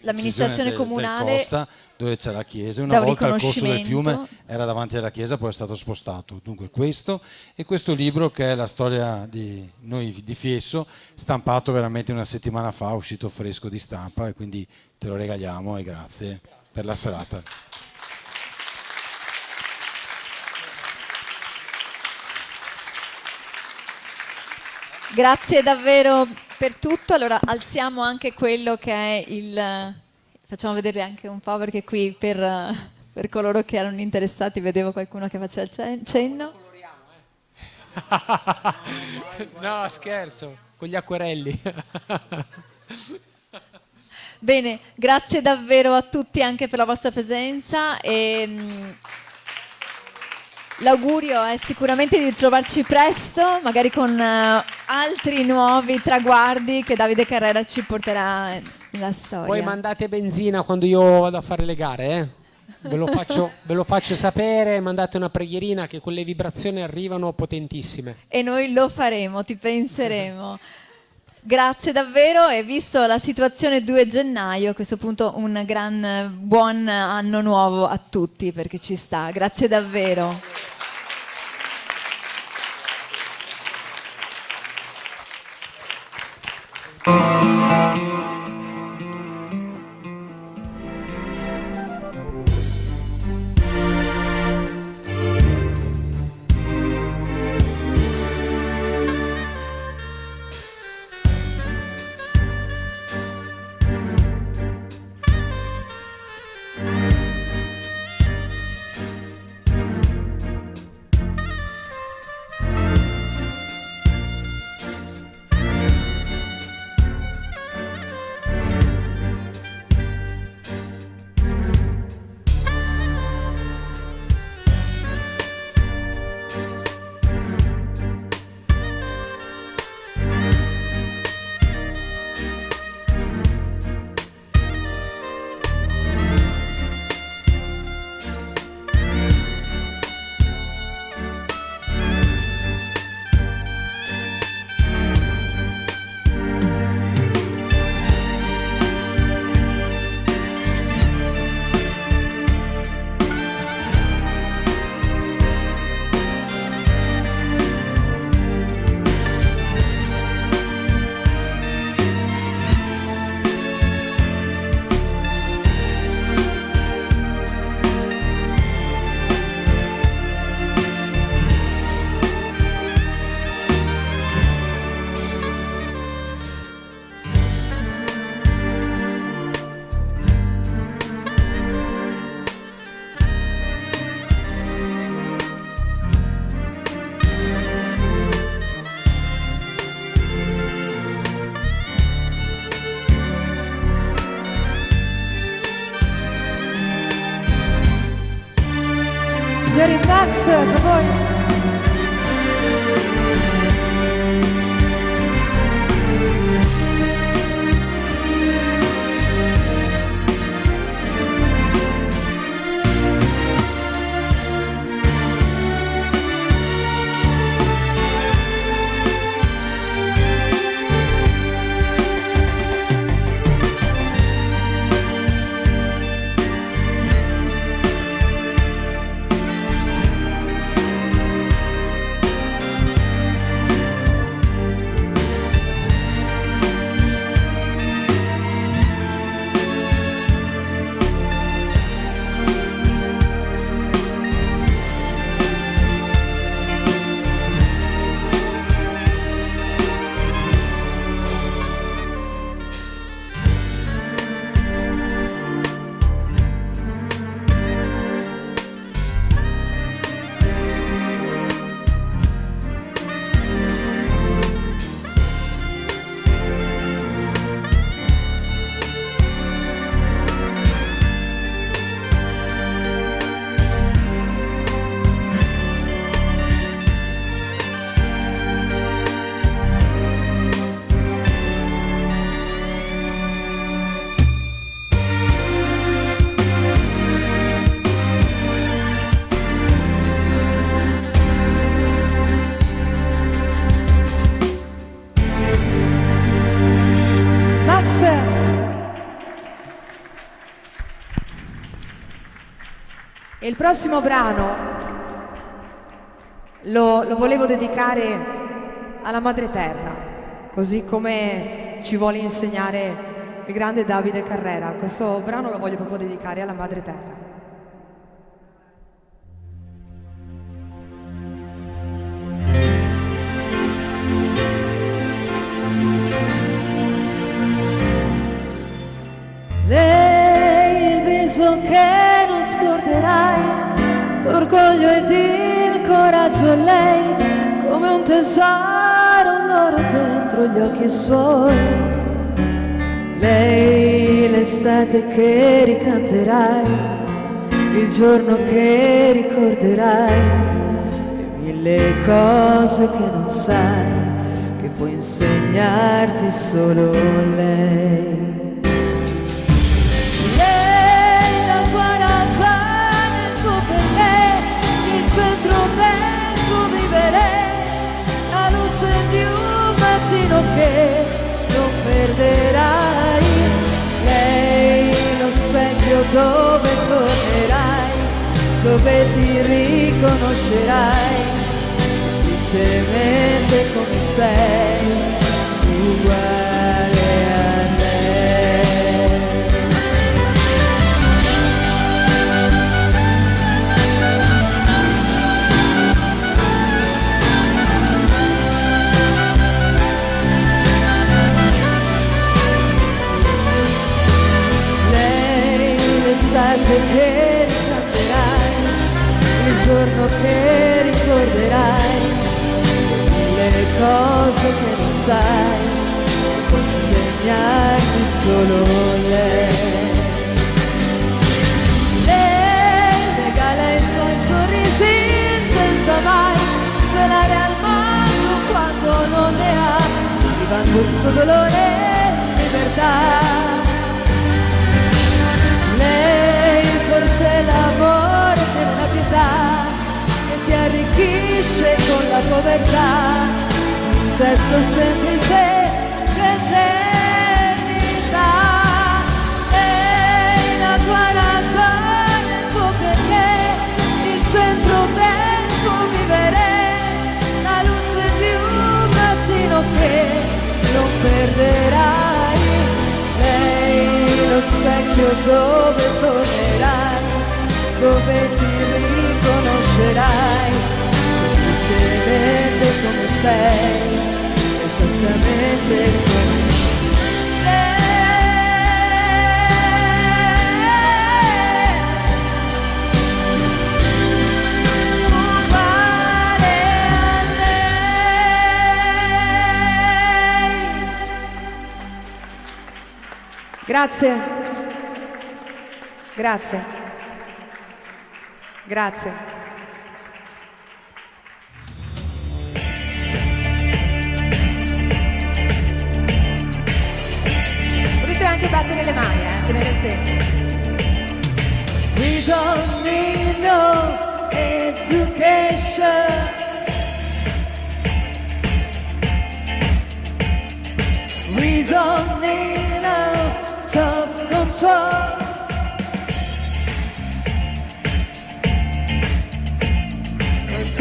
l'amministrazione comunale del Costa, dove c'è la chiesa. da Una un volta il corso del riconoscimento. fiume era davanti alla chiesa, poi è stato spostato. Dunque questo e questo libro, che è la storia di noi di Fiesso, stampato veramente una settimana fa, uscito fresco di stampa, e quindi te lo regaliamo, e grazie per la serata. Grazie davvero per tutto. Allora alziamo anche quello che è il... Facciamo vedere anche un po', perché qui per per coloro che erano interessati, vedevo qualcuno che faceva il cenno. No, scherzo, con gli acquerelli. Bene, grazie davvero a tutti anche per la vostra presenza e l'augurio è sicuramente di trovarci presto, magari con altri nuovi traguardi che Davide Carrera ci porterà nella storia. Poi mandate benzina quando io vado a fare le gare, eh? Ve lo faccio sapere, mandate una preghierina che quelle vibrazioni arrivano potentissime. E noi lo faremo, ti penseremo. Grazie davvero, e visto la situazione 2 gennaio, a questo punto un buon anno nuovo a tutti, perché ci sta. Grazie davvero. Signori Max, per voi. Il prossimo brano lo volevo dedicare alla madre terra, così come ci vuole insegnare il grande Davide Carrera. Questo brano lo voglio proprio dedicare alla madre terra. Lei il viso che non scorderà, viaggio a lei come un tesoro, un oro dentro gli occhi suoi. Lei l'estate che ricanterai, il giorno che ricorderai, le mille cose che non sai, che può insegnarti solo lei. Lei la tua ragione, tu per lei, il centro del tuo vivere, la luce di un mattino che non perderai. Lei lo specchio dove tornerai, dove ti riconoscerai, semplicemente come sei, uguale a lei. Lei l'estate che ricanterai, il giorno che ricorderai, le cose che non sai, consegnarti solo lei. Lei regala i suoi sorrisi senza mai svelare al mondo quando non ne ha, vivendo il suo dolore e libertà. Lei forse è l'amore che non ha pietà, che ti arricchisce con la povertà, un gesto semplice d'eternità. Lei la tua ragione, il tuo perché, il centro del tuo vivere, la luce di un mattino che non perderai. Lei lo specchio dove tornerai, dove ti riconoscerai, semplicemente come sei, esattamente come uguale a lei. Grazie. Grazie. Grazie. Potete anche battere le mani, tenere il tempo. We don't need no education. We don't need no tough control.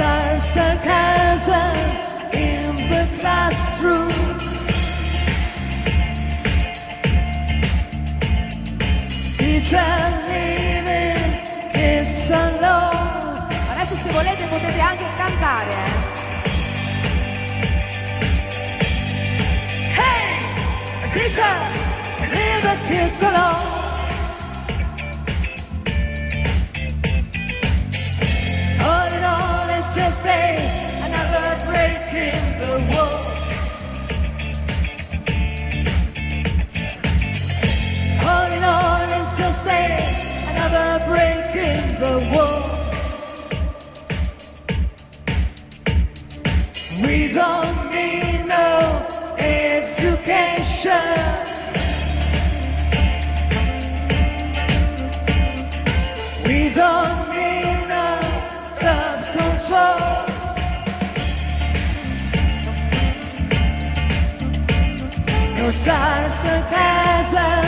Our sarcasm in the classroom. Teacher leaving kids alone. Adesso se volete potete anche cantare. Hey, teacher, leave the kids alone. All in all, it's just another break in the wall. All in all, it's just another break in the wall. We don't need no education. We don't need no tough control. No dark sarcasm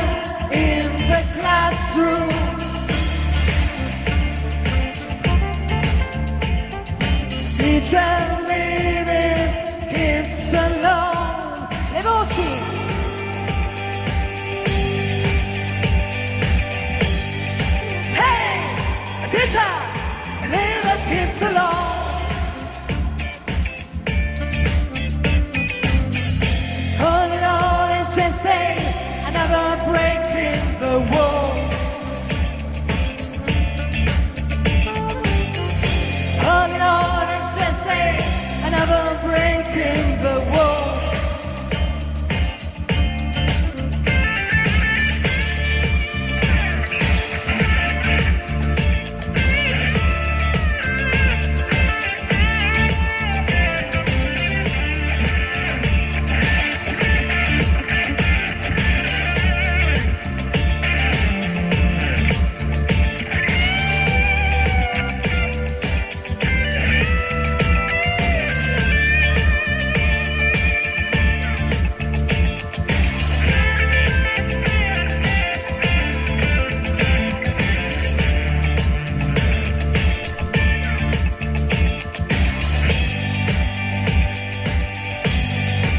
in the classroom. Teacher leaving kids alone. Le voci. Hey, teacher, leave the kids alone. All in all, it's just another break in the wall. All in all, it's just break in the wall.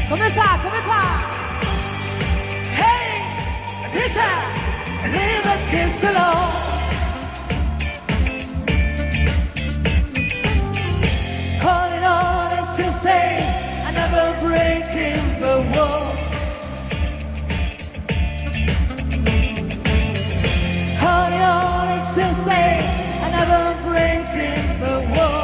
Come fa, come fa? Hey, Peter, leave the kids alone. Calling on is just another break in the wall. Calling on is just another break in the wall.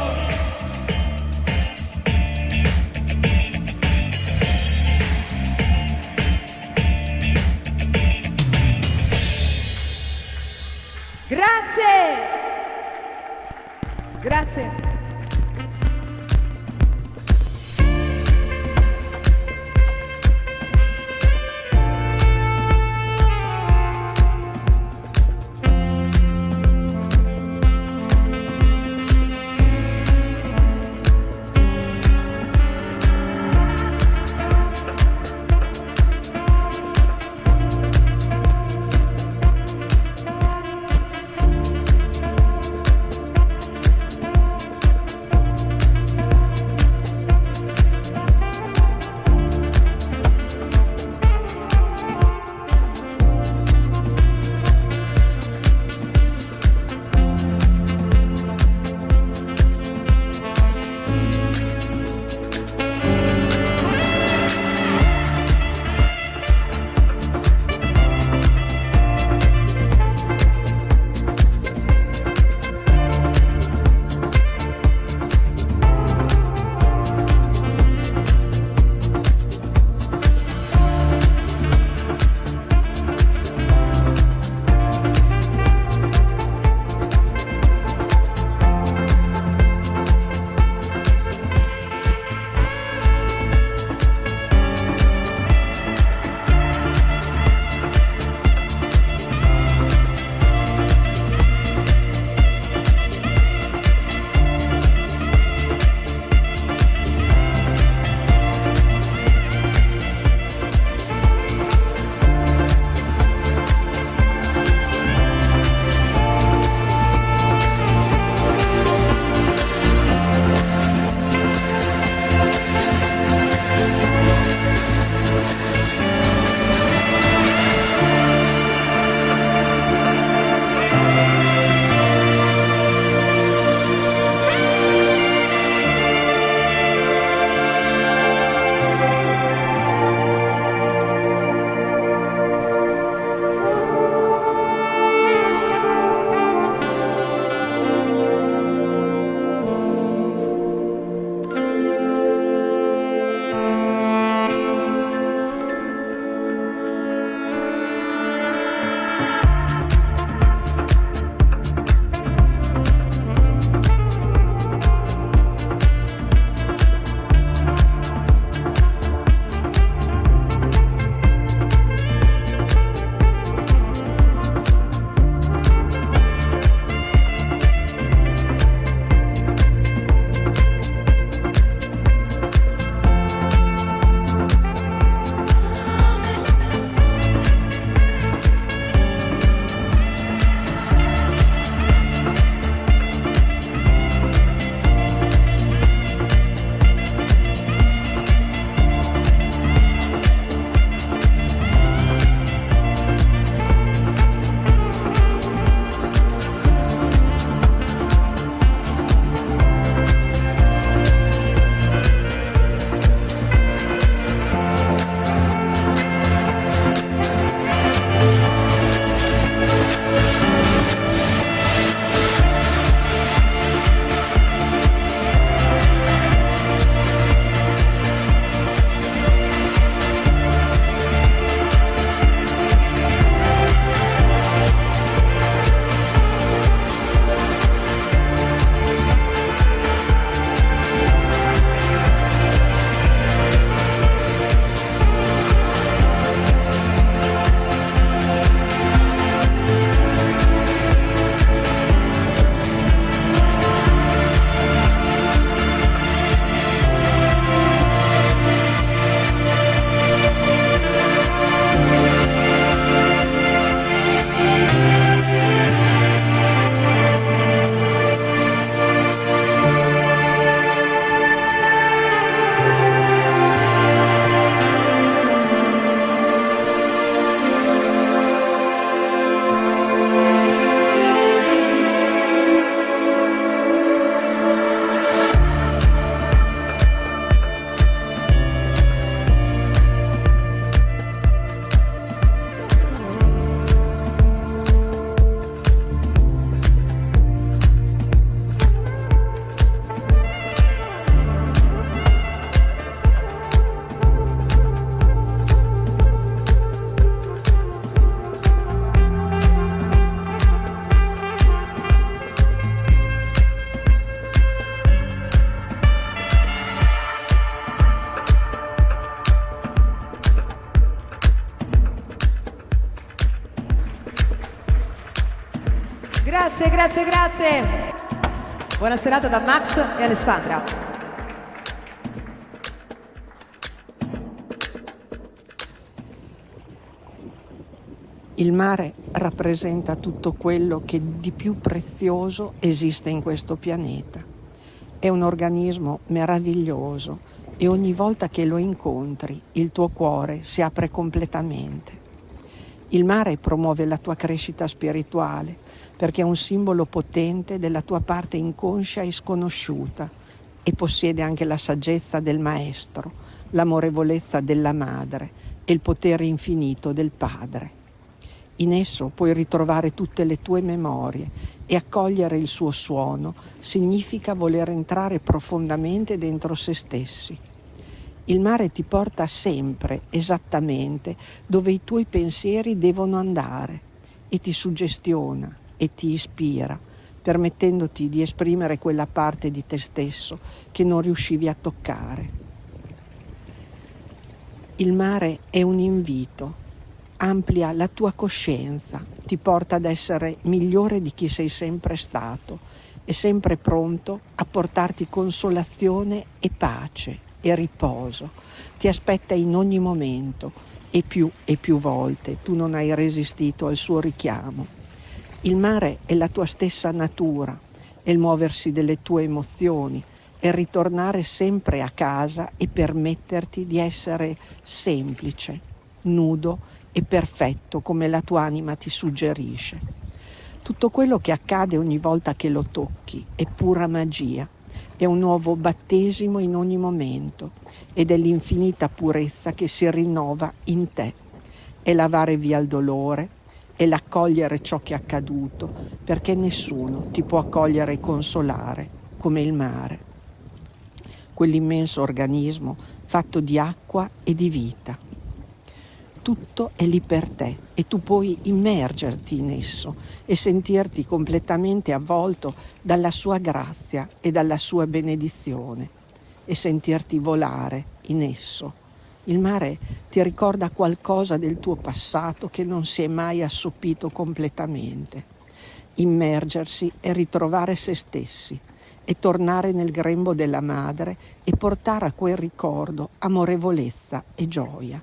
grazie, grazie, grazie. Buona serata da Max e Alessandra. Il mare rappresenta tutto quello che di più prezioso esiste in questo pianeta. È un organismo meraviglioso e ogni volta che lo incontri il tuo cuore si apre completamente. Il mare promuove la tua crescita spirituale perché è un simbolo potente della tua parte inconscia e sconosciuta e possiede anche la saggezza del maestro, l'amorevolezza della madre e il potere infinito del padre. In esso puoi ritrovare tutte le tue memorie e accogliere il suo suono significa voler entrare profondamente dentro se stessi. Il mare ti porta sempre esattamente dove i tuoi pensieri devono andare e ti suggestiona e ti ispira, permettendoti di esprimere quella parte di te stesso che non riuscivi a toccare. Il mare è un invito. Amplia la tua coscienza, ti porta ad essere migliore di chi sei sempre stato e sempre pronto a portarti consolazione e pace e riposo. Ti aspetta in ogni momento e più volte tu non hai resistito al suo richiamo. Il mare è la tua stessa natura, è il muoversi delle tue emozioni, è ritornare sempre a casa e permetterti di essere semplice, nudo e perfetto come la tua anima ti suggerisce. Tutto quello che accade ogni volta che lo tocchi è pura magia, è un nuovo battesimo in ogni momento ed è l'infinita purezza che si rinnova in te. È lavare via il dolore, è l'accogliere ciò che è accaduto, perché nessuno ti può accogliere e consolare come il mare, quell'immenso organismo fatto di acqua e di vita. Tutto è lì per te e tu puoi immergerti in esso e sentirti completamente avvolto dalla sua grazia e dalla sua benedizione e sentirti volare in esso. Il mare ti ricorda qualcosa del tuo passato che non si è mai assopito completamente. Immergersi e ritrovare se stessi e tornare nel grembo della madre e portare a quel ricordo amorevolezza e gioia.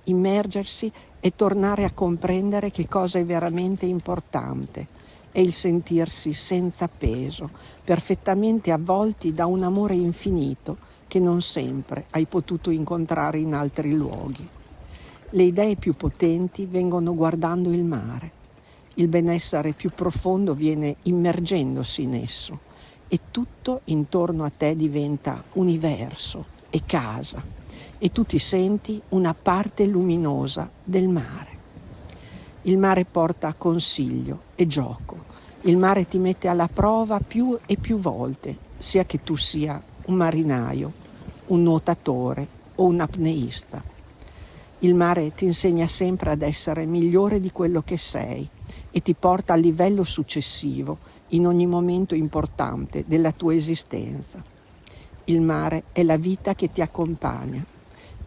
Immergersi e tornare a comprendere che cosa è veramente importante è il sentirsi senza peso, perfettamente avvolti da un amore infinito che non sempre hai potuto incontrare in altri luoghi. Le idee più potenti vengono guardando il mare. Il benessere più profondo viene immergendosi in esso e tutto intorno a te diventa universo e casa. E tu ti senti una parte luminosa del mare. Il mare porta consiglio e gioco. Il mare ti mette alla prova più e più volte, sia che tu sia un marinaio, un nuotatore o un apneista. Il mare ti insegna sempre ad essere migliore di quello che sei e ti porta al livello successivo in ogni momento importante della tua esistenza. Il mare è la vita che ti accompagna.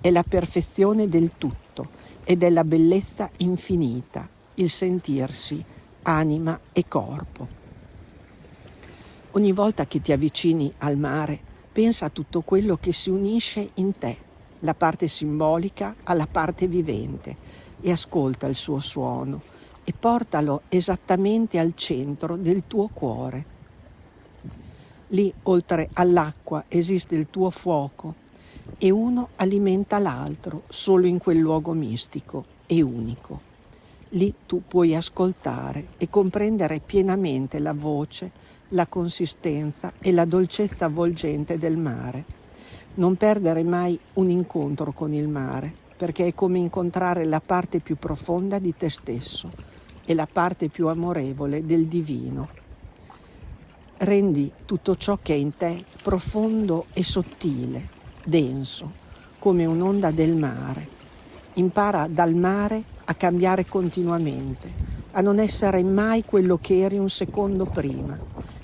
È la perfezione del tutto ed è la bellezza infinita, il sentirsi anima e corpo. Ogni volta che ti avvicini al mare, pensa a tutto quello che si unisce in te, la parte simbolica alla parte vivente, e ascolta il suo suono e portalo esattamente al centro del tuo cuore. Lì, oltre all'acqua, esiste il tuo fuoco, e uno alimenta l'altro solo in quel luogo mistico e unico. Lì tu puoi ascoltare e comprendere pienamente la voce, la consistenza e la dolcezza avvolgente del mare. Non perdere mai un incontro con il mare, perché è come incontrare la parte più profonda di te stesso e la parte più amorevole del divino. Rendi tutto ciò che è in te profondo e sottile, denso, come un'onda del mare. Impara dal mare a cambiare continuamente, a non essere mai quello che eri un secondo prima,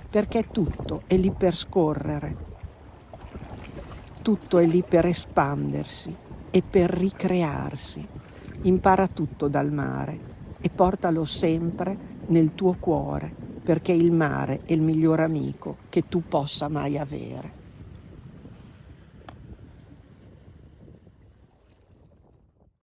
perché tutto è lì per scorrere, tutto è lì per espandersi e per ricrearsi. Impara tutto dal mare e portalo sempre nel tuo cuore, perché il mare è il miglior amico che tu possa mai avere.